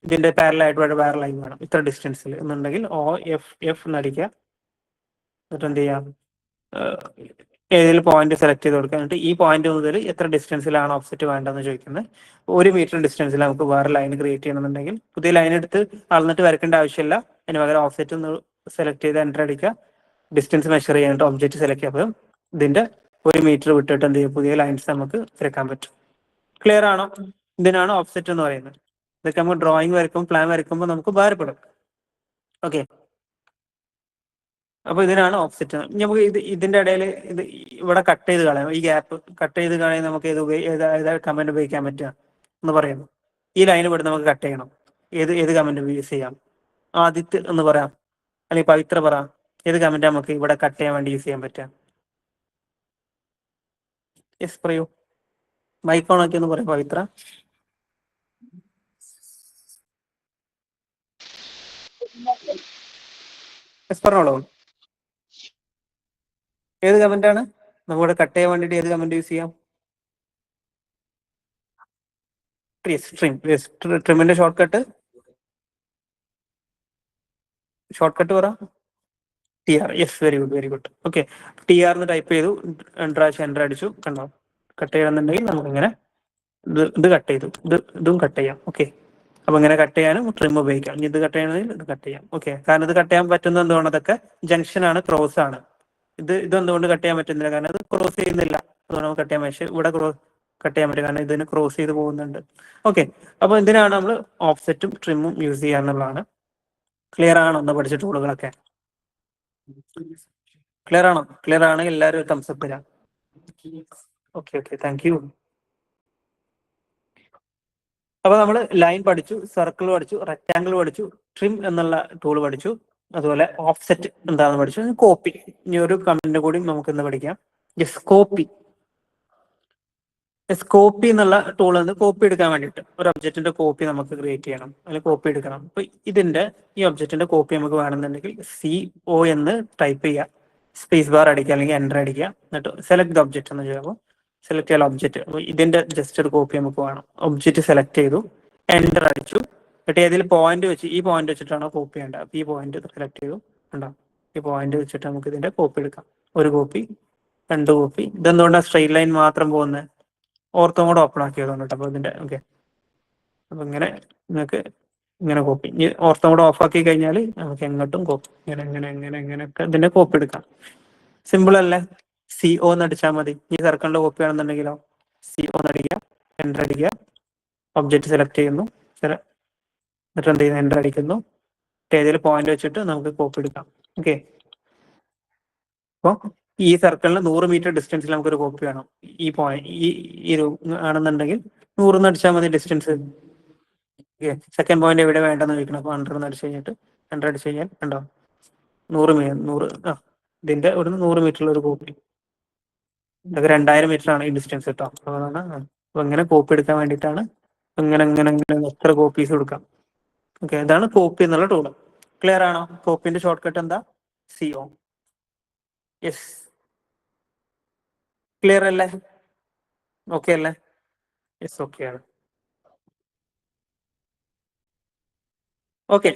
ഇതിന്റെ പാരലായിട്ട് വേറെ ലൈൻ വേണം ഇത്ര ഡിസ്റ്റൻസിൽ എന്നുണ്ടെങ്കിൽ OFF എന്നടിക്കുക. എന്നിട്ട് എന്ത് ചെയ്യാം, ഏതെങ്കിലും പോയിന്റ് സെലക്ട് ചെയ്ത് കൊടുക്കുക. എന്നിട്ട് ഈ പോയിന്റ് മുതൽ എത്ര ഡിസ്റ്റൻസിലാണ് ഓഫ്സെറ്റ് വേണ്ടതെന്ന് ചോദിക്കുന്നത്. 1 മീറ്റർ ഡിസ്റ്റൻസിൽ നമുക്ക് വേറെ ലൈൻ ക്രിയേറ്റ് ചെയ്യണമെന്നുണ്ടെങ്കിൽ പുതിയ ലൈൻ എടുത്ത് അളന്നിട്ട് വരക്കേണ്ട ആവശ്യമില്ല. അതിന് പകരം ഓഫ്സെറ്റ് ഒന്ന് സെലക്ട് ചെയ്ത് എൻ്റർ അടിക്കുക, ഡിസ്റ്റൻസ് മെഷർ ചെയ്യാനായിട്ട് ഒബ്ജക്റ്റ് സെലക്ട് ചെയ്യുമ്പോൾ ഇതിന്റെ 1 മീറ്റർ വിട്ടിട്ട് എന്ത് ചെയ്യും, പുതിയ ലൈൻസ് നമുക്ക് വരക്കാൻ പറ്റും. ക്ലിയർ ആണോ? ഇതിനാണ് ഓഫ്സെറ്റ് എന്ന് പറയുന്നത്. ഇതൊക്കെ നമുക്ക് ഡ്രോയിങ് വരയ്ക്കുമ്പോൾ പ്ലാൻ വരയ്ക്കുമ്പോൾ നമുക്ക് ഉപകാരപ്പെടും. ഓക്കെ. അപ്പൊ ഇതിനാണ് ഓഫ്സെറ്റ്. നമുക്ക് ഇതിന്റെ ഇടയിൽ ഇത് ഇവിടെ കട്ട് ചെയ്ത് കളയാം. ഈ ഗ്യാപ്പ് കട്ട് ചെയ്ത് കളയാൻ നമുക്ക് ഏത് കമന്റ് ഉപയോഗിക്കാൻ പറ്റുക എന്ന് പറയുന്നു. ഈ ലൈൻ ഇവിടെ നമുക്ക് കട്ട് ചെയ്യണം. ഏത് കമന്റ് യൂസ് ചെയ്യാം? ആദിത്യ എന്ന് പറയാം, അല്ലെങ്കിൽ പവിത്ര പറയാം. ഏത് കമന്റ് നമുക്ക് ഇവിടെ കട്ട് ചെയ്യാൻ വേണ്ടി യൂസ് ചെയ്യാൻ പറ്റുക? യെസ് പറയൂ. മൈക്ക് ഓൺ ആക്കി എന്ന് പറയാം പവിത്ര. യെസ് പറഞ്ഞോളൂ. ഏത് കമന്റ് ആണ് നമ്മുടെ കട്ട് ചെയ്യാൻ വേണ്ടിട്ട്? ഏത് കമന്റ് യൂസ് ചെയ്യാം? ട്രിമിന്റെ ഷോർട്ട് കട്ട് പറ. TR. Yes, very good. Okay. TR എന്ന് ടൈപ്പ് ചെയ്തു, എൻ്റർ അടിച്ചു, കണ്ടോ. കട്ട് ചെയ്യണമെന്നുണ്ടെങ്കിൽ നമുക്ക് ഇങ്ങനെ ഇത് കട്ട് ചെയ്തു, ഇതും കട്ട് ചെയ്യാം. ഓക്കെ. അപ്പൊ ഇങ്ങനെ കട്ട് ചെയ്യാനും ട്രിം ഉപയോഗിക്കാം. ഇത് കട്ട് ചെയ്യണമെങ്കിൽ ഇത് കട്ട് ചെയ്യാം. ഓക്കെ. കാരണം ഇത് കട്ട് ചെയ്യാൻ പറ്റുന്ന എന്തുകൊണ്ട്, അതൊക്കെ ജംഗ്ഷൻ ആണ്, ക്രോസ് ആണ്. ഇതെന്തുകൊണ്ട് കട്ട് ചെയ്യാൻ പറ്റുന്നില്ല? കാരണം ഇത് ക്രോസ് ചെയ്യുന്നില്ല, അതുകൊണ്ട് നമുക്ക് കട്ട് ചെയ്യാൻ. പക്ഷേ ഇവിടെ കട്ട് ചെയ്യാൻ പറ്റും, കാരണം ഇതിന് ക്രോസ് ചെയ്ത് പോകുന്നുണ്ട്. ഓക്കെ. അപ്പൊ ഇതിനാണ് നമ്മൾ ഓഫ്സെറ്റും ട്രിമ്മും യൂസ് ചെയ്യുക എന്നുള്ളതാണ്. ക്ലിയർ ആണോ? ഒന്ന് പഠിച്ച ടൂളുകളൊക്കെ ക്ലിയർ ആണോ? ക്ലിയർ ആണെങ്കിൽ എല്ലാവരും തംസ് അപ്പ് തരാം. Okay, thank U. അപ്പൊ നമ്മൾ ലൈൻ പഠിച്ചു, സർക്കിൾ പഠിച്ചു, റെക്ടാങ്കിൾ പഠിച്ചു, ട്രിം എന്നുള്ള ടൂൾ പഠിച്ചു, അതുപോലെ ഓഫ്സെറ്റ് എന്താണെന്ന് പഠിച്ചു. കോപ്പി, ഇനി ഒരു കമന്റ് കൂടി നമുക്ക് ഇന്ന് പഠിക്കാം. കോപ്പി എന്നുള്ള ടൂൾ കോപ്പി എടുക്കാൻ വേണ്ടിയിട്ട് ഒരു ഒബ്ജക്റ്റിന്റെ കോപ്പി നമുക്ക് ക്രിയേറ്റ് ചെയ്യണം, അല്ലെങ്കിൽ കോപ്പി എടുക്കണം. അപ്പൊ ഈ ഒബ്ജക്റ്റിന്റെ കോപ്പി നമുക്ക് വേണമെന്നുണ്ടെങ്കിൽ CO എന്ന് ടൈപ്പ് ചെയ്യുക, സ്പേസ് ബാർ അടിക്കുക, അല്ലെങ്കിൽ എൻ്റർ അടിക്കുക, എന്നിട്ട് സെലക്ട് ഒബ്ജക്റ്റ് എന്ന് ചെയ്യുമ്പോൾ സെലക്ട് ചെയ്യാൻ ഒബ്ജക്റ്റ്. അപ്പൊ ഇതിന്റെ ജസ്റ്റ് ഒരു കോപ്പി നമുക്ക് വേണം. ഒബ്ജക്റ്റ് സെലക്ട് ചെയ്തു, എൻ്റർ അടിച്ചു, എന്നിട്ട് ഏതെങ്കിലും പോയിന്റ് വെച്ച് ഈ പോയിന്റ് വെച്ചിട്ടാണോ കോപ്പി ചെയ്യേണ്ടത്. അപ്പൊ ഈ പോയിന്റ് സെലക്ട് ചെയ്തു, കണ്ടോ? ഈ പോയിന്റ് വെച്ചിട്ട് നമുക്ക് ഇതിന്റെ കോപ്പി എടുക്കാം. ഒരു കോപ്പി, 2 കോപ്പി. ഇതെന്തുകൊണ്ടാണ് സ്ട്രെയിറ്റ് ലൈൻ മാത്രം പോകുന്നത്? ഓർത്തും കൂടെ ഓപ്പൺ ആക്കിയതുകൊണ്ട് കേട്ടോ. അപ്പോൾ ഇതിന്റെ ഓക്കെ. അപ്പൊ ഇങ്ങനെ നിങ്ങൾക്ക് ഇങ്ങനെ കോപ്പി, ഇനി ഓർത്തും കൂടെ ഓഫ് ആക്കി കഴിഞ്ഞാൽ നമുക്ക് എങ്ങോട്ടും കോപ്പി, ഇങ്ങനെയൊക്കെ ഇതിന്റെ കോപ്പി എടുക്കാം. സിമ്പിൾ അല്ലേ? CO എന്ന് അടിച്ചാൽ മതി. ഈ സർക്കിളിന്റെ കോപ്പി ആണെന്നുണ്ടെങ്കിലോ CO എന്ന് അടിക്കുക, എൻ്റർ അടിക്കുക, ഒബ്ജക്റ്റ് സെലക്ട് ചെയ്യുന്നു, എന്നിട്ട് എന്ത് ചെയ്യുന്നു, എൻ്റർ അടിക്കുന്നു. ഏതെങ്കിലും പോയിന്റ് വെച്ചിട്ട് നമുക്ക് കോപ്പി എടുക്കാം. ഓക്കെ. അപ്പോൾ ഈ സർക്കിളിന് 100 മീറ്റർ ഡിസ്റ്റൻസിൽ നമുക്കൊരു കോപ്പി വേണം. ഈ പോയിന്റ് ഈ ആണെന്നുണ്ടെങ്കിൽ 100 എന്ന് അടിച്ചാൽ മതി ഡിസ്റ്റൻസ്. ഓക്കെ. സെക്കൻഡ് പോയിന്റ് എവിടെ വേണ്ടെന്ന് ചോദിക്കണം. അപ്പോൾ 100 എന്ന് അടിച്ചു കഴിഞ്ഞിട്ട് എൻ്റർ അടിച്ചു കഴിഞ്ഞാൽ കണ്ടോ 100 ഇതിന്റെ ഒരു 100 മീറ്ററിൽ ഒരു കോപ്പി. ഇതൊക്കെ 2000 മീറ്റർ ആണ് ഈ ഡിസ്റ്റൻസ് കേട്ടോ. അതാണ്. അപ്പൊ ഇങ്ങനെ കോപ്പി എടുക്കാൻ വേണ്ടിയിട്ടാണ് ഇങ്ങനെ എത്ര കോപ്പീസ് കൊടുക്കാം. ഓക്കെ. ഇതാണ് കോപ്പി എന്നുള്ള ടൂൾ. ക്ലിയർ ആണോ? കോപ്പിന്റെ ഷോർട്ട് കട്ട് എന്താ? CO. യെസ്, ക്ലിയർ അല്ലേ? ഓക്കെ അല്ലേ? യെസ്, ഓക്കെ ആണ്. ഓക്കെ.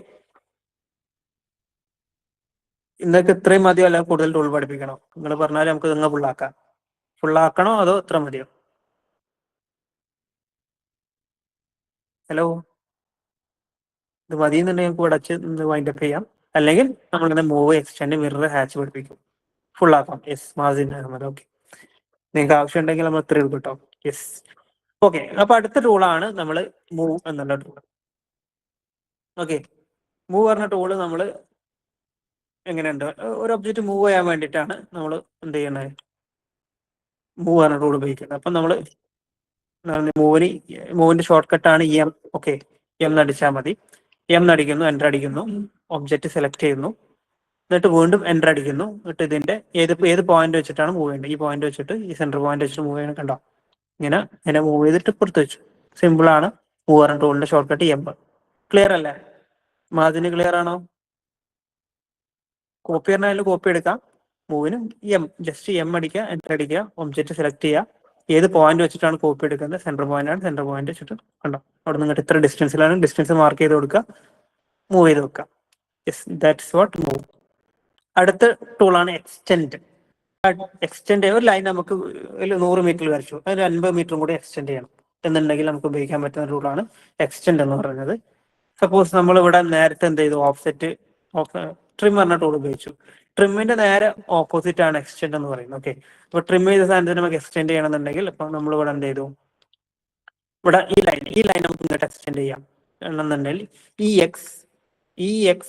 ഇന്നൊക്കെ ഇത്രയും മതിയോ അല്ല കൂടുതൽ ടൂൾ പഠിപ്പിക്കണോ? നിങ്ങൾ പറഞ്ഞാൽ നമുക്ക് നിങ്ങൾ ഫുള്ളാക്കണോ അതോ ഇത്ര മതിയോ? ഹലോ, ഇത് മതിയെന്നുണ്ടെങ്കിൽ നമുക്ക് അടച്ച് വൈൻഡ് അപ്പ് ചെയ്യാം. അല്ലെങ്കിൽ നമ്മളിങ്ങനെ മൂവ്, എക്സ്റ്റെൻഡ്, മിറർ, ഹാച്ച് പഠിപ്പിക്കും. ഫുള്ളാക്കാം. യെസ്, മാസിൻ അഹമ്മദ്. ഓക്കെ. നിങ്ങൾക്ക് ആവശ്യം ഉണ്ടെങ്കിൽ നമ്മൾ ഇത്ര എടുക്കും കേട്ടോ. Yes, okay. അപ്പൊ അടുത്ത ടൂളാണ് നമ്മൾ മൂവ് എന്നുള്ള ടൂൾ. ഓക്കെ. മൂവ് പറഞ്ഞ ടൂള് നമ്മൾ എങ്ങനെയുണ്ട്? ഒരു ഒബ്ജക്റ്റ് മൂവ് ചെയ്യാൻ വേണ്ടിയിട്ടാണ് നമ്മൾ എന്ത് ചെയ്യണത്? മൂവ് പറഞ്ഞ ടൂൾ ഉപയോഗിക്കുന്നത്. അപ്പം നമ്മൾ മൂവിന്റെ ഷോർട്ട് കട്ടാണ് M. ഓക്കെ. M നടിച്ചാൽ മതി. M നടിക്കുന്നു, എൻ്റർ അടിക്കുന്നു, ഒബ്ജക്റ്റ് സെലക്ട് ചെയ്യുന്നു, എന്നിട്ട് വീണ്ടും എൻ്റർ അടിക്കുന്നു. എന്നിട്ട് ഇതിന്റെ ഏത് പോയിന്റ് വെച്ചിട്ടാണ് മൂവ് ചെയ്യേണ്ടത്? ഈ പോയിന്റ് വെച്ചിട്ട്, ഈ സെന്റർ പോയിന്റ് വെച്ചിട്ട് മൂവ് ചെയ്യണം. കണ്ടോ? ഇങ്ങനെ അതിനെ മൂവ് ചെയ്തിട്ട് പുറത്ത് വെച്ചു. സിമ്പിൾ ആണ്. മൂവ് പറഞ്ഞ ടൂളിന്റെ ഷോർട്ട് കട്ട് M. ക്ലിയർ അല്ലേ? മാതിന് ക്ലിയർ ആണോ? കോപ്പി പറഞ്ഞാൽ കോപ്പി എടുക്കാം. മൂവിനും M, ജസ്റ്റ് M അടിക്കുക, എൻ്റർ അടിക്കുക, ഒബ്ജക്റ്റ് സെലക്ട് ചെയ്യുക. ഏത് പോയിന്റ് വെച്ചിട്ടാണ് കോപ്പി എടുക്കുന്നത്? സെന്റർ പോയിന്റ് ആണ്. സെന്റർ പോയിന്റ് വെച്ചിട്ട് കണ്ടോ അവിടെ നിന്ന് ഇത്ര ഡിസ്റ്റൻസിലാണ്. ഡിസ്റ്റൻസ് മാർക്ക് ചെയ്ത് കൊടുക്കുക, മൂവ് ചെയ്ത് വെക്കുക. Yes, that's what move. അടുത്ത ടൂളാണ് എക്സ്റ്റെൻഡ്. എക്സ്റ്റെൻഡ് ഒരു ലൈൻ നമുക്ക് 100 മീറ്ററിൽ വരച്ചു, അതിന് 50 മീറ്ററും കൂടി എക്സ്റ്റെൻഡ് ചെയ്യണം എന്നുണ്ടെങ്കിൽ നമുക്ക് ഉപയോഗിക്കാൻ പറ്റുന്ന ടൂളാണ് എക്സ്റ്റെൻഡ് എന്ന് പറയുന്നത്. സപ്പോസ് നമ്മൾ ഇവിടെ നേരത്തെ എന്ത് ചെയ്തു? ഓഫ്സെറ്റ്, ട്രിം പറഞ്ഞ ടൂൾ ഉപയോഗിച്ചു. ട്രിമ്മിന്റെ നേരെ ഓപ്പോസിറ്റ് ആണ് എക്സ്റ്റെൻഡ് എന്ന് പറയുന്നത്. ഓക്കെ. അപ്പൊ ട്രിം ചെയ്ത സാധനത്തിന് നമുക്ക് എക്സ്റ്റെൻഡ് ചെയ്യണമെന്നുണ്ടെങ്കിൽ ഇപ്പൊ നമ്മൾ ഇവിടെ എന്ത് ചെയ്തു? ഇവിടെ ഈ ലൈൻ നമുക്ക് ഇങ്ങോട്ട് എക്സ്റ്റെൻഡ് ചെയ്യാം എന്നുണ്ടെങ്കിൽ EX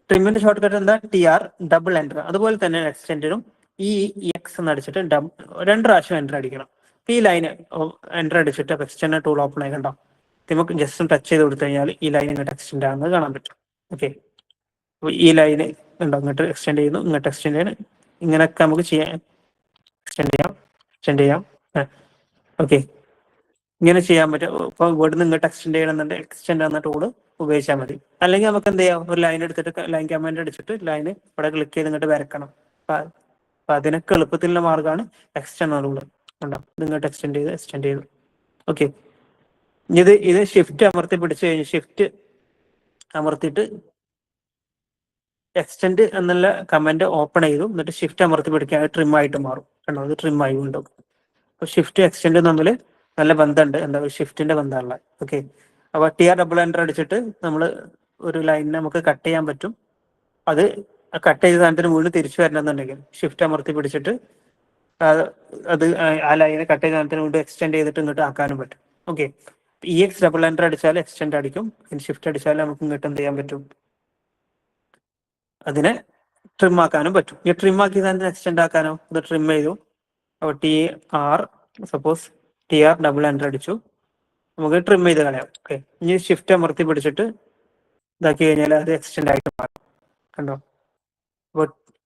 ട്രിമ്മിന്റെ ഷോർട്ട് കട്ട് എന്താ? TR, double enter. അതുപോലെ തന്നെ എക്സ്റ്റെൻഡിനും EX എന്ന് അടിച്ചിട്ട് 2 പ്രാവശ്യം എൻ്റർ അടിക്കണം. ഈ ലൈൻ എൻ്റർ അടിച്ചിട്ട് എക്സ്റ്റെൻഡ് ടൂൾ ഓപ്പൺ ആയി. കണ്ടോ? നമുക്ക് ജസ്റ്റ് ടച്ച് ചെയ്ത് കൊടുത്തു കഴിഞ്ഞാൽ ഈ ലൈൻ ഇങ്ങോട്ട് എക്സ്റ്റെൻഡ് ആണെന്ന് കാണാൻ പറ്റും. ഓക്കെ. അപ്പൊ ഈ ലൈന് ഉണ്ടോ? ഇങ്ങോട്ട് എക്സ്റ്റെൻഡ് ചെയ്യുന്നു, ഇങ്ങോട്ട് എക്സ്റ്റെൻഡ് ചെയ്യണം. ഇങ്ങനെയൊക്കെ നമുക്ക് ചെയ്യാം. എക്സ്റ്റെൻഡ് ചെയ്യാം. ഓക്കെ. ഇങ്ങനെ ചെയ്യാൻ പറ്റും. ഇപ്പൊ ഇവിടുന്ന് ഇങ്ങോട്ട് എക്സ്റ്റെൻഡ് ചെയ്യണമെന്നുണ്ടെങ്കിൽ എക്സ്റ്റെൻഡ് എന്ന ടൂള് ഉപയോഗിച്ചാൽ മതി. അല്ലെങ്കിൽ നമുക്ക് എന്ത് ചെയ്യാം? ഒരു ലൈൻ എടുത്തിട്ട് ലൈൻ കമാൻഡ് അടിച്ചിട്ട് ലൈന് ഇവിടെ ക്ലിക്ക് ചെയ്ത് ഇങ്ങോട്ട് വരക്കണം. അപ്പൊ അതിനൊക്കെ എളുപ്പത്തിലുള്ള മാർഗ്ഗമാണ് എക്സ്റ്റെൻഡ് എന്ന ടൂള്. ഉണ്ടോ? ഇത് ഇങ്ങോട്ട് എക്സ്റ്റെൻഡ് ചെയ്തു. ഓക്കെ. ഇത് ഷിഫ്റ്റ് അമർത്തി പിടിച്ചു കഴിഞ്ഞ് ഷിഫ്റ്റ് അമർത്തിയിട്ട് എക്സ്റ്റെൻഡ് എന്നുള്ള കമന്റ് ഓപ്പൺ ചെയ്തു. എന്നിട്ട് ഷിഫ്റ്റ് അമർത്തി പിടിക്കാൻ ട്രിം ആയിട്ട് മാറും. കണ്ടോ? അത് ട്രിം ആയി വീണ്ടും. അപ്പൊ ഷിഫ്റ്റ് എക്സ്റ്റെൻഡ് തമ്മിൽ നല്ല ബന്ധമുണ്ട്. എന്താ ഷിഫ്റ്റിന്റെ ബന്ധമുള്ള. ഓക്കെ. അപ്പൊ TR ഡബിൾ എൻ്റർ അടിച്ചിട്ട് നമ്മൾ ഒരു ലൈനിനെ നമുക്ക് കട്ട് ചെയ്യാൻ പറ്റും. അത് കട്ട് ചെയ്ത സാധനത്തിന് വീണ്ടും തിരിച്ചു വരണമെന്നുണ്ടെങ്കിൽ ഷിഫ്റ്റ് അമർത്തി പിടിച്ചിട്ട് അത് ആ ലൈനെ കട്ട് ചെയ്ത സാധനത്തിന് വീണ്ടും എക്സ്റ്റെൻഡ് ചെയ്തിട്ട് ഇങ്ങോട്ട് ആക്കാനും പറ്റും. ഓക്കെ. EX ഡബിൾ എൻ്റർ അടിച്ചാൽ എക്സ്റ്റെൻഡ് അടിക്കും. ഷിഫ്റ്റ് അടിച്ചാൽ നമുക്ക് ഇങ്ങോട്ട് എന്ത് ചെയ്യാൻ പറ്റും? അതിനെ ട്രിം ആക്കാനും പറ്റും. ഈ ട്രിം ആക്കി സാധനത്തിന് എക്സ്റ്റെൻഡ് ആക്കാനോ? ഇത് ട്രിം ചെയ്തു. അപ്പോൾ സപ്പോസ് TR ഡബിൾ എൻ്റർ അടിച്ചു, നമുക്ക് ട്രിം ചെയ്ത് കളയാം. ഓക്കെ. ഇനി ഷിഫ്റ്റ് അമർത്തി പിടിച്ചിട്ട് ഇതാക്കി കഴിഞ്ഞാൽ അത് എക്സ്റ്റെൻഡ് ആയിട്ട് മാറും. കണ്ടോ?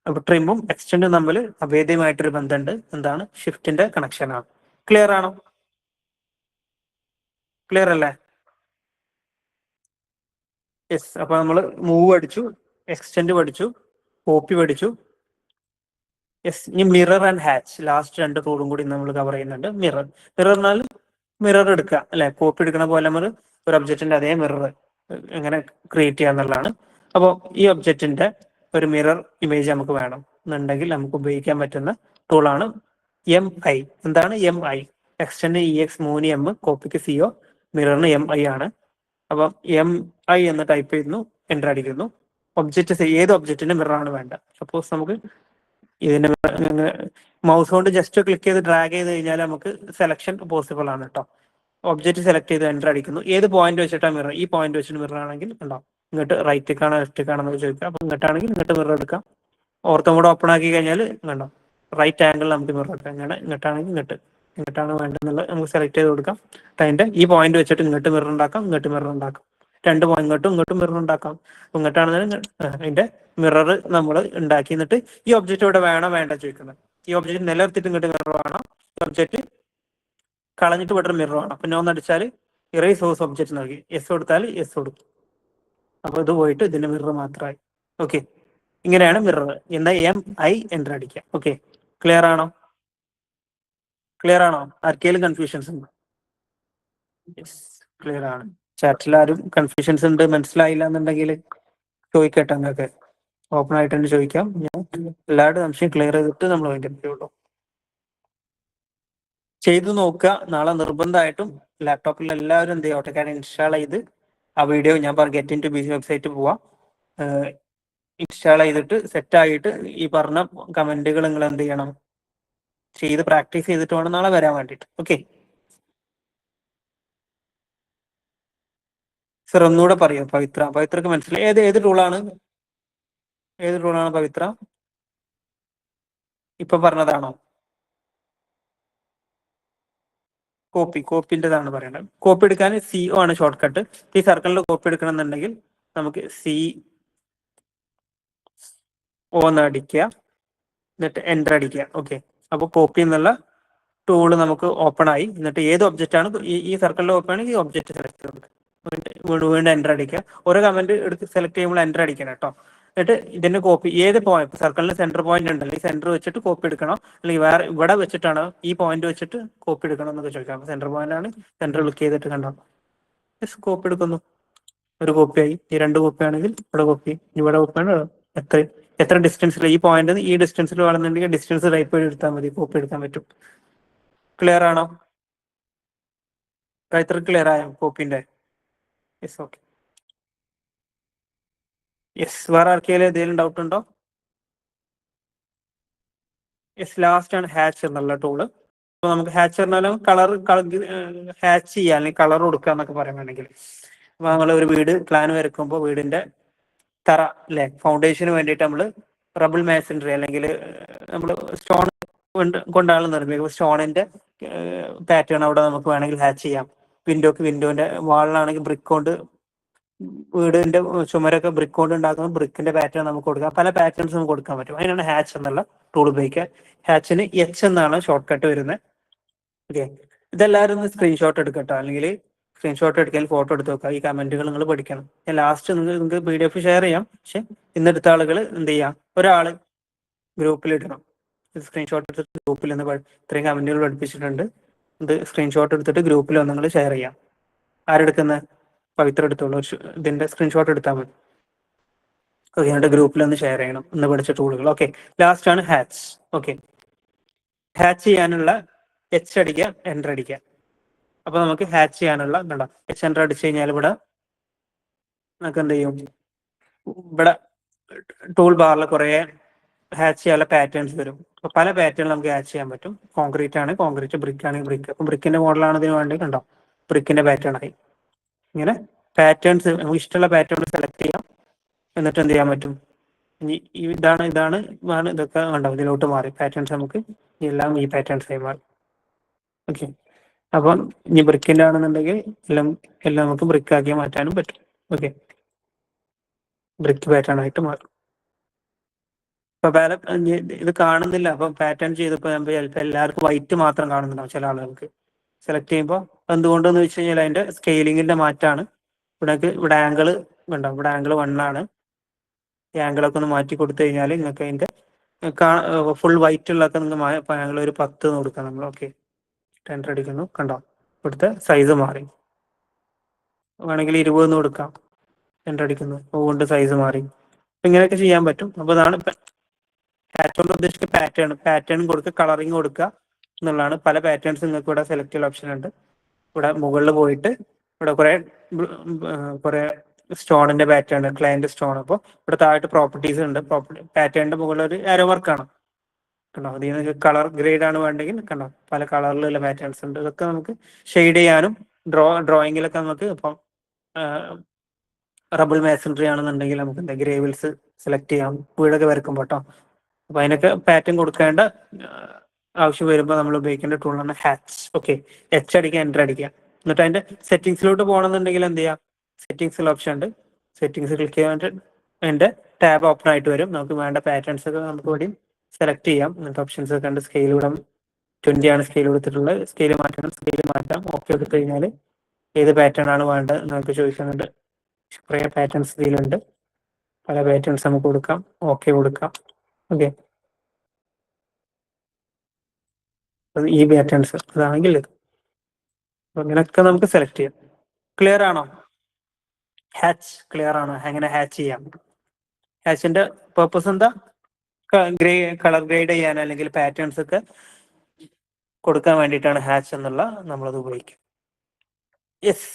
അപ്പൊ ട്രിമ്മും എക്സ്റ്റെൻഡും തമ്മിൽ അഭേദ്യമായിട്ടൊരു ബന്ധമുണ്ട്. എന്താണ്? ഷിഫ്റ്റിന്റെ കണക്ഷൻ ആണ്. ക്ലിയർ ആണോ? ക്ലിയർ അല്ലേ? യെസ്. അപ്പൊ നമ്മൾ മൂവ് പഠിച്ചു, എക്സ്റ്റെൻഡ് പഠിച്ചു, കോപ്പി പഠിച്ചു. യെസ്. ഇനി മിറർ ആൻഡ് ഹാച്ച്, ലാസ്റ്റ് 2 ടൂളും കൂടി നമ്മൾ കവർ ചെയ്യുന്നുണ്ട്. മിറർ എന്നാൽ മിറർ എടുക്കുക അല്ലെ? കോപ്പി എടുക്കുന്ന പോലെ നമ്മൾ ഒരു ഒബ്ജക്റ്റിന്റെ അതേ മിറർ എങ്ങനെ ക്രിയേറ്റ് ചെയ്യുക എന്നുള്ളതാണ്. അപ്പോൾ ഈ ഒബ്ജക്റ്റിന്റെ ഒരു മിറർ ഇമേജ് നമുക്ക് വേണം എന്നുണ്ടെങ്കിൽ നമുക്ക് ഉപയോഗിക്കാൻ പറ്റുന്ന ടൂളാണ് MI. എന്താണ് MI? Extend EX3M, കോപ്പിക്ക് CO, മിററിന് MI ആണ്. അപ്പം MI എന്ന് ടൈപ്പ് ചെയ്യുന്നു, എൻ്റർ അടിക്കുന്നു. ഒബ്ജക്റ്റ് ഏത് ഒബ്ജക്റ്റിന്റെ മിററാണ് വേണ്ട. സപ്പോസ് നമുക്ക് ഇതിന്റെ മൗസ് കൊണ്ട് ജസ്റ്റ് ക്ലിക്ക് ചെയ്ത് ഡ്രാഗ് ചെയ്ത് കഴിഞ്ഞാൽ നമുക്ക് സെലക്ഷൻ പോസിബിൾ ആണ് കേട്ടോ. ഒബ്ജക്റ്റ് സെലക്ട് ചെയ്ത് എൻ്റർ അടിക്കുന്നു. ഏത് പോയിന്റ് വെച്ചിട്ടാണ് മിറർ? ഈ പോയിന്റ് വെച്ചിട്ട് മിറർ ആണെങ്കിൽ ഉണ്ടാവും. ഇങ്ങോട്ട് റൈറ്റിക്കാണോ ലെഫ്റ്റിക്കാണെന്ന് ചോദിക്കാം. അപ്പൊ ഇങ്ങോട്ടാണെങ്കിൽ ഇങ്ങോട്ട് മിറർ എടുക്കാം. ഓർത്തോ മോഡ് ഓപ്പൺ ആക്കി കഴിഞ്ഞാൽ കണ്ടോ റൈറ്റ് ആംഗിൾ നമുക്ക് മിറർ എടുക്കാം. ഇങ്ങോട്ടാണെങ്കിൽ ഇങ്ങോട്ടാണ് വേണ്ടതെന്നുള്ളത് നമുക്ക് സെലക്ട് ചെയ്ത് കൊടുക്കാം. അതിന്റെ ഈ പോയിന്റ് വെച്ചിട്ട് ഇങ്ങോട്ട് മിറർ ഉണ്ടാക്കാം, ഇങ്ങോട്ട് മിറർ ഉണ്ടാക്കാം. 2 പോയിന്റ് ഇങ്ങോട്ടും മിറർ ഉണ്ടാക്കാം. ഇങ്ങോട്ടാണെന്ന് അതിന്റെ മിറർ നമ്മൾ ഉണ്ടാക്കി. എന്നിട്ട് ഈ ഒബ്ജക്റ്റ് ഇവിടെ വേണോ വേണ്ട ചോദിക്കുന്നത്. ഈ ഒബ്ജക്റ്റ് നിലനിർത്തിയിട്ട് ഇങ്ങോട്ട് മിറർ വേണം, ഈ ഒബ്ജക്റ്റ് കളഞ്ഞിട്ട് ഇവിടെ മിറർ വേണം. പിന്നെ ഒന്നടിച്ചാൽ ഇറേസ് സോഴ്സ് ഒബ്ജക്റ്റ് നൽകി, എസ് കൊടുത്താൽ എസ് കൊടുക്കും. അപ്പൊ ഇത് പോയിട്ട് ഇതിന്റെ മിറർ മാത്രമായി. ഓക്കെ, ഇങ്ങനെയാണ് മിറർ. എന്താ MI എൻ്റർ അടിക്കുക. ഓക്കെ, ക്ലിയർ ആണോ? ആർക്കെങ്കിലും കൺഫ്യൂഷൻസ് ഉണ്ടോ? ക്ലിയർ ആണ്. ചാറ്റിൽ ആരും കൺഫ്യൂഷൻസ് ഉണ്ട് മനസ്സിലായില്ല എന്നുണ്ടെങ്കിൽ ചോദിക്കട്ടെ. നിങ്ങൾക്ക് ഓപ്പൺ ആയിട്ട് തന്നെ ചോദിക്കാം. ഞാൻ എല്ലാവരുടെ സംശയം ക്ലിയർ ചെയ്തിട്ട് നമ്മൾ വേണ്ടിയുള്ളൂ. ചെയ്തു നോക്കുക. നാളെ നിർബന്ധമായിട്ടും ലാപ്ടോപ്പിൽ എല്ലാവരും എന്ത് ചെയ്യും, ഓട്ടോകാഡ് ഇൻസ്റ്റാൾ ചെയ്ത് ആ വീഡിയോ ഞാൻ get in to BC website പോവാം. ഇൻസ്റ്റാൾ ചെയ്തിട്ട് സെറ്റ് ആയിട്ട് ഈ പറഞ്ഞ കമന്റുകൾ നിങ്ങൾ എന്ത് ചെയ്യണം, ചെയ്ത് പ്രാക്ടീസ് ചെയ്തിട്ട് വേണം നാളെ വരാൻ വേണ്ടിയിട്ട്. ഓക്കെ സർ, ഒന്നുകൂടെ പറയൂ. പവിത്രക്ക് മനസ്സിലായി? ഏത് ടൂളാണ് പവിത്ര? ഇപ്പൊ പറഞ്ഞതാണോ? കോപ്പിൻ്റെതാണ് പറയണത്. കോപ്പി എടുക്കാൻ CO ആണ് ഷോർട്ട് കട്ട്. ഈ സർക്കിളിൽ കോപ്പി എടുക്കണം എന്നുണ്ടെങ്കിൽ നമുക്ക് CO എന്ന് അടിക്കുക, എന്നിട്ട് എൻ്റർ അടിക്കുക. ഓക്കെ, അപ്പോൾ കോപ്പി എന്നുള്ള ടൂള് നമുക്ക് ഓപ്പൺ ആയി. എന്നിട്ട് ഏത് ഒബ്ജക്റ്റ് ആണ് ഈ സർക്കിളിൽ ഓപ്പൺ ആണെങ്കിൽ ഈ ഒബ്ജക്റ്റ് സെലക്ട് ചെയ്ത് വീണ്ടും എൻ്റർ അടിക്കുക. ഓരോ കമന്റ് എടുത്ത് സെലക്ട് ചെയ്യുമ്പോൾ എൻ്റർ അടിക്കണം കേട്ടോ. എന്നിട്ട് ഇതിന്റെ കോപ്പി ഏത് പോയിന്റ്, സർക്കിളിന് സെന്റർ പോയിന്റ് ഉണ്ടല്ലോ, ഈ സെന്റർ വെച്ചിട്ട് കോപ്പി എടുക്കണം. അല്ലെങ്കിൽ വേറെ ഇവിടെ വെച്ചിട്ടാണ് ഈ പോയിന്റ് വെച്ചിട്ട് കോപ്പി എടുക്കണം എന്നൊക്കെ ചോദിക്കാം. സെന്റർ പോയിന്റ് ആണ്, സെന്റർ ക്ലിക്ക് ചെയ്തിട്ട് കണ്ടോ കോപ്പി എടുക്കുന്നു. ഒരു കോപ്പിയായി. ഈ 2 കോപ്പി ആണെങ്കിൽ ഇവിടെ കോപ്പി, ഇവിടെ കോപ്പിയാണ്. എത്ര ഡിസ്റ്റൻസിൽ ഈ പോയിന്റ് ഈ ഡിസ്റ്റൻസിൽ വേണമെന്നുണ്ടെങ്കിൽ ഡിസ്റ്റൻസ് ടൈപ്പ് ചെയ്ത് എടുത്താൽ മതി, കോപ്പി എടുക്കാൻ പറ്റും. ക്ലിയർ ആണോ? ഇത്ര ക്ലിയർ ആയോ കോപ്പിന്റെ? Yes, okay. യെസ്, വേറെ ആർക്കെങ്കിലും എന്തെങ്കിലും ഡൗട്ട് ഉണ്ടോ? യെസ്, ലാസ്റ്റ് ആണ് ഹാച്ച് എന്നുള്ള ടൂള്. അപ്പൊ നമുക്ക് ഹാച്ച് പറഞ്ഞാലും കളർ ഹാച്ച് ചെയ്യാൻ അല്ലെങ്കിൽ കളർ കൊടുക്കുക എന്നൊക്കെ പറയാൻ വേണമെങ്കിൽ, അപ്പൊ നമ്മൾ ഒരു വീട് പ്ലാൻ വരയ്ക്കുമ്പോൾ വീടിന്റെ തറ അല്ലെ, ഫൗണ്ടേഷന് വേണ്ടിയിട്ട് നമ്മൾ റബിൾ മാസൻട്രി അല്ലെങ്കിൽ നമ്മൾ സ്റ്റോൺ കൊണ്ടാണ് നിർമ്മിക്കുക. സ്റ്റോണിന്റെ പാറ്റേൺ അവിടെ നമുക്ക് വേണമെങ്കിൽ ഹാച്ച് ചെയ്യാം. വിൻഡോന്റെ വാളിലാണെങ്കിൽ ബ്രിക്ക് കൊണ്ട്, വീടിന്റെ ചുമരൊക്കെ ബ്രിക്ക് കൊണ്ട് ഉണ്ടാക്കുന്ന ബ്രിക്കിന്റെ പാറ്റേൺ നമുക്ക് കൊടുക്കാം. പല പാറ്റേൺസ് നമുക്ക് കൊടുക്കാൻ പറ്റും. അതിനാണ് ഹാച്ച് എന്നുള്ള ടൂൾ ഉപയോഗിക്കുക. ഹാച്ചിന് H എന്നാണ് ഷോർട്ട് കട്ട് വരുന്നത്. ഓക്കെ, ഇതെല്ലാവരും ഒന്ന് സ്ക്രീൻഷോട്ട് എടുക്കട്ടോ, അല്ലെങ്കിൽ സ്ക്രീൻഷോട്ട് എടുക്കാൻ ഫോട്ടോ എടുത്ത് വെക്കുക. ഈ കമന്റുകൾ നിങ്ങൾ പഠിക്കണം. ലാസ്റ്റ് നിങ്ങൾക്ക് PDF ഷെയർ ചെയ്യാം. പക്ഷെ ഇന്നെടുത്ത ആളുകൾ എന്ത് ചെയ്യാം, ഒരാള് ഗ്രൂപ്പിൽ ഇടണം. സ്ക്രീൻഷോട്ട് എടുത്തിട്ട് ഗ്രൂപ്പിൽ നിന്ന് ഇത്രയും കമന്റുകൾ പഠിപ്പിച്ചിട്ടുണ്ട്, ഇത് സ്ക്രീൻഷോട്ട് എടുത്തിട്ട് ഗ്രൂപ്പിൽ ഒന്ന് നിങ്ങൾ ഷെയർ ചെയ്യാം. ആരെടുക്കുന്നത്? പവിത്ര എടുത്തോളൂ. ഇതിന്റെ സ്ക്രീൻഷോട്ട് എടുത്താൽ മതി. ഓക്കെ, എന്നിട്ട് ഗ്രൂപ്പിൽ ഒന്ന് ഷെയർ ചെയ്യണം ഇന്ന് പഠിച്ച ടൂളുകൾ. ഓക്കെ, ലാസ്റ്റ് ആണ് ഹാച്ച്. ഓക്കെ, ഹാച്ച് ചെയ്യാനുള്ള H അടിക്കുക, എൻ്റർ അടിക്കുക. അപ്പൊ നമുക്ക് ഹാച്ച് ചെയ്യാനുള്ള H എൻ്റർ അടിച്ചു കഴിഞ്ഞാൽ ഇവിടെ നമുക്ക് എന്ത് ചെയ്യും, ഇവിടെ ടൂൾ ബാറിൽ കുറെ ഹാച്ച് ചെയ്യാനുള്ള പാറ്റേൺസ് വരും. അപ്പൊ പല പാറ്റേൺ നമുക്ക് ഹാച്ച് ചെയ്യാൻ പറ്റും. കോൺക്രീറ്റ് ആണ് കോൺക്രീറ്റ്, ബ്രിക്ക് ആണെങ്കിൽ ബ്രിക്ക്. അപ്പൊ ബ്രിക്കിന്റെ മോഡലാണ് ഇതിന് വേണ്ടി കണ്ടോ, ബ്രിക്കിന്റെ പാറ്റേൺ ആയി. ഇങ്ങനെ പാറ്റേൺസ് നമുക്ക് ഇഷ്ടമുള്ള പാറ്റേൺ സെലക്ട് ചെയ്യാം. എന്നിട്ട് എന്ത് ചെയ്യാൻ പറ്റും, ഇതാണ് ഇതൊക്കെ കണ്ടോ, ഇതിലോട്ട് മാറി പാറ്റേൺസ് നമുക്ക് എല്ലാം ഈ പാറ്റേൺസ് ആയി മാറി. ഓക്കെ, അപ്പം ഇനി ബ്രിക്കിന്റെ ആണെന്നുണ്ടെങ്കിൽ എല്ലാം നമുക്ക് ബ്രിക്ക് ആക്കി മാറ്റാനും പറ്റും. ഓക്കെ, ബ്രിക്ക് പാറ്റേൺ ആയിട്ട് മാറും. ഇപ്പൊ ഇത് കാണുന്നില്ല. അപ്പൊ പാറ്റേൺ ചെയ്തപ്പോ ചിലപ്പോൾ എല്ലാവർക്കും വൈറ്റ് മാത്രം കാണുന്നുണ്ടാവും. ചില ആളുകൾക്ക് സെലക്ട് ചെയ്യുമ്പോൾ എന്തുകൊണ്ടെന്ന് വെച്ച് കഴിഞ്ഞാൽ അതിന്റെ സ്കെയിലിങ്ങിന്റെ മാറ്റാണ്. ഇവിടെ ആംഗിള് കണ്ടോ, ഇവിടെ ആംഗിൾ 1 ആണ്. ഈ ആംഗിളൊക്കെ ഒന്ന് മാറ്റി കൊടുത്തു കഴിഞ്ഞാൽ നിങ്ങൾക്ക് അതിന്റെ ഫുൾ വൈറ്റ് ഉള്ളതൊക്കെ നിങ്ങൾക്ക് ആംഗിൾ ഒരു 10 കൊടുക്കാം നമ്മൾ. ഓക്കെ, ടെൻഡർ അടിക്കുന്നു കണ്ടോ, ഇവിടുത്തെ സൈസ് മാറി. വേണമെങ്കിൽ 20 കൊടുക്കാം. ടെൻഡർ അടിക്കുന്നു, അതുകൊണ്ട് സൈസ് മാറി. ഇങ്ങനെയൊക്കെ ചെയ്യാൻ പറ്റും. അപ്പോൾ അതാണ് ഹാച്ച് കൊണ്ട് ഉദ്ദേശിച്ച പാറ്റേൺ കൊടുക്കുക, കളറിങ് കൊടുക്കുക എന്നുള്ളതാണ്. പല പാറ്റേൺസ് നിങ്ങൾക്ക് ഇവിടെ സെലക്ട് ചെയ്യാൻ ഓപ്ഷൻ ഉണ്ട്. ഇവിടെ മുകളിൽ പോയിട്ട് ഇവിടെ കുറെ സ്റ്റോണിന്റെ പാറ്റേൺ, ക്ലയന്റ് സ്റ്റോൺ. അപ്പോൾ ഇവിടെ താഴെ പ്രോപ്പർട്ടീസ് ഉണ്ട്. പാറ്റേണിന്റെ മുകളിൽ ഒരു ആരോ വർക്കാണ് കണ്ടോ. അതിൽ നിന്ന് കളർ ഗ്രേഡ് ആണ് വേണ്ടെങ്കിൽ കണ്ടോ പല കളറിലുള്ള പാറ്റേൺസ് ഉണ്ട്. ഇതൊക്കെ നമുക്ക് ഷെയ്ഡ് ചെയ്യാനും ഡ്രോയിങ്ങിലൊക്കെ നമുക്ക് ഇപ്പം റബിൾ മാസൻട്രി ആണെന്നുണ്ടെങ്കിൽ നമുക്ക് എന്താ ഗ്രേവിൽസ് സെലക്ട് ചെയ്യാം വീടൊക്കെ വരക്കുമ്പോൾ കേട്ടോ. അപ്പൊ അതിനൊക്കെ പാറ്റേൺ കൊടുക്കേണ്ട ആവശ്യം വരുമ്പോൾ നമ്മൾ ഉപയോഗിക്കേണ്ട ടൂളാണ് ഹാച്ച്. ഓക്കെ, എച്ച് അടിക്കുക, എൻ്റർ അടിക്കുക. എന്നിട്ട് അതിന്റെ സെറ്റിംഗ്സിലോട്ട് പോകണമെന്നുണ്ടെങ്കിൽ എന്ത് ചെയ്യാം, സെറ്റിംഗ്സിൽ ഓപ്ഷൻ ഉണ്ട്. സെറ്റിംഗ്സ് ക്ലിക്ക് ചെയ്യാൻ അതിന്റെ ടാബ് ഓപ്പൺ ആയിട്ട് വരും. നമുക്ക് വേണ്ട പാറ്റേൺസ് ഒക്കെ നമുക്ക് ഇവിടെയും സെലക്ട് ചെയ്യാം. എന്നിട്ട് ഓപ്ഷൻസ് ഒക്കെ ഉണ്ട്. സ്കെയിൽ ഇവിടെ 20 ആണ് സ്കെയിൽ കൊടുത്തിട്ടുള്ളത്. സ്കെയിൽ മാറ്റാം. ഓക്കെ എടുത്തു കഴിഞ്ഞാൽ ഏത് പാറ്റേൺ ആണ് വേണ്ടത് നമുക്ക് ചോദിക്കുന്നുണ്ട്. കുറേ പാറ്റേൺസ് ഇതിലുണ്ട്. പല പാറ്റേൺസ് നമുക്ക് കൊടുക്കാം. ഓക്കെ കൊടുക്കാം. ഓക്കെ, ഈ പാറ്റേൺസ് അതാണെങ്കിൽ ഇങ്ങനെയൊക്കെ നമുക്ക് സെലക്ട് ചെയ്യാം. ക്ലിയർ ആണോ? ഹാച്ച് ക്ലിയർ ആണോ? എങ്ങനെ ഹാച്ച് ചെയ്യാം? ഹാച്ചിന്റെ പർപ്പസ് എന്താ? കളർ ഗ്രേഡ് ചെയ്യാൻ അല്ലെങ്കിൽ പാറ്റേൺസ് ഒക്കെ കൊടുക്കാൻ വേണ്ടിയിട്ടാണ് ഹാച്ച് എന്നുള്ള നമ്മളത് ഉപയോഗിക്കും. Yes,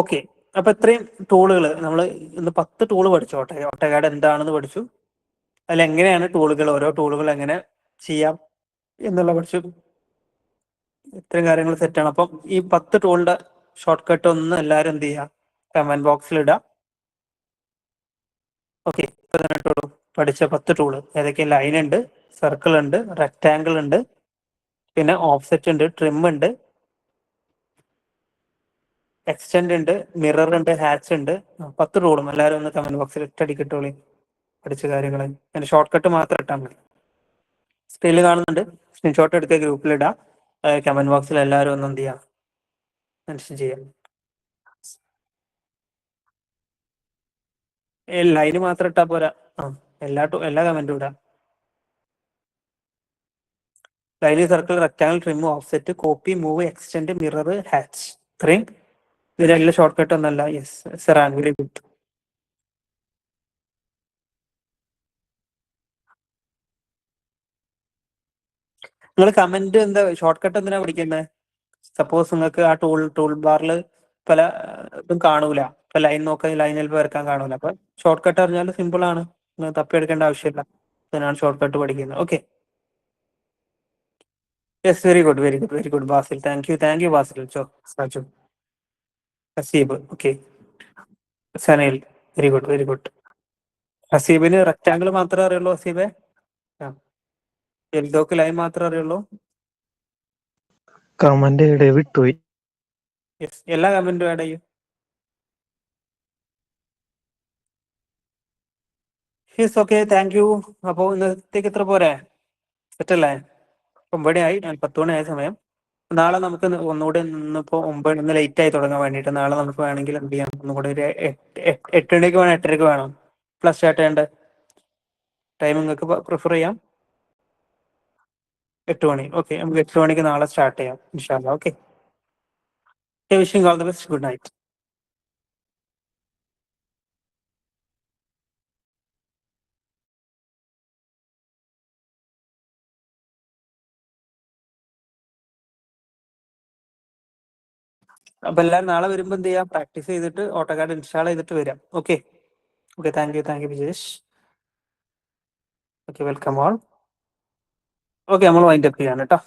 okay. അപ്പൊ ഇത്രയും ടൂളുകൾ നമ്മൾ ഇന്ന് 10 ടൂള് പഠിച്ചു. ഓട്ടോകാഡ് എന്താണെന്ന് പഠിച്ചു. അതിൽ എങ്ങനെയാണ് ടൂളുകൾ, ഓരോ ടൂളുകൾ എങ്ങനെ ചെയ്യാം എന്നുള്ള പഠിച്ചു. ഇത്രയും കാര്യങ്ങൾ സെറ്റാണ്. അപ്പം ഈ 10 ടൂളിന്റെ ഷോർട്ട് കട്ട് ഒന്ന് എല്ലാവരും എന്ത് ചെയ്യുക, കമന്റ് ബോക്സിൽ ഇടാം. ഓക്കെ, പഠിച്ച 10 ടൂള് ഏതൊക്കെ? ലൈൻ ഉണ്ട്, സർക്കിൾ ഉണ്ട്, റെക്ടാങ്കിൾ ഉണ്ട്, പിന്നെ ഓഫ്സെറ്റ് ഉണ്ട്, ട്രിം ഉണ്ട്, എക്സ്റ്റെൻഡ് ഉണ്ട്, മിറർ ഉണ്ട്, ഹാച്ച് ഉണ്ട്. 10 ടൂളും എല്ലാവരും ഒന്ന് കമന്റ് ബോക്സിൽ ഇട്ടടിക്കിട്ടോളി പഠിച്ച കാര്യങ്ങൾ. അതിന്റെ ഷോർട്ട് കട്ട് മാത്രം ഇട്ടാൽ മതി. സ്ക്രീനിൽ കാണുന്നുണ്ട്, സ്ക്രീൻഷോട്ട് എടുക്കുക, ഗ്രൂപ്പിൽ ഇടാം. കമന്റ് ബോക്സിൽ എല്ലാവരും ഒന്ന് എന്ത് ചെയ്യാം, മെൻഷൻ ചെയ്യാം. ലൈന് മാത്രം ഇട്ടാ പോരാ, എല്ലാ കമന്റും ഇടാം. Line, circle, rectangle, trim, offset, copy, move, extend, mirror, hatch. ഇത്രയും ഇതിലെല്ലാം ഷോർട്ട് കട്ട് ഒന്നല്ല. യെസ് സെറാൻ, വെരി ഗുഡ്. നിങ്ങൾ കമന്റ് എന്താ ഷോർട്ട് കട്ട് എന്തിനാ പഠിക്കുന്നത്? സപ്പോസ് നിങ്ങൾക്ക് ആ ടൂൾ ബാറിൽ പല ഇതും കാണൂല. ഇപ്പൊ ലൈൻ നോക്കാൻ ലൈൻ ചിലപ്പോൾ വരക്കാൻ കാണൂല. അപ്പൊ ഷോർട്ട് കട്ട് അറിഞ്ഞാൽ സിമ്പിൾ ആണ്, തപ്പിയെടുക്കേണ്ട ആവശ്യമില്ല. അതിനാണ് ഷോർട്ട് കട്ട് പഠിക്കുന്നത്. Okay, yes, very good Basil. Thank you Basil. Saju, Haseeb, okay, സനയിൽ, വെരി ഗുഡ്. ഹസീബിന് റെക്ടാങ്കിൾ മാത്രമേ അറിയുള്ളൂ. ഹസീബെ, എൽദോക്ക് ലൈൻ മാത്രമേ അറിയുള്ളൂ. കമന്റ് വിട്ടുപോയി. യെസ്, എല്ലാ കമന്റും ആഡ് ചെയ്യും. Yes, okay, thank you. അപ്പോൾ ഇന്നത്തേക്ക് ഇത്ര പോരെ? സെറ്റല്ലേ? 9 ആയി, 10 മണിയായ സമയം. നാളെ നമുക്ക് ഒന്നുകൂടി ഇന്നിപ്പോ 9, ഇന്ന് ലേറ്റ് ആയി തുടങ്ങാൻ വേണ്ടിയിട്ട്. നാളെ നമുക്ക് വേണമെങ്കിൽ എന്ത് ചെയ്യാം, ഒന്നുകൂടി ഒരു 8 മണിക്ക് വേണം, 8:30 വേണം പ്ലസ് സ്റ്റാർട്ട് ചെയ്യേണ്ട ടൈം നിങ്ങൾക്ക് പ്രിഫർ ചെയ്യാം. 8 മണി, ഓക്കെ, നമുക്ക് 8 മണിക്ക് നാളെ സ്റ്റാർട്ട് ചെയ്യാം ഇൻഷാ അല്ലാഹ്. Okay, wishing all the best, good night. അപ്പൊ എല്ലാവരും നാളെ വരുമ്പോൾ എന്ത് ചെയ്യാം, പ്രാക്ടീസ് ചെയ്തിട്ട് ഓട്ടോകാഡ് ഇൻസ്റ്റാൾ ചെയ്തിട്ട് വരാം. Okay, thank U Vijesh. Okay, welcome all. Okay, നമ്മൾ വൈൻഡ് അപ്പ് ചെയ്യാണ് കേട്ടോ.